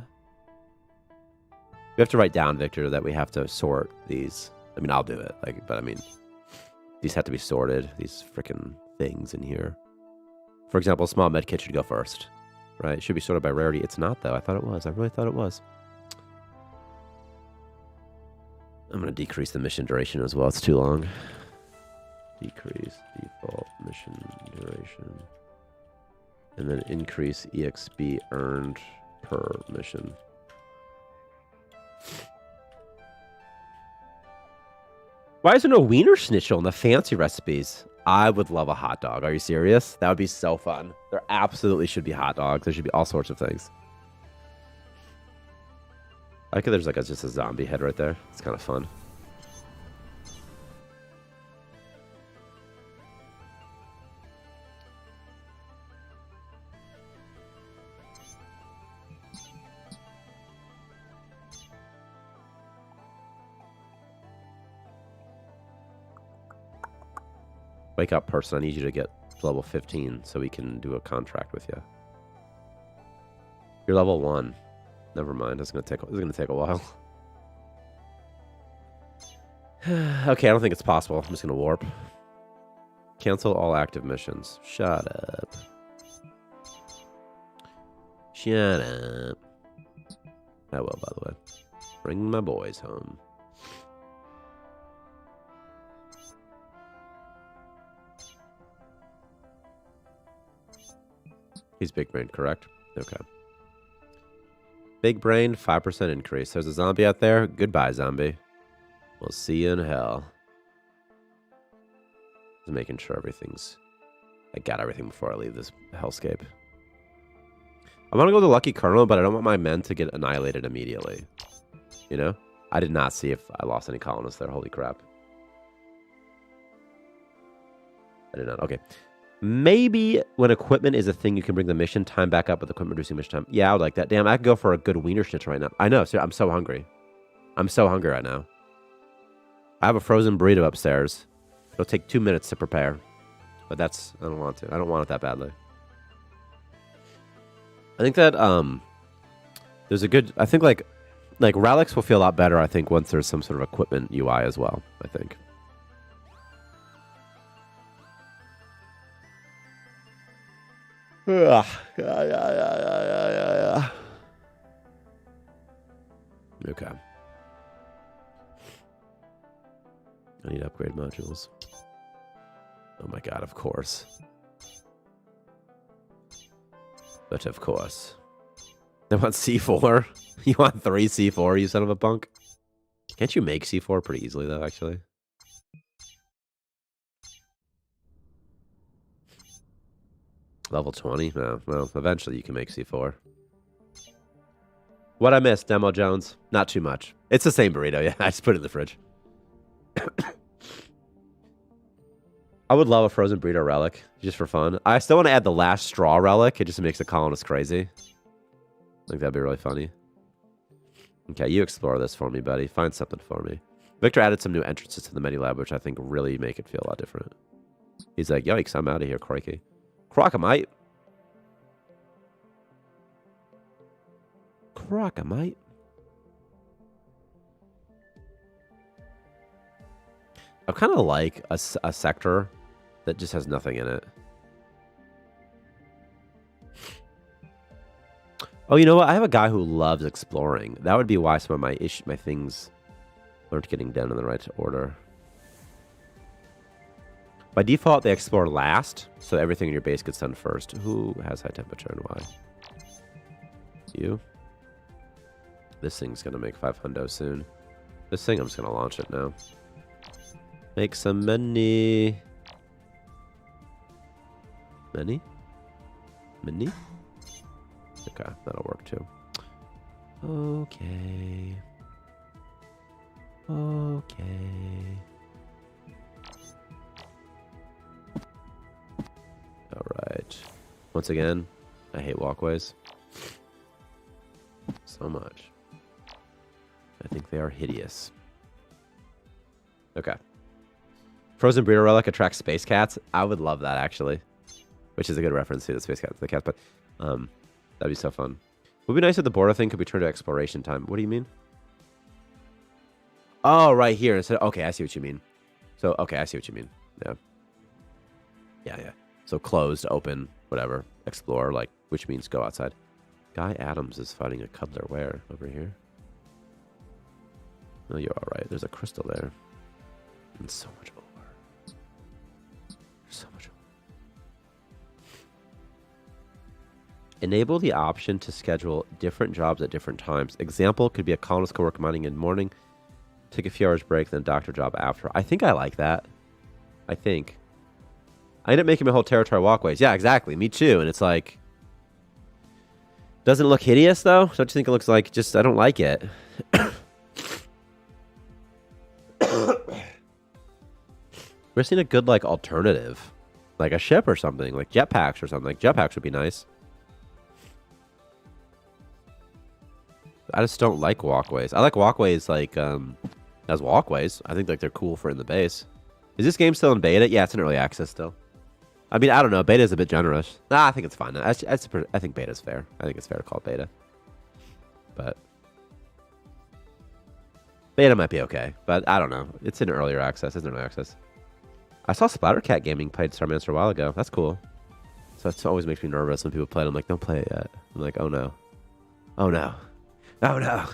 We have to write down, Victor, that we have to sort these. I mean, I'll do it. Like, but I mean, these have to be sorted. These freaking things in here. For example, small med kit should go first, right? It should be sorted by rarity. It's not, though. I thought it was. I really thought it was. I'm going to decrease the mission duration as well. It's too long. Decrease default mission duration. And then increase EXP earned per mission. Why is there no Wiener Schnitzel in the fancy recipes? I would love a hot dog. Are you serious? That would be so fun. There absolutely should be hot dogs. There should be all sorts of things. I like there's like just a zombie head right there. It's kind of fun. Wake up, person. I need you to get to level 15 so we can do a contract with you. You're level 1. Never mind. It's gonna take a while. Okay, I don't think it's possible. I'm just gonna warp. Cancel all active missions. Shut up. Shut up. I will, by the way. Bring my boys home. He's big brain, correct? Okay. Big brain, 5% increase. There's a zombie out there. Goodbye, zombie. We'll see you in hell. Just making sure I got everything before I leave this hellscape. I want to go to Lucky Colonel, but I don't want my men to get annihilated immediately. You know? I did not see if I lost any colonists there. Holy crap. I did not. Okay. Maybe when equipment is a thing, you can bring the mission time back up with equipment reducing mission time. Yeah, I would like that. Damn, I could go for a good Wiener Schnitzel right now. I know. I'm so hungry. I'm so hungry right now. I have a frozen burrito upstairs. It'll take 2 minutes to prepare. But I don't want to. I don't want it that badly. I think that, there's a good, I think like relics will feel a lot better, I think, once there's some sort of equipment UI as well, I think. Yeah. Okay. I need upgrade modules. Oh my god, of course. But of course. They want C4? You want 3 C4, you son of a punk? Can't you make C4 pretty easily, though, actually? Level 20? No, well, eventually you can make C4. What I missed, Demo Jones? Not too much. It's the same burrito, yeah. I just put it in the fridge. I would love a frozen burrito relic, just for fun. I still want to add the last straw relic. It just makes the colonists crazy. I think that'd be really funny. Okay, you explore this for me, buddy. Find something for me. Victor added some new entrances to the menu lab, which I think really make it feel a lot different. He's like, yikes, I'm out of here, crikey. Crocomite. Crocomite. I kind of like a sector that just has nothing in it. Oh, you know what? I have a guy who loves exploring. That would be why some of my things aren't getting done in the right order. By default, they explore last, so everything in your base gets done first. Who has high temperature and why? You? This thing's going to make 500 soon. This thing, I'm just going to launch it now. Make some money. Money? Money? Okay, that'll work too. Okay. Okay. Alright. Once again, I hate walkways. So much. I think they are hideous. Okay. Frozen Breeder Relic attracts space cats. I would love that, actually. Which is a good reference to the space cats, but that'd be so fun. Would be nice if the border thing could be turned to exploration time. What do you mean? Oh, right here. Instead, okay, I see what you mean. So, okay, I see what you mean. Yeah. Yeah. So closed, open, whatever. Explore, like, which means go outside. Guy Adams is fighting a cuddler where? Over here? No, you're all right. There's a crystal there. And so much ore. So much ore. Enable the option to schedule different jobs at different times. Example could be a colonist could work mining in the morning, take a few hours break, then a doctor job after. I think I like that. I think. I end up making my whole territory walkways. Yeah, exactly. Me too. And it's like, doesn't it look hideous though? Don't you think it looks like just, I don't like it. We're seeing a good like alternative, like a ship or something, like jetpacks or something. Like jetpacks would be nice. I just don't like walkways. I like walkways like as walkways. I think like they're cool for in the base. Is this game still in beta? Yeah, it's in early access still. I mean, I don't know. Beta is a bit generous. Nah, I think it's fine. I think beta is fair. I think it's fair to call it beta. But beta might be okay. But I don't know. It's in earlier access. It's in early access. I saw Splattercat Gaming played Starmancer a while ago. That's cool. So it always makes me nervous when people play it. I'm like, don't play it yet. I'm like, oh no. Oh no. Oh no.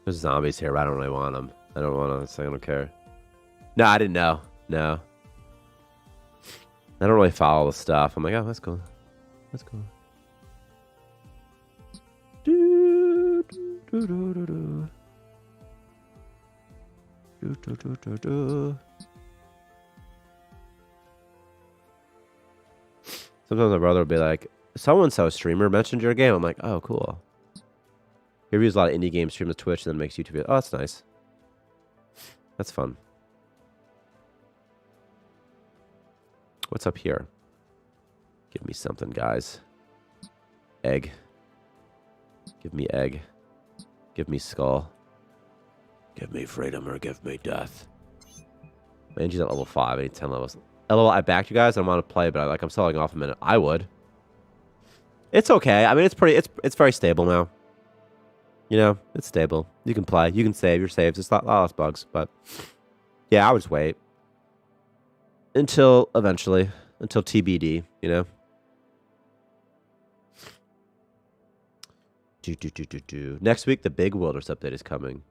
There's zombies here, but I don't really want them. I don't want to. I don't care. No, I didn't know. No. I don't really follow the stuff. I'm like, oh, that's cool. That's cool. Do, do, do, do, do. Do, do, do, do, do. Sometimes my brother will be like, so-and-so streamer mentioned your game. I'm like, oh, cool. He reviews a lot of indie games, streams on Twitch, and then makes YouTube videos. Oh, that's nice. That's fun. What's up here? Give me something, guys. Egg. Give me egg. Give me skull. Give me freedom or give me death. Angie's at level 5. I need 10 levels. LOL, I backed you guys. I want to play, but I'm selling off a minute. I would. It's okay. I mean, it's very stable now. You know, it's stable. You can play. You can save your saves. It's a lot less bugs, but yeah, I would just wait until eventually, until TBD. You know. Next week, the big Wilderness update is coming.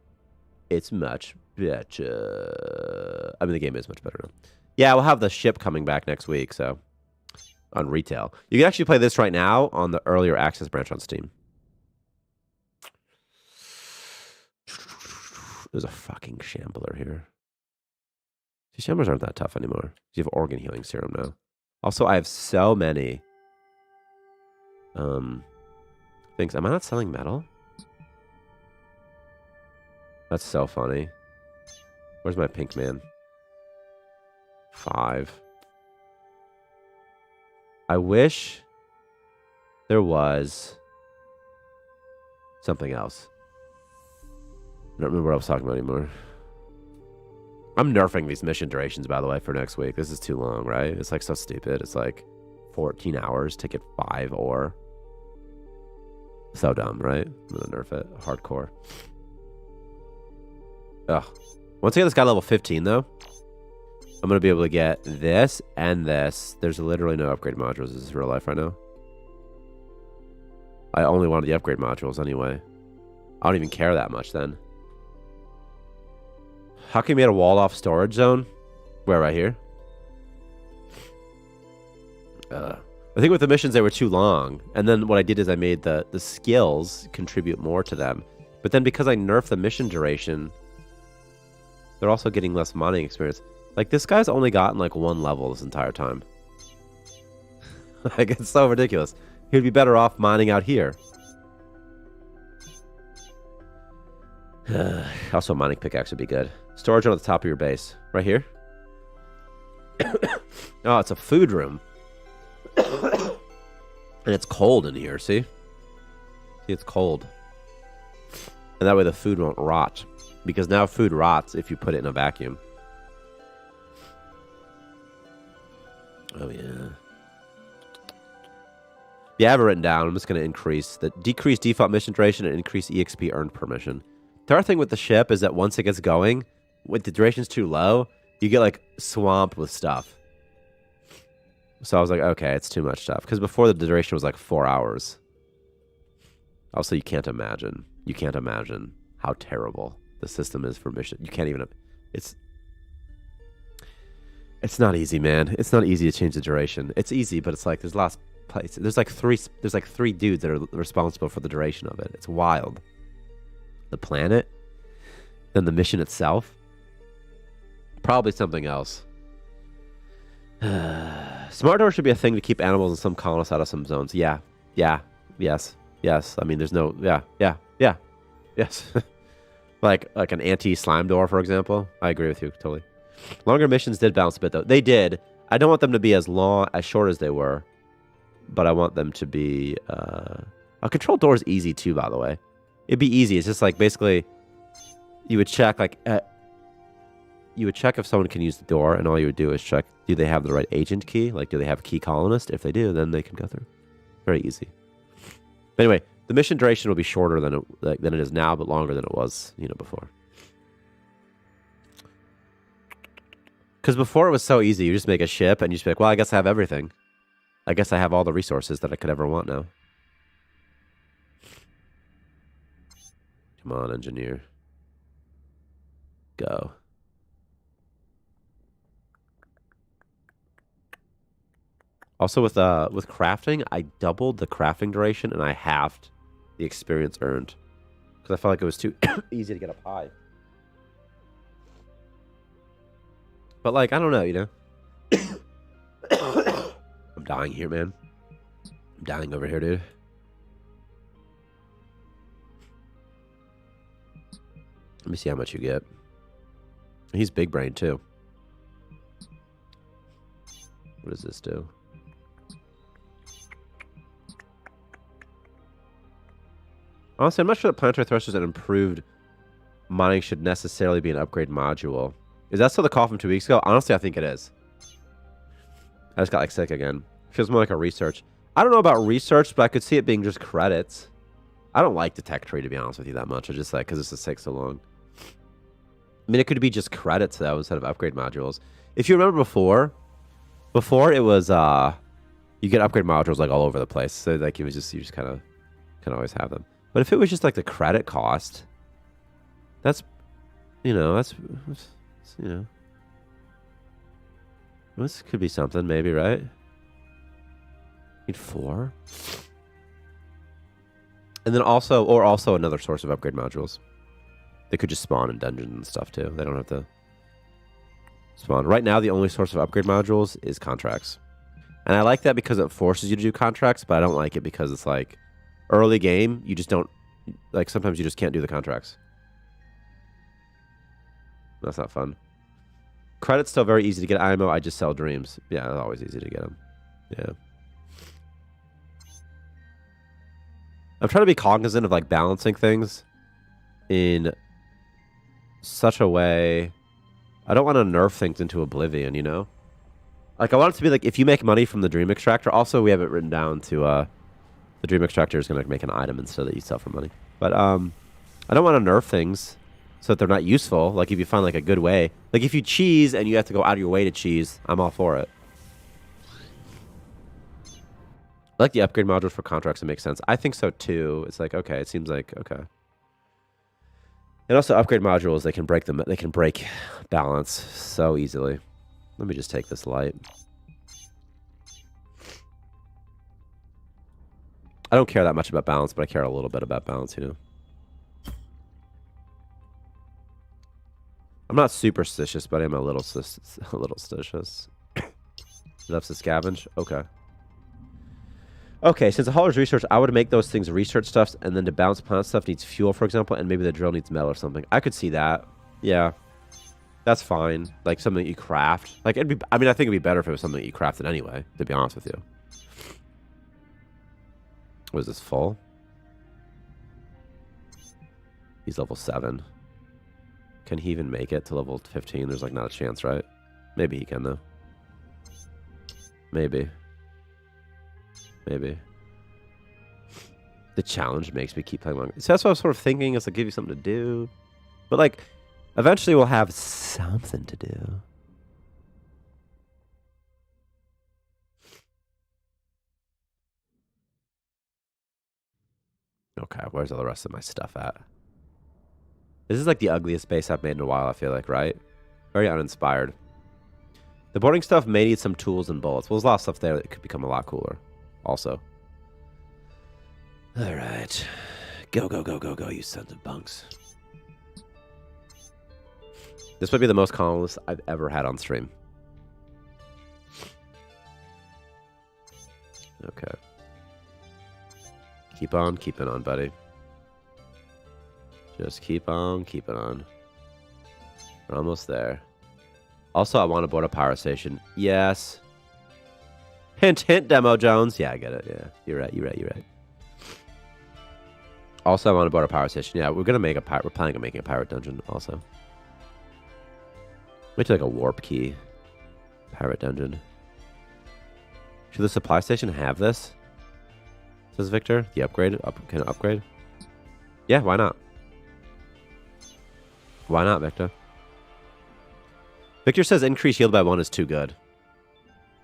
It's much better. I mean, the game is much better now. Yeah, we'll have the ship coming back next week, so on retail. You can actually play this right now on the earlier access branch on Steam. There's a fucking shambler here. See, shamblers aren't that tough anymore. You have organ healing serum now. Also, I have so many things. Am I not selling metal? That's so funny. Where's my pink man? 5. I wish there was something else. I don't remember what I was talking about anymore. I'm nerfing these mission durations, by the way, for next week. This is too long, right? It's like so stupid. It's like 14 hours to get 5 ore. So dumb, right? I'm gonna nerf it. Hardcore. Ugh. Once I get this guy level 15, though, I'm gonna be able to get this and this. There's literally no upgrade modules. This is real life right now. I only wanted the upgrade modules anyway. I don't even care that much then. How can you make a wall off storage zone? Where, right here? I think with the missions, they were too long. And then what I did is I made the skills contribute more to them. But then because I nerfed the mission duration, they're also getting less mining experience. Like, this guy's only gotten, like, 1 level this entire time. Like, it's so ridiculous. He'd be better off mining out here. Also, a mining pickaxe would be good. Storage on the top of your base. Right here. Oh, it's a food room. And it's cold in here, see? See, it's cold. And that way the food won't rot. Because now food rots if you put it in a vacuum. Oh, yeah. Yeah, I have it written down. I'm just going to increase the decrease default mission duration and increase EXP earned per mission. The other thing with the ship is that once it gets going, when the duration's too low, you get, like, swamped with stuff. So I was like, okay, it's too much stuff. Because before the duration was, like, 4 hours. Also, you can't imagine. You can't imagine how terrible the system is for mission. You can't even... It's It's not easy, man. It's not easy to change the duration. It's easy, but it's like there's lots of places. There's like three dudes that are responsible for the duration of it. It's wild. The planet, then the mission itself. Probably something else. Smart door should be a thing to keep animals and some colonists out of some zones. Yeah. Yes. I mean, there's no. Yeah. Yes. like an anti-slime door, for example. I agree with you totally. Longer missions did bounce a bit though. They did. I don't want them to be as short as they were, but I want them to be. A control door is easy too, by the way. It'd be easy. It's just like basically, you would check you would check if someone can use the door, and all you would do is check, do they have the right agent key? Like, do they have a key colonist? If they do, then they can go through. Very easy. But anyway, the mission duration will be shorter than it is now, but longer than it was, before. Because before it was so easy. You just make a ship, and you just be like, well, I guess I have everything. I guess I have all the resources that I could ever want now. Come on, engineer. Go. Also, with crafting, I doubled the crafting duration, and I halved the experience earned. Because I felt like it was too easy to get up high. But, like, I don't know, I'm dying here, man. I'm dying over here, dude. Let me see how much you get. He's big brain, too. What does this do? Honestly, I'm not sure that planetary thrusters and improved mining should necessarily be an upgrade module. Is that still the call from 2 weeks ago? Honestly, I think it is. I just got like sick again. Feels more like a research. I don't know about research, but I could see it being just credits. I don't like the tech tree, to be honest with you, that much. I just like, because this takes so long. I mean, it could be just credits, though, instead of upgrade modules. If you remember before it was, you get upgrade modules like all over the place. So like, it was just, you just kind of always have them. But if it was just like the credit cost, that's, this could be something maybe, right? Need 4. And then also another source of upgrade modules. They could just spawn in dungeons and stuff too. They don't have to spawn. Right now, the only source of upgrade modules is contracts. And I like that because it forces you to do contracts, but I don't like it because it's like early game, you just don't, like sometimes you just can't do the contracts. That's not fun. Credit's still very easy to get IMO. I just sell dreams. Yeah, it's always easy to get them. Yeah. I'm trying to be cognizant of like balancing things in such a way. I don't want to nerf things into oblivion, Like I want it to be like, if you make money from the dream extractor, also we have it written down to the dream extractor is going to make an item instead that you sell for money. But I don't want to nerf things so that they're not useful. Like if you find like a good way, like if you cheese and you have to go out of your way to cheese, I'm all for it. I like the upgrade modules for contracts. It makes sense. I think so too. It's like, okay, it seems like, okay. And also upgrade modules, they can break balance so easily. Let me just take this light. I don't care that much about balance, but I care a little bit about balance, I'm not superstitious, but I'm a little stitious. Enough to scavenge? Okay. Okay, since the hauler's research, I would make those things research stuff, and then to bounce plant stuff needs fuel, for example, and maybe the drill needs metal or something. I could see that. Yeah. That's fine. Like something that you craft. Like I think it'd be better if it was something that you crafted anyway, to be honest with you. Was this full? He's level 7. Can he even make it to level 15? There's like not a chance, right? Maybe he can though. Maybe. The challenge makes me keep playing longer. So that's what I was sort of thinking, is to give you something to do. But like, eventually we'll have something to do. Okay, where's all the rest of my stuff at? This is like the ugliest base I've made in a while, I feel like, right? Very uninspired. The boarding stuff may need some tools and bullets. Well, there's a lot of stuff there that could become a lot cooler. Also. All right. Go, go, go, go, go, you sons of bunks. This might be the most colonists I've ever had on stream. Okay. Keep on keeping on, buddy. Just keep on keeping on. We're almost there. Also, I want to board a power station. Yes. Hint, hint, Demo Jones. Yeah, I get it. Yeah, you're right. You're right. You're right. Also, I want to board a power station. Yeah, we're gonna make a pirate. We're planning on making a pirate dungeon. Also, maybe like a warp key pirate dungeon. Should the supply station have this? Says Victor. The upgrade. Can it upgrade? Yeah, why not? Why not, Victor? Victor says increase yield by 1 is too good.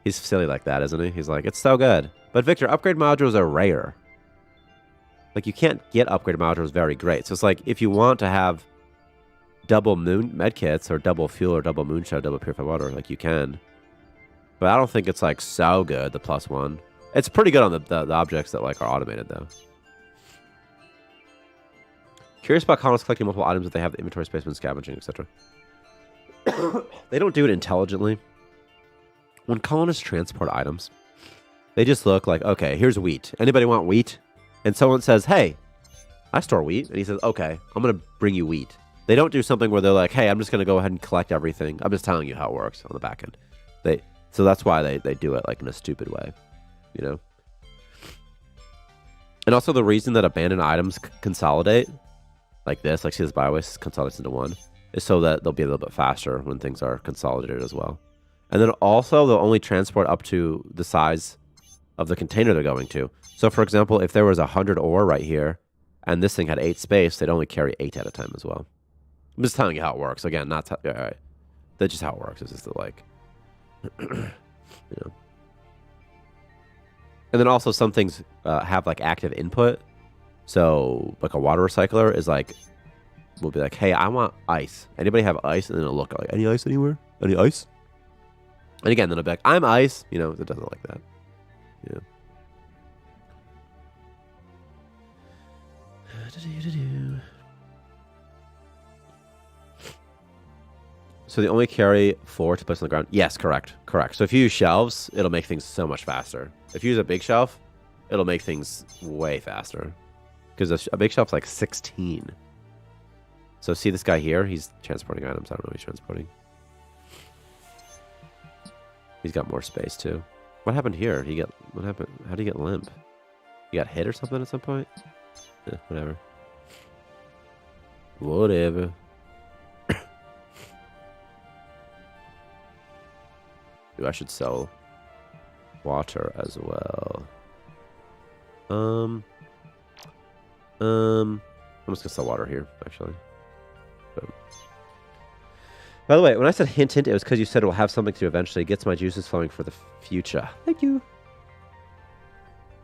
He's silly like that, isn't he? He's like, it's so good. But Victor, upgrade modules are rare. Like, you can't get upgrade modules very great. So it's like, if you want to have double moon medkits or double fuel or double moonshine, double purified water, like you can. But I don't think it's like so good, the +1. It's pretty good on the objects that like are automated though. Curious about colonists collecting multiple items if they have the inventory space when scavenging, etc. They don't do it intelligently. When colonists transport items, they just look like, okay, here's wheat. Anybody want wheat? And someone says, hey, I store wheat. And he says, okay, I'm going to bring you wheat. They don't do something where they're like, hey, I'm just going to go ahead and collect everything. I'm just telling you how it works on the back end. So that's why they do it like in a stupid way, you know? And also the reason that abandoned items consolidate like this, like see this biowaste consolidates into one, is so that they'll be a little bit faster when things are consolidated as well. And then also they'll only transport up to the size of the container they're going to. So for example, if there was 100 ore right here and this thing had 8 space, they'd only carry 8 at a time as well. I'm just telling you how it works. Again, not all right. That's just how it works. It's just that, like, you know. And then also some things have like active input. So like a water recycler is like, will be like, hey, I want ice. Anybody have ice? And then it'll look like, any ice anywhere? Any ice? And again, then it'll be like, I'm ice. You know, it doesn't like that. Yeah. So they only carry 4 to place on the ground. Yes, correct. Correct. So if you use shelves, it'll make things so much faster. If you use a big shelf, it'll make things way faster. Because a big shelf's like 16. So see this guy here? He's transporting items. I don't know what he's transporting. He's got more space too. What happened here? What happened? How did he get limp? He got hit or something at some point? Yeah, whatever. Whatever. Ooh, I should sell water as well. I'm just gonna sell water here, actually. Boom. By the way, when I said hint, hint, it was because you said it will have something to eventually. It gets my juices flowing for the future. Thank you.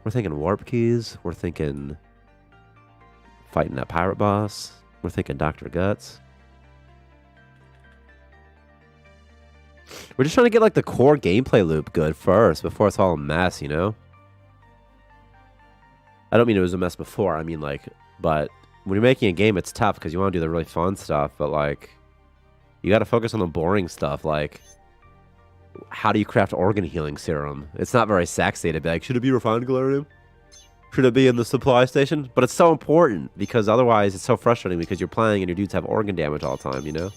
We're thinking warp keys. We're thinking fighting that pirate boss. We're thinking Dr. Guts. We're just trying to get like the core gameplay loop good first before it's all a mess, you know? I don't mean it was a mess before. I mean like, but when you're making a game, it's tough because you want to do the really fun stuff, but like, you got to focus on the boring stuff. Like, how do you craft organ healing serum? It's not very sexy to be like, should it be refined galarium? Should it be in the supply station? But it's so important because otherwise it's so frustrating because you're playing and your dudes have organ damage all the time, you know?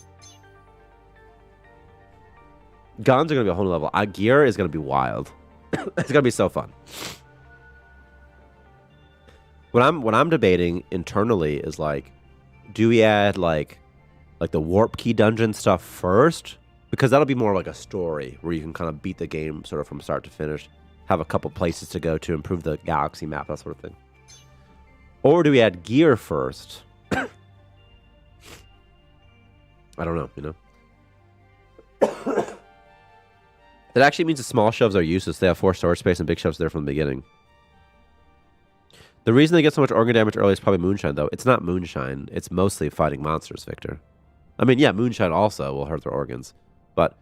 Guns are going to be a whole new level. Gear is going to be wild. It's going to be so fun. What I'm debating internally is like, do we add like the warp key dungeon stuff first? Because that'll be more like a story where you can kind of beat the game sort of from start to finish. Have a couple places to go to improve the galaxy map, that sort of thing. Or do we add gear first? I don't know, you know? That actually means the small shelves are useless. They have 4 storage space and big shelves there from the beginning. The reason they get so much organ damage early is probably moonshine, though. It's not moonshine. It's mostly fighting monsters, Victor. I mean, yeah, moonshine also will hurt their organs. But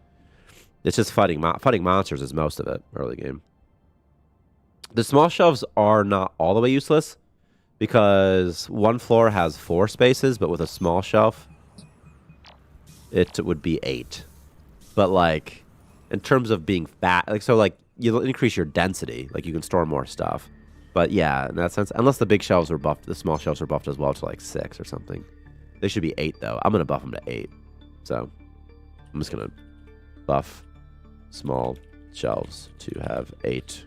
It's just fighting monsters is most of it early game. The small shelves are not all the way useless because one floor has 4 spaces, but with a small shelf, it would be 8. But like, in terms of being fat, like so, like you'll increase your density, like you can store more stuff. But yeah, in that sense, unless the big shelves were buffed, the small shelves were buffed as well to like 6 or something. They should be 8 though. I'm gonna buff them to 8. So I'm just gonna buff small shelves to have 8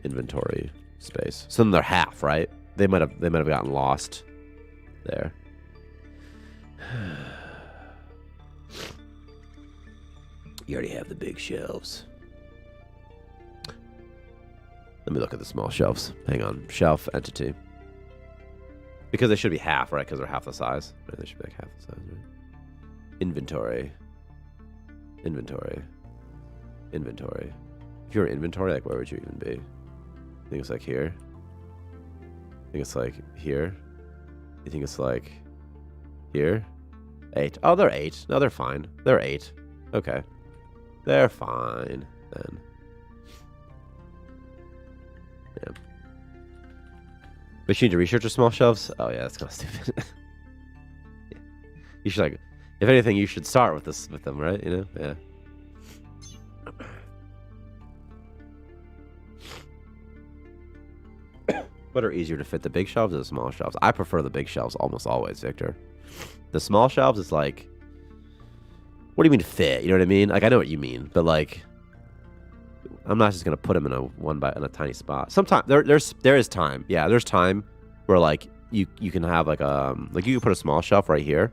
inventory space. So then they're half, right? They might have gotten lost there. You already have the big shelves. Let me look at the small shelves. Hang on. Shelf entity. Because they should be half, right? Because they're half the size. Right? They should be like half the size, right? Inventory. Inventory. Inventory. If you were inventory, like where would you even be? I think it's like here. I think it's like here. You think it's like here? 8. Oh, they're 8. No, they're fine. They're 8. Okay. They're fine then. Yeah. But you need to research the small shelves? Oh yeah, that's kind of stupid. Yeah. You should like, if anything, you should start with them, right? You know? Yeah. What are easier to fit, the big shelves or the small shelves? I prefer the big shelves almost always, Victor. The small shelves is like, what do you mean fit? You know what I mean? Like I know what you mean, but like, I'm not just gonna put them in a tiny spot. Sometimes there is time. Yeah, there's time where like you can have like you can put a small shelf right here,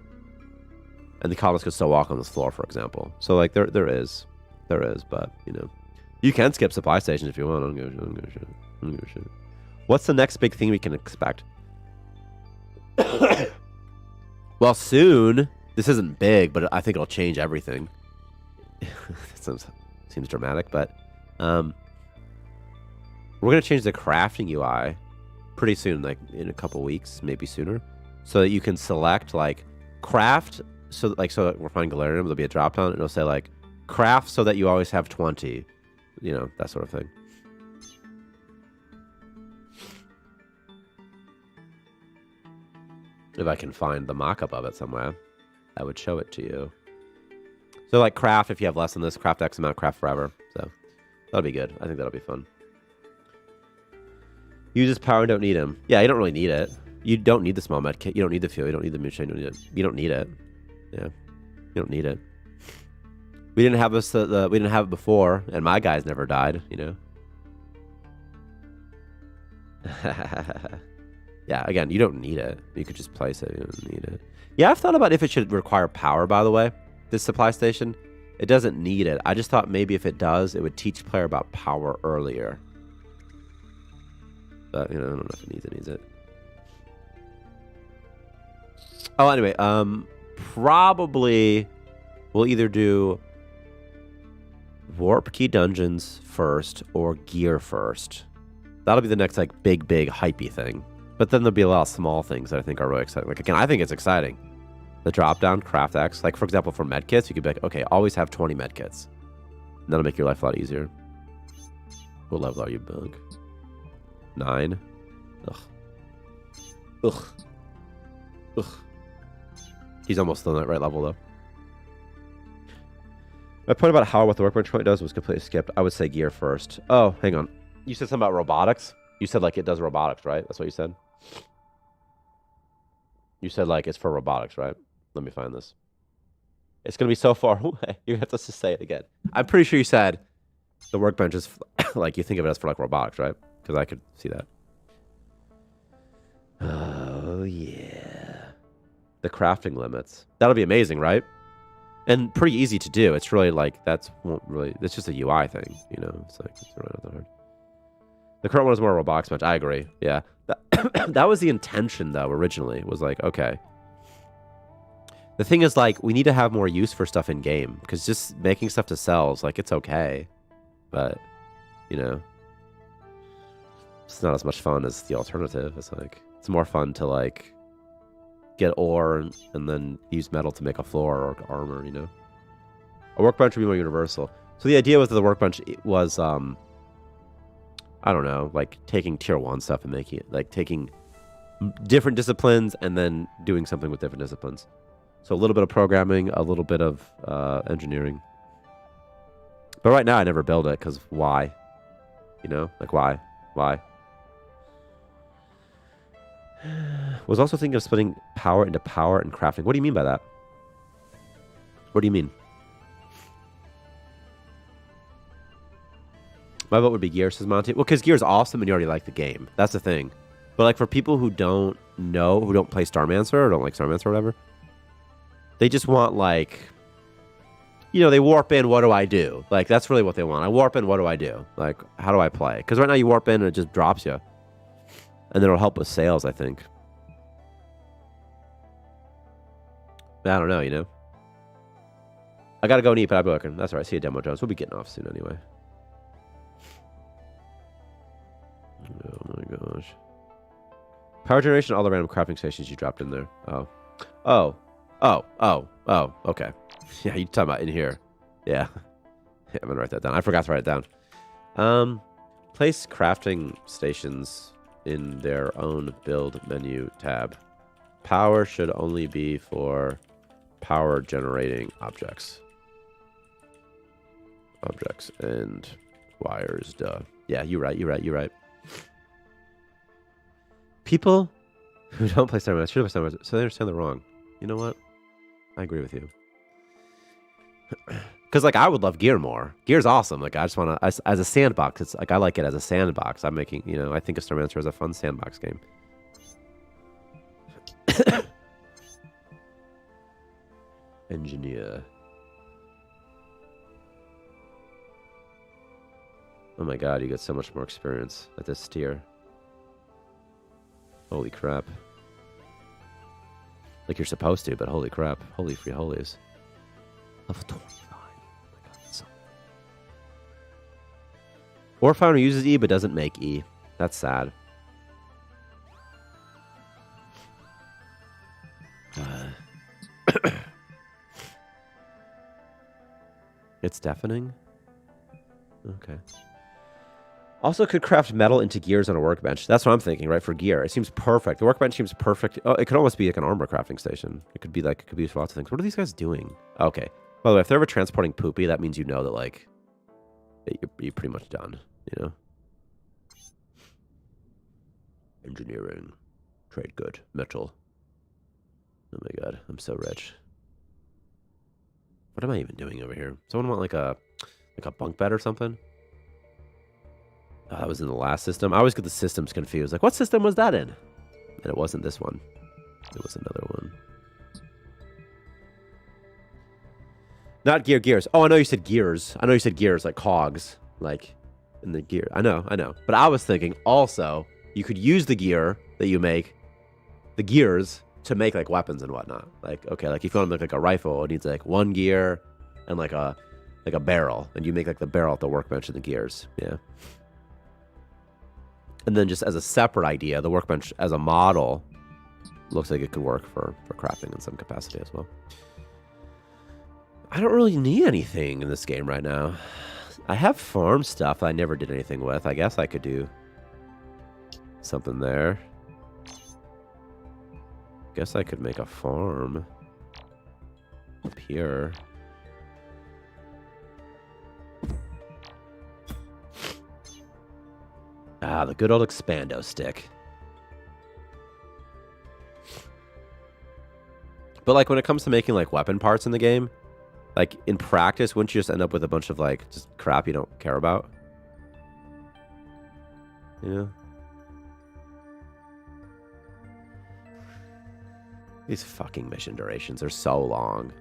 and the colonists could still walk on this floor, for example. So like there is, but you know, you can skip supply stations if you want. I don't give a shit. What's the next big thing we can expect? Well, soon. This isn't big, but I think it'll change everything. Seems dramatic, but we're gonna change the crafting UI pretty soon, like in a couple weeks, maybe sooner, so that you can select like craft. So that we're finding galarium, there'll be a drop down, and it'll say like craft so that you always have 20. You know, that sort of thing. If I can find the mock-up of it somewhere, I would show it to you. So like craft, if you have less than this, craft X amount, craft forever. So that'll be good. I think that'll be fun. Uses power and don't need him. Yeah, you don't really need it. You don't need the small med kit. You don't need the fuel. You don't need the moon chain. You don't need it. Yeah, you don't need it. We didn't have this. We didn't have it before, and my guys never died. You know. Yeah, again, you don't need it. You could just place it. You don't need it. Yeah, I've thought about if it should require power, by the way, this supply station. It doesn't need it. I just thought maybe if it does, it would teach player about power earlier. But, you know, I don't know if it needs it. Oh, anyway, probably we'll either do warp key dungeons first or gear first. That'll be the next, like, big hypey thing. But then there'll be a lot of small things that I think are really exciting. Like, again, I think it's exciting. The drop-down, craft X. Like, for example, for medkits, you could be like, okay, always have 20 medkits. And that'll make your life a lot easier. What level are you, Bug? 9? Ugh. He's almost on that right level, though. My point about how what the workbench point does was completely skipped. I would say gear first. Oh, hang on. You said something about robotics? You said, like, it does robotics, right? That's what you said? You said, like, it's for robotics, right? Let me find this. It's going to be so far away. You have to just say it again. I'm pretty sure you said the workbench is, like, you think of it as for, like, robotics, right? Because I could see that. Oh, yeah. The crafting limits. That'll be amazing, right? And pretty easy to do. It's really, like, it's just a UI thing, you know? It's like, it's really not that hard. The current one is more a robotics bench. I agree. Yeah. That was the intention, though, originally. Was like, okay. The thing is, like, we need to have more use for stuff in game. Because just making stuff to sell is, like, it's okay. But, you know. It's not as much fun as the alternative. It's like, it's more fun to, like, get ore and then use metal to make a floor or armor, you know. A workbench would be more universal. So the idea with the workbench was, I don't know, like taking tier 1 stuff and making it, like taking different disciplines and then doing something with different disciplines. So a little bit of programming, a little bit of engineering. But right now I never build it because why? You know, like why? Why? Was also thinking of splitting power into power and crafting. What do you mean by that? What do you mean? My vote would be Gear, says Monty. Well, because Gear's awesome and you already like the game. That's the thing. But like for people who don't know, who don't play Starmancer or don't like Starmancer or whatever, they just want like, you know, they warp in, what do I do? Like that's really what they want. I warp in, what do I do? Like, how do I play? Because right now you warp in and it just drops you. And then it'll help with sales, I think. But I don't know, you know? I gotta go and eat, but I'll be looking. That's all right. See you, Demo Jones. We'll be getting off soon anyway. Oh my gosh. Power generation, all the random crafting stations you dropped in there. Oh. Oh. Oh. Oh. Oh. Okay. Yeah, you talking about in here. Yeah. Yeah, I'm gonna write that down. I forgot to write it down. Place crafting stations in their own build menu tab. Power should only be for power generating objects. Objects and wires, duh. Yeah, you're right, you're right, you're right. People who don't play Starmancer should play Starmancer, so they understand they're wrong. You know what? I agree with you. Because, like, I would love Gear more. Gear's awesome. Like, I just want to, as a sandbox, it's like, I like it as a sandbox. I'm making, you know, I think of Starmancer as a fun sandbox game. Engineer. Oh my god, you get so much more experience at this tier. Holy crap. Like you're supposed to, but holy crap. Holy free holies. Level 25. Oh my god, so... Warfinder uses E, but doesn't make E. That's sad. It's deafening? Okay. Also could craft metal into gears on a workbench. That's what I'm thinking, right? For gear. It seems perfect. The workbench seems perfect. Oh, it could almost be like an armor crafting station. It could be like, it could be used for lots of things. What are these guys doing? Okay. By the way, if they're ever transporting poopy, that means you know that, like, you're pretty much done, you know? Engineering. Trade good. Metal. Oh my god, I'm so rich. What am I even doing over here? Someone want like a bunk bed or something? Oh, that was in the last system. I always get the systems confused. Like, what system was that in? And it wasn't this one. It was another one. Not gears. Oh, I know you said gears. I know you said gears, like cogs. Like, in the gear. I know. But I was thinking also, you could use the gear that you make, the gears, to make, like, weapons and whatnot. Like, okay, like, if you want to make, like, a rifle, it needs, like, one gear and, like a barrel. And you make, like, the barrel at the workbench and the gears. Yeah. And then just as a separate idea, the workbench as a model looks like it could work for crafting in some capacity as well. I don't really need anything in this game right now. I have farm stuff I never did anything with. I guess I could do something there. Guess I could make a farm up here. Ah, the good old expando stick. But like when it comes to making like weapon parts in the game, like in practice, wouldn't you just end up with a bunch of like just crap you don't care about? Yeah. These fucking mission durations are so long.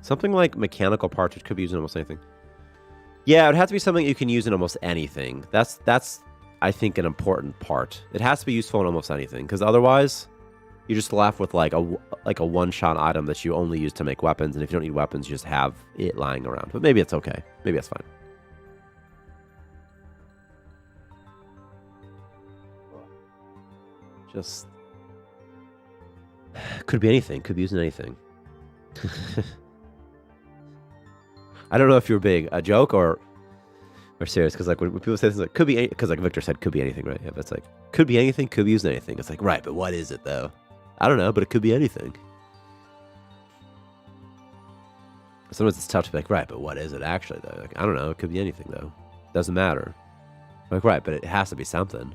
Something like mechanical parts, which could be used in almost anything. Yeah, it would have to be something you can use in almost anything. That's I think, an important part. It has to be useful in almost anything, because otherwise, you're just left with like a one-shot item that you only use to make weapons, and if you don't need weapons, you just have it lying around. But maybe it's okay. Maybe that's fine. Could be anything. Could be using anything. I don't know if you're big a joke or serious, because like when people say things like could be, because like Victor said, could be anything, right? Yeah, but it's like could be anything, could be using anything. It's like right, but what is it though? I don't know, but it could be anything. Sometimes it's tough to be like right, but what is it actually though? Like I don't know, it could be anything though. Doesn't matter. Like right, but it has to be something.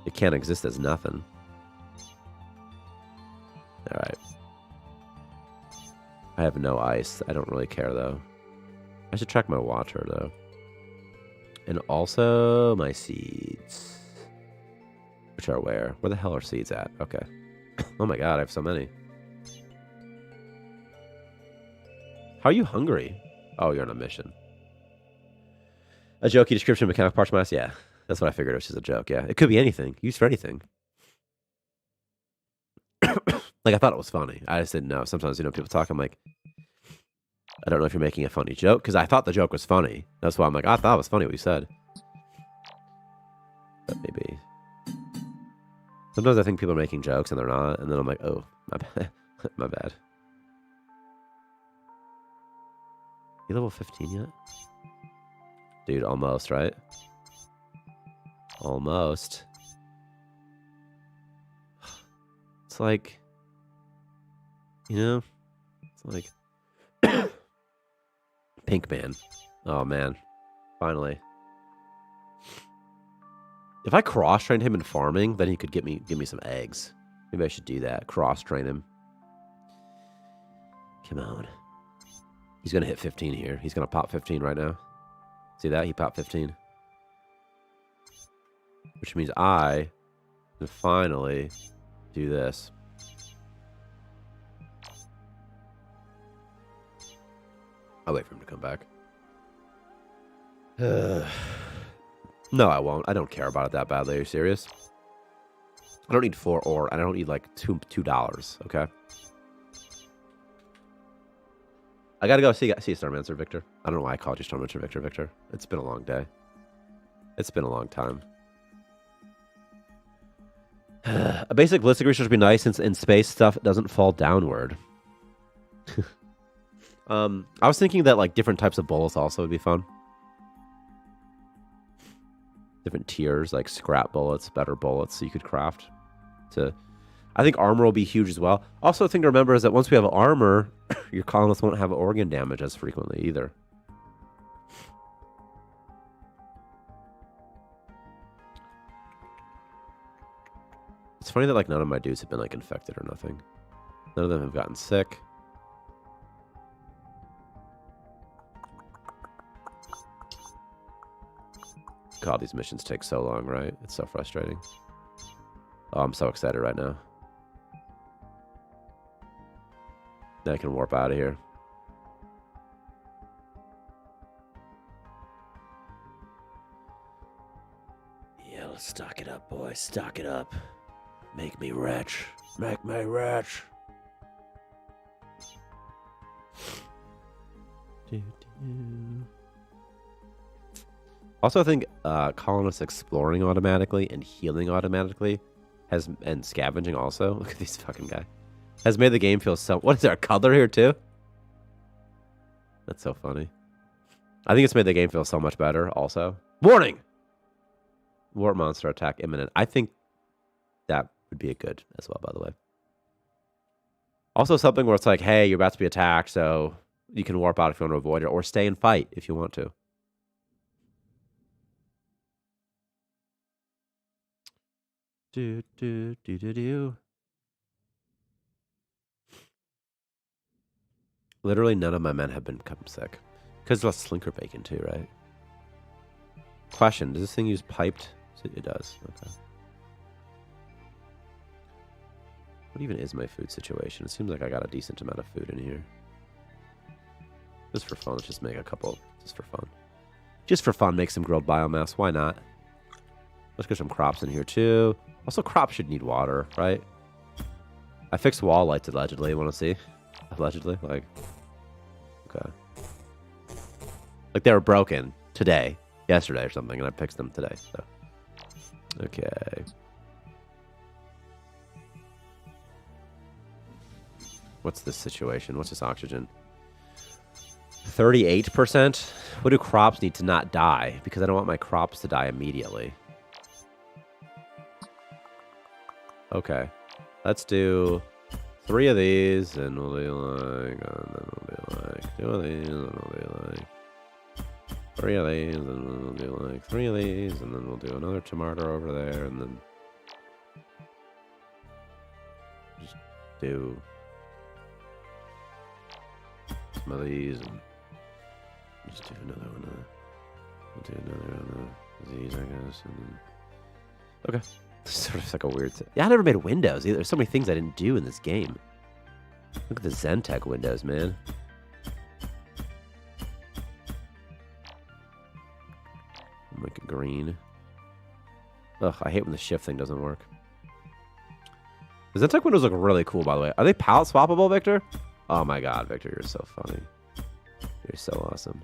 It can't exist as nothing. All right. I have no ice. I don't really care though. I should check my water though. And also my seeds. Which are where? Where the hell are seeds at? Okay. Oh my god, I have so many. How are you hungry? Oh, you're on a mission. A jokey description of mechanical parts mass? Yeah. That's what I figured. It was just a joke. Yeah. It could be anything. Used for anything. Like, I thought it was funny. I just didn't know. Sometimes, you know, people talk, I'm like, I don't know if you're making a funny joke, because I thought the joke was funny. That's why I'm like, I thought it was funny what you said. But maybe. Sometimes I think people are making jokes and they're not, and then I'm like, oh, my bad. My bad. You level 15 yet? Dude, almost, right? Almost. It's like, you know, it's like Pink Man. Oh man, finally. If I cross-trained him in farming, then he could give me some eggs. Maybe I should do that. Cross-train him. Come on. He's gonna hit 15 here. He's gonna pop 15 right now. See that? He popped 15. Which means I can finally do this. I'll wait for him to come back. No, I won't. I don't care about it that badly. Are you serious? I don't need 4 ore, and I don't need like $2. Okay. I gotta go see Starmancer, Victor. I don't know why I called you Starmancer, Victor. It's been a long day. It's been a long time. A basic ballistic research would be nice since in space stuff doesn't fall downward. I was thinking that like different types of bullets also would be fun. Different tiers, like scrap bullets, better bullets, so you could craft. I think armor will be huge as well. Also, a thing to remember is that once we have armor, your colonists won't have organ damage as frequently either. It's funny that like none of my dudes have been like infected or nothing. None of them have gotten sick. God, these missions take so long, right? It's so frustrating. Oh, I'm so excited right now. Now I can warp out of here. Yeah, let's stock it up, boys. Stock it up. Make me rich. Make me rich. Also, I think colonists exploring automatically and healing automatically and scavenging also. Look at these fucking guys. Has made the game feel so... What is there, a color here too? That's so funny. I think it's made the game feel so much better also. Warning! Warp monster attack imminent. I think that would be a good as well, by the way. Also something where it's like, hey, you're about to be attacked, so you can warp out if you want to avoid it, or stay and fight if you want to. Do. Literally none of my men have become sick. Because less slinker bacon too, right? Question, does this thing use piped? It does, okay. What even is my food situation? It seems like I got a decent amount of food in here. Just for fun, let's just make a couple, just for fun. Just for fun, make some grilled biomass, why not? Let's get some crops in here too. Also, crops should need water, right? I fixed wall lights allegedly, want to see? Allegedly, like, okay. Like they were broken today, yesterday or something, and I fixed them today, so. Okay. What's this situation? What's this oxygen? 38%? What do crops need to not die? Because I don't want my crops to die immediately. Okay. Let's do 3 of these, and we'll do like, and then we'll do like 2 of these, and we'll do like 3 of these, and then we'll do like 3 of these, and then we'll do another tomato over there, and then just do some of these, and just do another one. We'll do another one of these, I guess, and then okay. Sort of like a weird thing. Yeah, I never made windows either. There's so many things I didn't do in this game. Look at the Zentech windows, man. Make it green. Ugh, I hate when the shift thing doesn't work. The Zentech windows look really cool, by the way. Are they palette swappable, Victor? Oh my god, Victor, you're so funny. You're so awesome.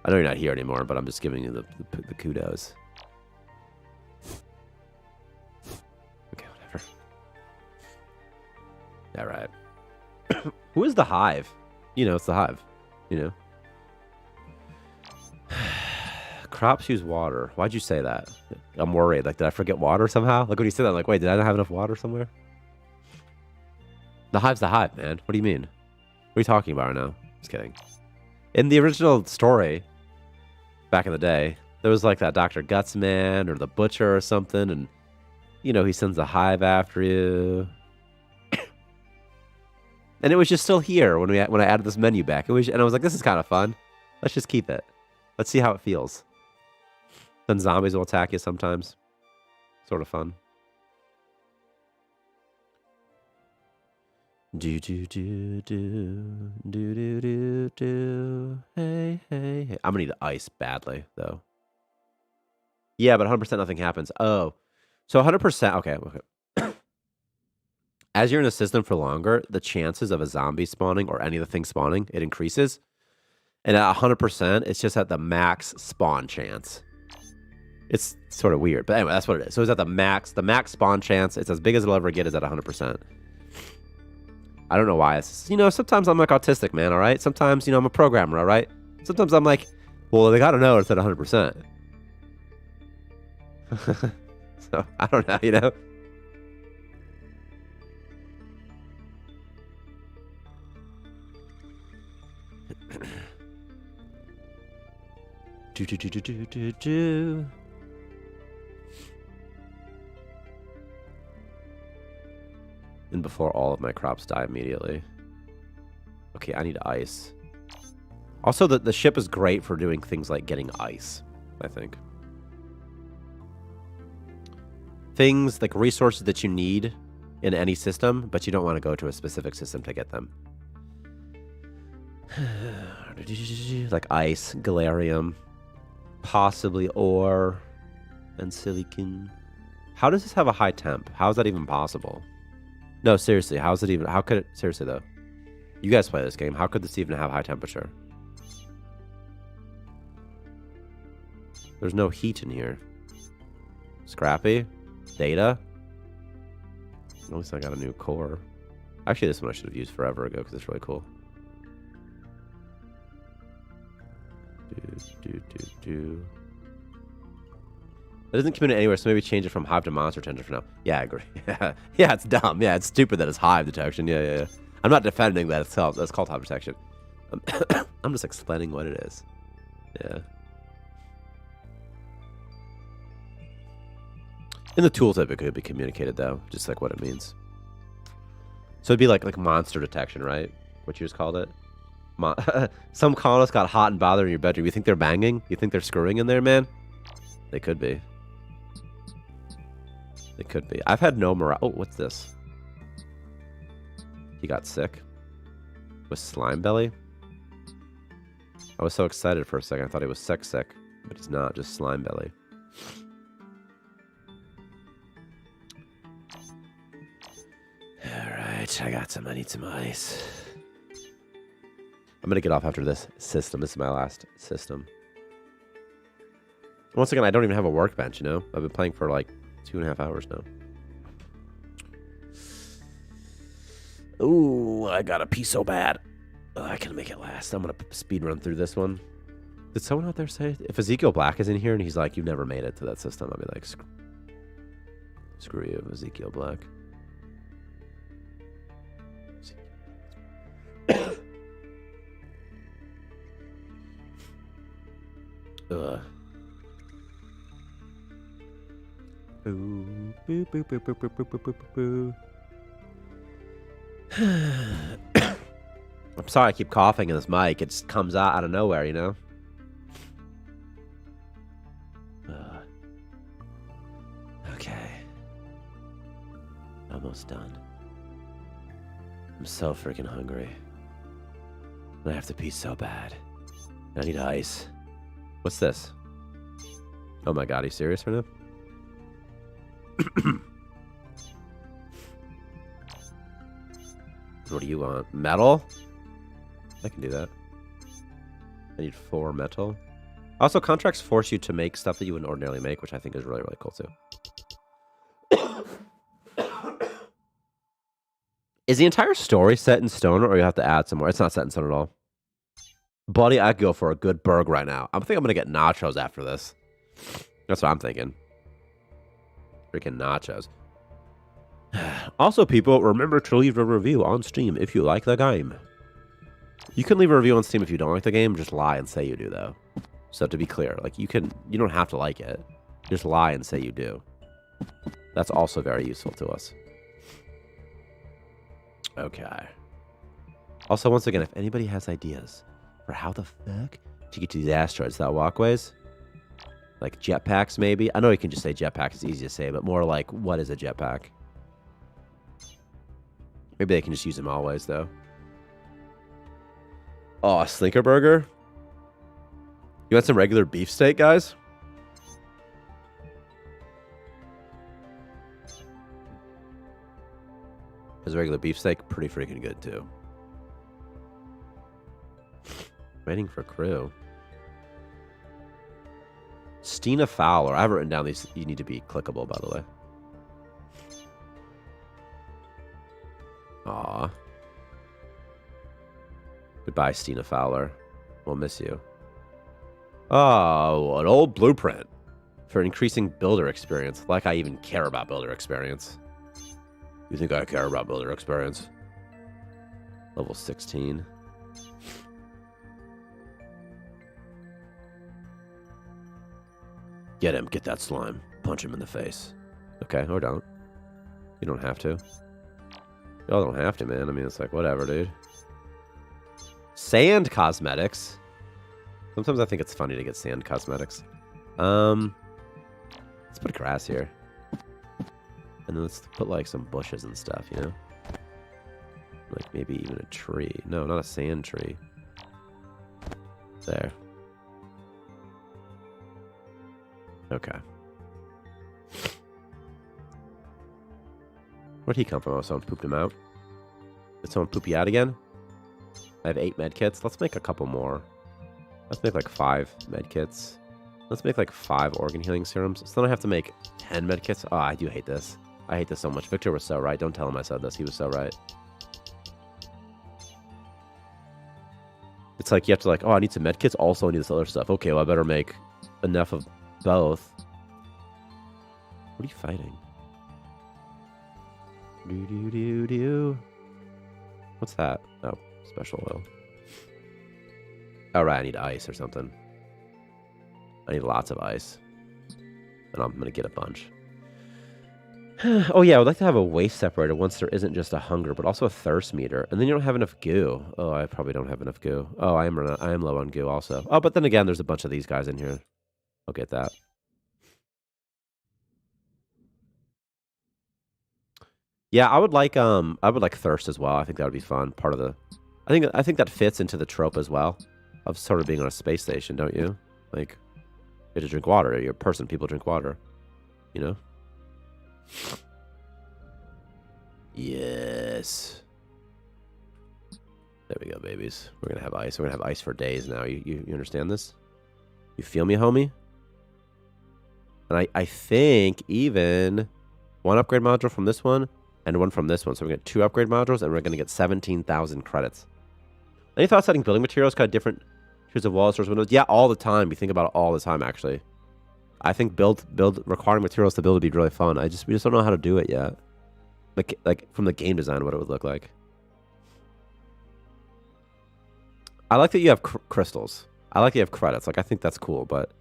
I know you're not here anymore, but I'm just giving you the kudos. Okay, whatever. All right. Who is the Hive? You know, it's the Hive. You know. Crops use water. Why'd you say that? I'm worried. Like, did I forget water somehow? Like, when you said that, I'm like, wait, did I not have enough water somewhere? The Hive's the Hive, man. What do you mean? What are you talking about right now? Just kidding. In the original story, back in the day, there was like that Dr. Gutsman or the Butcher or something, and, you know, he sends a Hive after you. And it was just still here when I added this menu back. And I was like, this is kind of fun. Let's just keep it. Let's see how it feels. Then zombies will attack you sometimes. Sort of fun. Do do do do do do do do. Hey hey hey. I'm gonna need ice badly though. Yeah, but 100% nothing happens. Oh, so 100%. Okay, okay. As you're in a system for longer, the chances of a zombie spawning or any of the things spawning, it increases. And at 100%, it's just at the max spawn chance. It's sort of weird, but anyway, that's what it is. So it's at the max spawn chance. It's as big as it'll ever get is at 100%. I don't know why. It's, you know, sometimes I'm like autistic, man, all right? Sometimes, you know, I'm a programmer, all right? Sometimes I'm like, well, they got to know it's at 100%. So, I don't know, you know? Do. And before all of my crops die immediately. Okay, I need ice. Also, the ship is great for doing things like getting ice, I think. Things like resources that you need in any system, but you don't want to go to a specific system to get them. Like ice, galarium, possibly ore, and silicon. How does this have a high temp? How is that even possible? No, seriously, how is it even? How could it? Seriously, though. You guys play this game. How could this even have high temperature? There's no heat in here. Scrappy? Data? At least I got a new core. Actually, this one I should have used forever ago because it's really cool. It doesn't communicate anywhere, so maybe change it from Hive to monster tender for now. Yeah, I agree. Yeah, it's dumb. Yeah, it's stupid that it's Hive detection. Yeah. I'm not defending that that's called Hive detection. I'm just explaining what it is. Yeah. In the tooltip, it could be communicated, though, just like what it means. So it'd be like monster detection, right? What you just called it? Some colonists got hot and bothered in your bedroom. You think they're banging? You think they're screwing in there, man? They could be. They could be. I've had no morale. Oh, what's this? He got sick with slime belly. I was so excited for a second. I thought he was sick, but he's not. Just slime belly. All right, I need some ice. I'm gonna get off after this system. This is my last system. Once again, I don't even have a workbench, you know? I've been playing for like 2.5 hours now. Ooh, I gotta pee so bad. I can make it last. I'm gonna speed run through this one. Did someone out there say if Ezekiel Black is in here and he's like, "You've never made it to that system," I'll be like, "Screw you, Ezekiel Black." Ugh. Boo, boo, boo, boo, boo, boo, boo, boo, boo, boo. I'm sorry I keep coughing in this mic. It just comes out of nowhere, you know? Okay. Almost done. I'm so freaking hungry. I have to pee so bad. I need ice. What's this? Oh my god, are you serious right now? What do you want? Metal? I can do that. I need 4 metal. Also, contracts force you to make stuff that you wouldn't ordinarily make, which I think is really, really cool, too. Is the entire story set in stone, or you have to add some more? It's not set in stone at all. Buddy, I'd go for a good burger right now. I think I'm going to get nachos after this. That's what I'm thinking. Freaking nachos. Also, people, remember to leave a review on Steam if you like the game. You can leave a review on Steam if you don't like the game. Just lie and say you do, though. So to be clear, like you don't have to like it. Just lie and say you do. That's also very useful to us. Okay. Also, once again, if anybody has ideas for how the fuck to get to these asteroids without walkways, like jetpacks, maybe. I know you can just say jetpack; it's easy to say, but more like, what is a jetpack? Maybe they can just use them always, though. Oh, a Slinker Burger? You want some regular beefsteak, guys? Is regular beefsteak pretty freaking good, too. Waiting for crew. Stina Fowler. I have written down these. You need to be clickable, by the way. Aw. Goodbye, Stina Fowler. We'll miss you. Oh, an old blueprint for increasing builder experience. Like I even care about builder experience. You think I care about builder experience? Level 16. Get him. Get that slime. Punch him in the face. Okay, or don't. You don't have to. Y'all don't have to, man. I mean, it's like, whatever, dude. Sand cosmetics. Sometimes I think it's funny to get sand cosmetics. Let's put grass here. And then let's put, like, some bushes and stuff, you know? Like, maybe even a tree. No, not a sand tree. There. Okay. Where'd he come from? Oh, someone pooped him out. Did someone poop you out again? I have 8 medkits. Let's make a couple more. Let's make like 5 medkits. Let's make like 5 organ healing serums. So then I have to make 10 medkits. Oh, I do hate this. I hate this so much. Victor was so right. Don't tell him I said this. He was so right. It's like you have to like, oh, I need some medkits. Also, I need this other stuff. Okay, well, I better make enough of both. What are you fighting? Do. What's that? Oh, special oil. All right, I need ice or something. I need lots of ice. And I'm going to get a bunch. Oh, yeah, I would like to have a waste separator once there isn't just a hunger, but also a thirst meter. And then you don't have enough goo. Oh, I probably don't have enough goo. Oh, I am low on goo also. Oh, but then again, there's a bunch of these guys in here. I'll get that. Yeah, I would like thirst as well. I think that would be fun. Part of the I think that fits into the trope as well of sort of being on a space station, don't you? Like you have to drink water. You're a person, people drink water. You know? Yes. There we go, babies. We're gonna have ice. We're gonna have ice for days now. You understand this? You feel me, homie? And I think even one upgrade module from this one and one from this one. So we're going to get 2 upgrade modules, and we're going to get 17,000 credits. Any thoughts adding building materials, kind of different tiers of walls, doors, windows? Yeah, all the time. We think about it all the time, actually. I think build requiring materials to build would be really fun. We just don't know how to do it yet. Like from the game design, what it would look like. I like that you have crystals. I like that you have credits. Like, I think that's cool, but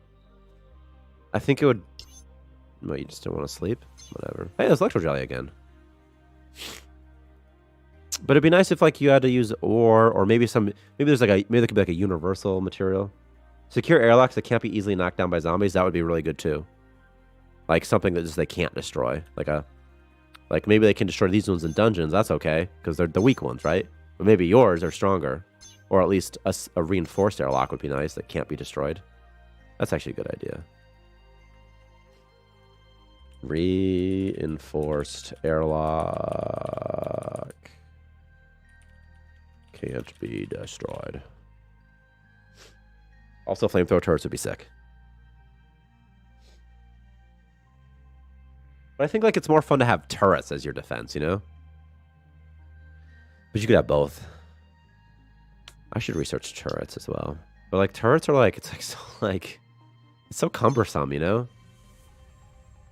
I think it would... Well, you just don't want to sleep? Whatever. Hey, there's electro jelly again. But it'd be nice if, like, you had to use ore, or maybe there could be like a universal material. Secure airlocks that can't be easily knocked down by zombies. That would be really good too. Like something that just they can't destroy. Like maybe they can destroy these ones in dungeons. That's okay because they're the weak ones, right? But maybe yours are stronger, or at least a reinforced airlock would be nice that can't be destroyed. That's actually a good idea. Reinforced airlock can't be destroyed. Also, flamethrower turrets would be sick. But I think like it's more fun to have turrets as your defense, you know? But you could have both. I should research turrets as well. But like turrets are like it's so cumbersome, you know?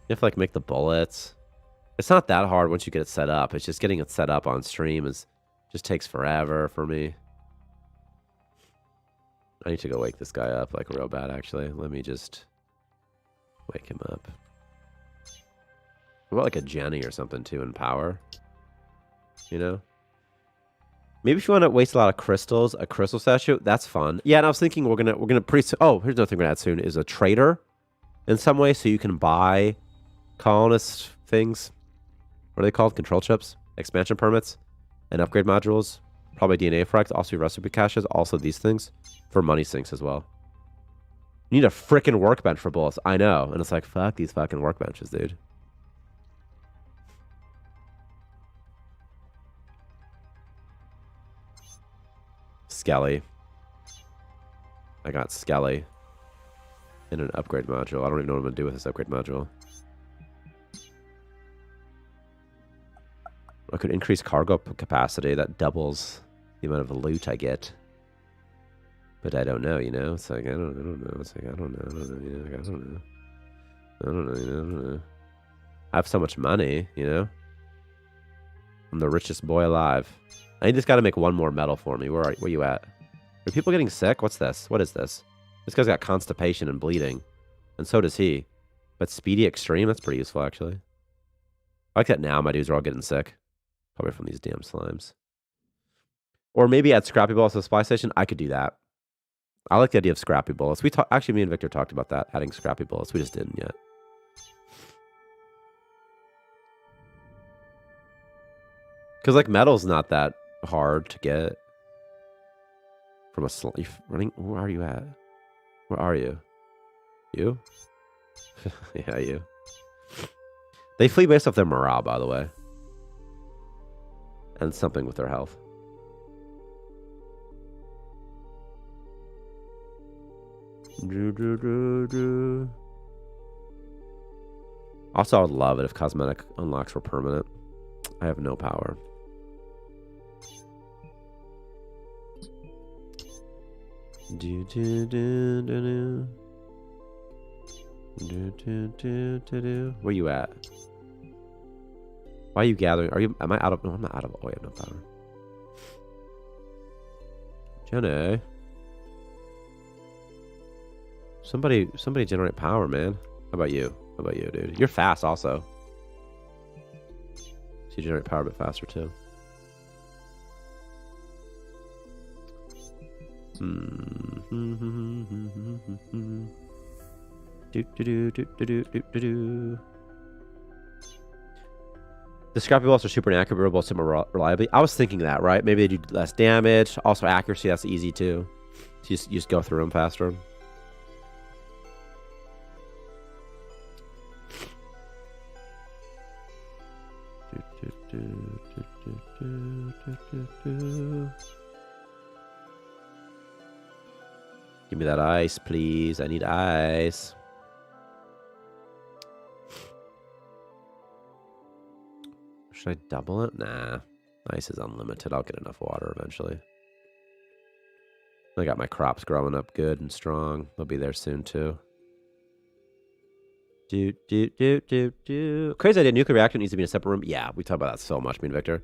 You have to like make the bullets. It's not that hard once you get it set up. It's just getting it set up on stream just takes forever for me. I need to go wake this guy up like real bad, actually. Let me just wake him up. What about like a Jenny or something too in power? You know? Maybe if you want to waste a lot of crystals, a crystal statue, that's fun. Yeah, and I was thinking we're gonna pretty soon. Oh, here's another thing we're gonna add soon is a trader in some way, so you can buy colonist things. What are they called? Control chips, expansion permits, and upgrade modules. Probably DNA fracts, also recipe caches, also these things for money sinks as well. You need a freaking workbench for bullets. I know. And it's like, fuck these fucking workbenches, dude. Skelly. I got Skelly in an upgrade module. I don't even know what I'm going to do with this upgrade module. I could increase cargo capacity. That doubles the amount of loot I get. But I don't know, you know? It's like, I don't know. It's like, I don't know, you know? Like, I don't know. I don't know, you know? I don't know. I have so much money, you know? I'm the richest boy alive. I just got to make one more medal for me. Where you at? Are people getting sick? What's this? What is this? This guy's got constipation and bleeding. And so does he. But Speedy Extreme? That's pretty useful, actually. I like that now my dudes are all getting sick. Probably from these damn slimes. Or maybe add Scrappy Bullets to the supply station. I could do that. I like the idea of Scrappy Bullets. Actually, me and Victor talked about that, adding Scrappy Bullets. We just didn't yet. Because, like, metal's not that hard to get. From a running... Where are you at? Where are you? You? Yeah, you. They flee based off their morale, by the way. And something with their health. Also, I would love it if cosmetic unlocks were permanent. I have no power. Where you at? Why are you gathering? Am I out of... No, I'm not out of... Oh, I have no power. Jenny. Somebody generate power, man. How about you? How about you, dude? You're fast also. So you generate power a bit faster, too. The Scrappy Bullets are super inaccurate, but both more reliably. I was thinking that, right? Maybe they do less damage. Also, accuracy, that's easy, too. So you just go through them faster. Give me that ice, please. I need ice. Should I double it? Nah. Ice is unlimited. I'll get enough water eventually. I got my crops growing up good and strong. They'll be there soon too. Crazy idea. Nuclear reactor needs to be in a separate room. Yeah, we talk about that so much, me and Victor.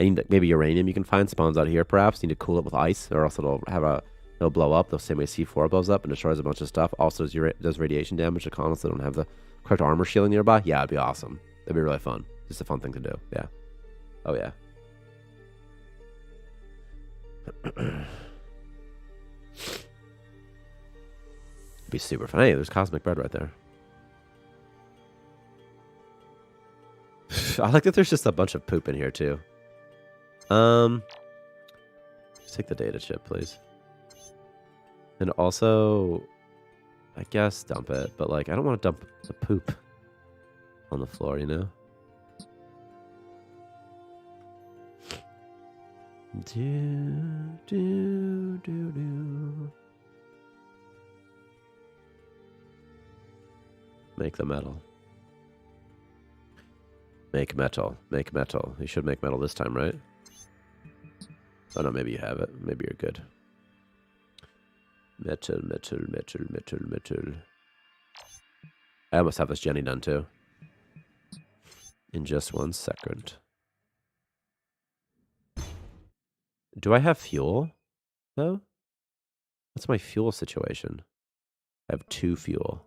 And maybe uranium you can find spawns out here perhaps. You need to cool it with ice, or else it'll blow up the same way C4 blows up and destroys a bunch of stuff. Also does radiation damage to colonists that don't have the correct armor shielding nearby. Yeah, it'd be awesome. That'd be really fun. Just a fun thing to do. Yeah. Oh yeah. Be super fun. Hey, there's cosmic bread right there. I like that there's just a bunch of poop in here too. Just take the data chip, please. And also, I guess dump it, but like I don't want to dump the poop on the floor, you know? Make the metal. Make metal. Make metal. You should make metal this time, right? Oh no, maybe you have it. Maybe you're good. Metal, metal, metal, metal, metal. I almost have this Jenny done too. In just 1 second. Do I have fuel, though? What's my fuel situation? I have 2 fuel.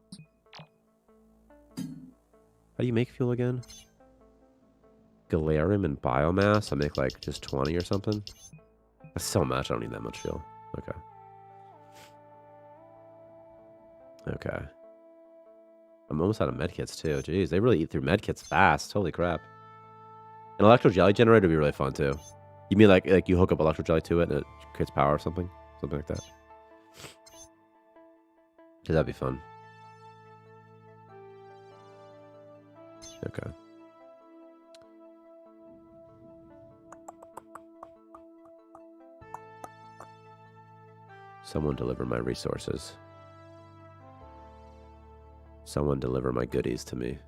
How do you make fuel again? Galarium and biomass? I make like just 20 or something? That's so much. I don't need that much fuel. Okay. Okay. I'm almost out of medkits too. Jeez, they really eat through medkits fast. Holy crap. An electro jelly generator would be really fun too. You mean like you hook up electro jelly to it and it creates power or something? Something like that. Because that'd be fun. Okay. Someone deliver my resources. Someone deliver my goodies to me.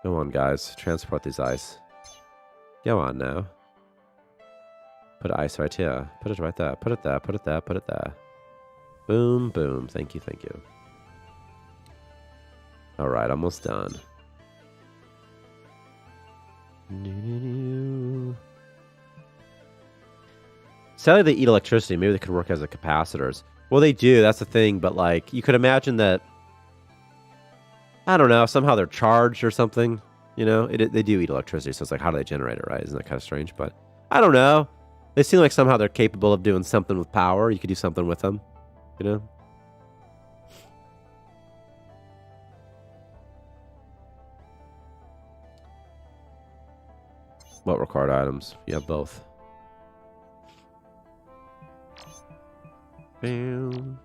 Go on, guys. Transport these ice. Go on now. Put ice right here. Put it right there. Put it there. Put it there. Put it there. Boom, boom. Thank you, thank you. Alright, almost done. Sadly, they eat electricity. Maybe they could work as a capacitors. Well, they do. That's the thing. But, like, you could imagine that... I don't know. Somehow they're charged or something. You know? They do eat electricity. So it's like, how do they generate it, right? Isn't that kind of strange? But, I don't know. They seem like somehow they're capable of doing something with power. You could do something with them. You know? What required items? You have both. I'm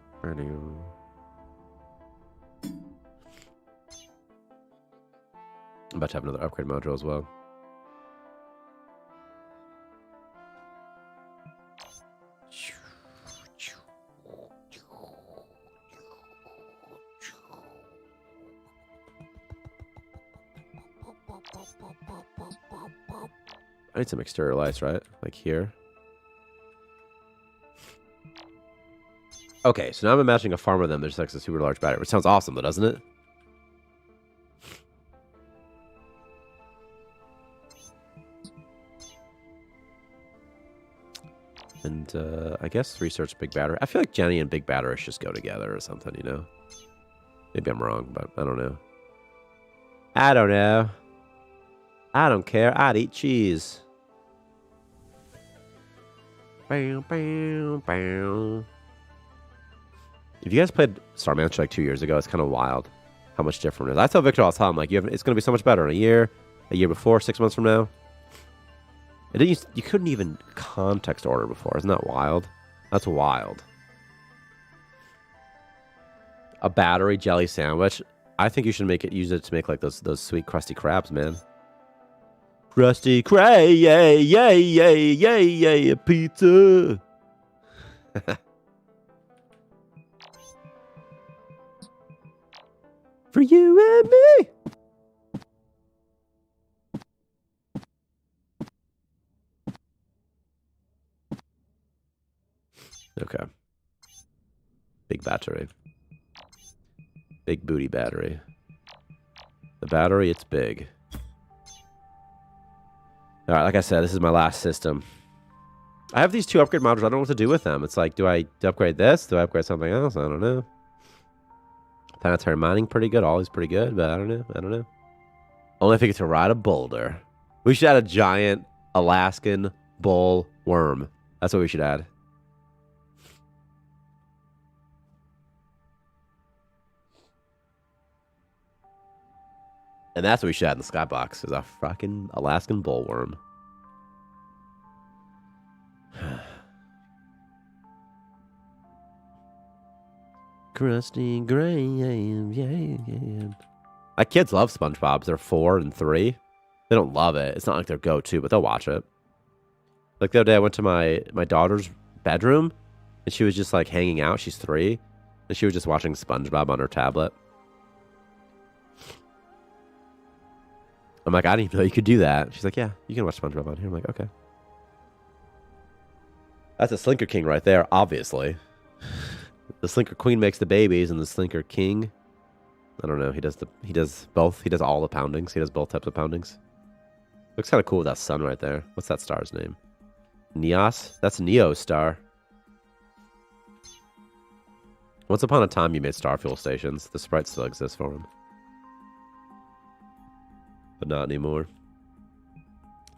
about to have another upgrade module as well. I need some exterior lights, right? Like here. Okay, so now I'm imagining a farm of them that just like a super large battery, which sounds awesome, though, doesn't it? And I guess research big battery. I feel like Jenny and big battery just go together or something, you know? Maybe I'm wrong, but I don't know. I don't know. I don't care. I'd eat cheese. Bow, bow, bow. If you guys played Starmancer like 2 years ago, it's kind of wild how much different it is. I tell Victor all the time, like, it's going to be so much better in a year before, 6 months from now. And then you couldn't even context order before. Isn't that wild? That's wild. A battery jelly sandwich. I think you should use it to make like those sweet crusty crabs, man. Krusty Krab, yay, yay, yay, yay, yay, a pizza. For you and me. Okay. Big battery. Big booty battery. The battery, it's big. All right, like I said, this is my last system. I have these 2 upgrade modules. I don't know what to do with them. It's like, do I upgrade this? Do I upgrade something else? I don't know. Planetary mining, pretty good. Always pretty good, but I don't know. I don't know. Only if I get to ride a boulder. We should add a giant Alaskan bull worm. That's what we should add. And that's what we should add in the skybox, is a fucking Alaskan bullworm. Krusty Krab, yeah. My kids love SpongeBob. They're 4 and 3. They don't love it. It's not like their go-to, but they'll watch it. Like the other day, I went to my daughter's bedroom, and she was just like hanging out. She's 3, and she was just watching SpongeBob on her tablet. I'm like, I didn't even know you could do that. She's like, yeah, you can watch SpongeBob on here. I'm like, okay. That's a Slinker King right there, obviously. The Slinker Queen makes the babies, and the Slinker King, I don't know. He does both. He does all the poundings. He does both types of poundings. Looks kind of cool with that sun right there. What's that star's name? Neos? That's Neo's star. Once upon a time, you made star fuel stations. The sprites still exist for them. But not anymore.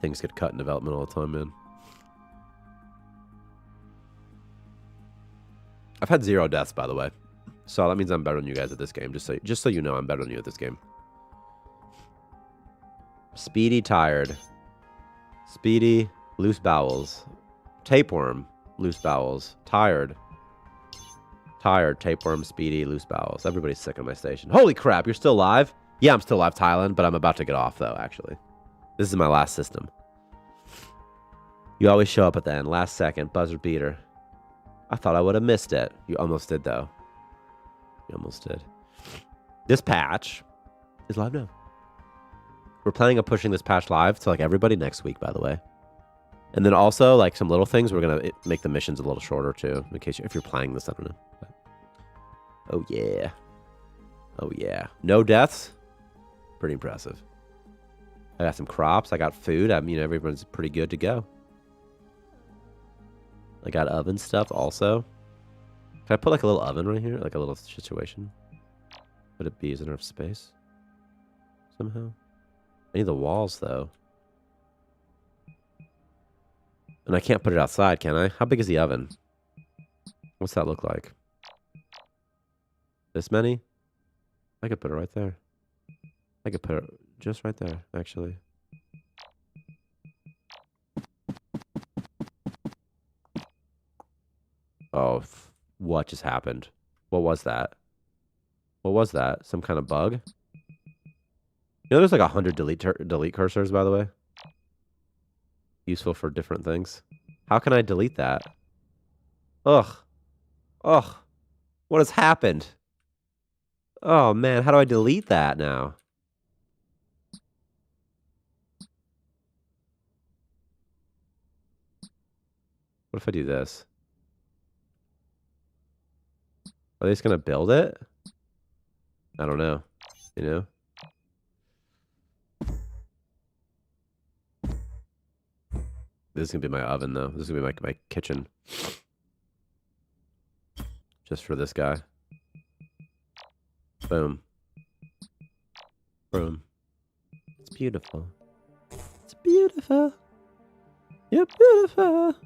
Things get cut in development all the time, man. I've had 0 deaths, by the way. So that means I'm better than you guys at this game. Just so you know, I'm better than you at this game. Speedy, tired. Speedy, loose bowels. Tapeworm, loose bowels. Tired. Tired, tapeworm, speedy, loose bowels. Everybody's sick on my station. Holy crap, you're still alive? Yeah, I'm still alive, Thailand, but I'm about to get off, though, actually. This is my last system. You always show up at the end. Last second, buzzer beater. I thought I would have missed it. You almost did, though. You almost did. This patch is live now. We're planning on pushing this patch live to, like, everybody next week, by the way. And then also, like, some little things. We're going to make the missions a little shorter, too, in case if you're playing this, I don't know. But, oh, yeah. Oh, yeah. No deaths? Pretty impressive. I got some crops. I got food. I mean, everyone's pretty good to go. I got oven stuff also. Can I put like a little oven right here? Like a little situation? Would it be? Is enough space? Somehow? I need the walls though. And I can't put it outside, can I? How big is the oven? What's that look like? This many? I could put it right there. I could put it just right there, actually. Oh, what just happened? What was that? What was that? Some kind of bug? You know, there's like 100 delete cursors, by the way. Useful for different things. How can I delete that? Ugh. Ugh. What has happened? Oh, man. How do I delete that now? What if I do this? Are they just going to build it? I don't know. You know? This is going to be my oven, though. This is going to be my kitchen. Just for this guy. Boom. Boom. It's beautiful. It's beautiful. You're beautiful.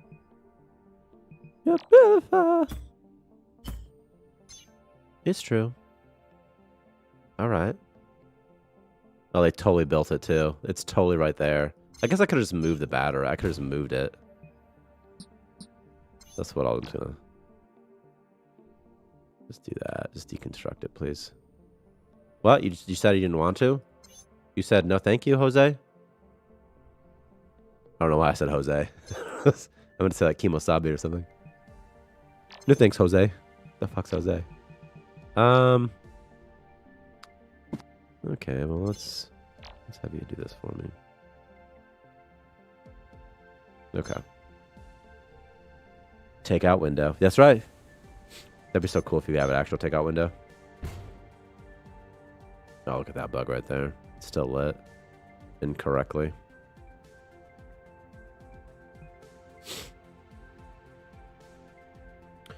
You're beautiful. It's true. All right. Oh, they totally built it, too. It's totally right there. I guess I could have just moved the battery. I could have just moved it. That's what I was gonna... Just do that. Just deconstruct it, please. What? You said you didn't want to? You said no thank you, Jose? don't know why I said Jose. I'm going to say like Kimosabi or something. No thanks, Jose. The fuck's Jose? Okay, well, let's have you do this for me. Okay. Takeout window. That's right. That'd be so cool if you have an actual takeout window. Oh, look at that bug right there. It's still lit. Incorrectly.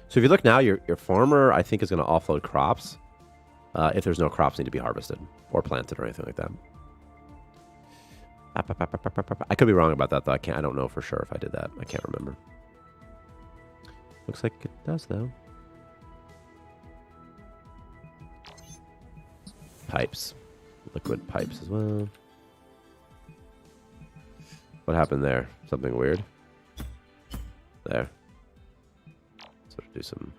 So if you look now, your farmer, I think, is going to offload crops if there's no crops need to be harvested or planted or anything like that. I could be wrong about that, though. I don't know for sure if I did that. I can't remember. Looks like it does, though. Pipes. Liquid pipes as well. What happened there? Something weird? There. So do some...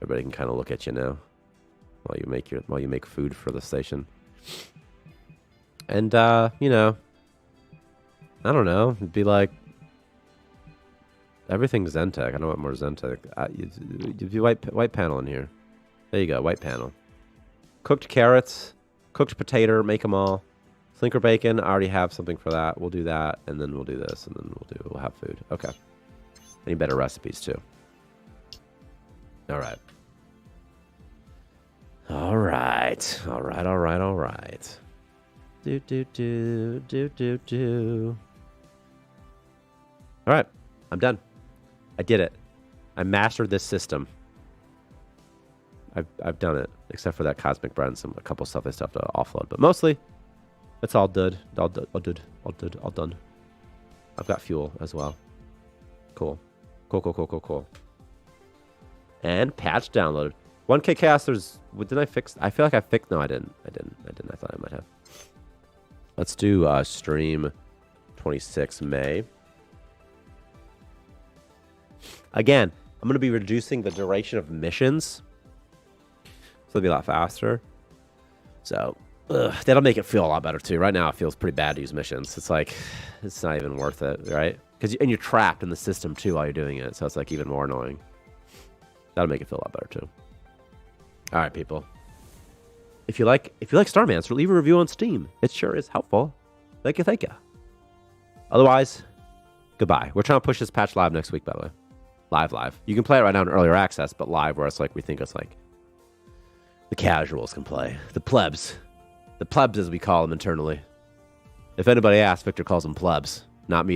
Everybody can kind of look at you now while you make food for the station. And, you know, I don't know. It'd be like everything's Zentech. I don't want more Zentech. You white panel in here. There you go, white panel. Cooked carrots, cooked potato, make them all. Slinker bacon, I already have something for that. We'll do that, and then we'll do this, and then we'll have food. Okay. Any better recipes, too. All right. All right. All right, all right, all right. All right. I'm done. I did it. I mastered this system. I've done it, except for that cosmic bread and a couple stuff I still have to offload. But mostly, it's all good. All done. I've got fuel as well. Cool. Cool. And patch downloaded. 1K casters. What did I fix? I feel like I fixed. No, I didn't. I thought I might have. Let's do stream 26 May. Again, I'm going to be reducing the duration of missions. So it'll be a lot faster. So that'll make it feel a lot better too. Right now it feels pretty bad to use missions. It's like, it's not even worth it, right? And you're trapped in the system too while you're doing it. So it's like even more annoying. That'll make it feel a lot better too. All right, people. If you like Starmancer, leave a review on Steam. It sure is helpful. Thank you. Otherwise, goodbye. We're trying to push this patch live next week, by the way. Live. You can play it right now in earlier access, but live, where it's like we think it's like the casuals can play. The plebs. The plebs, as we call them internally. If anybody asks, Victor calls them plebs. Not me, though.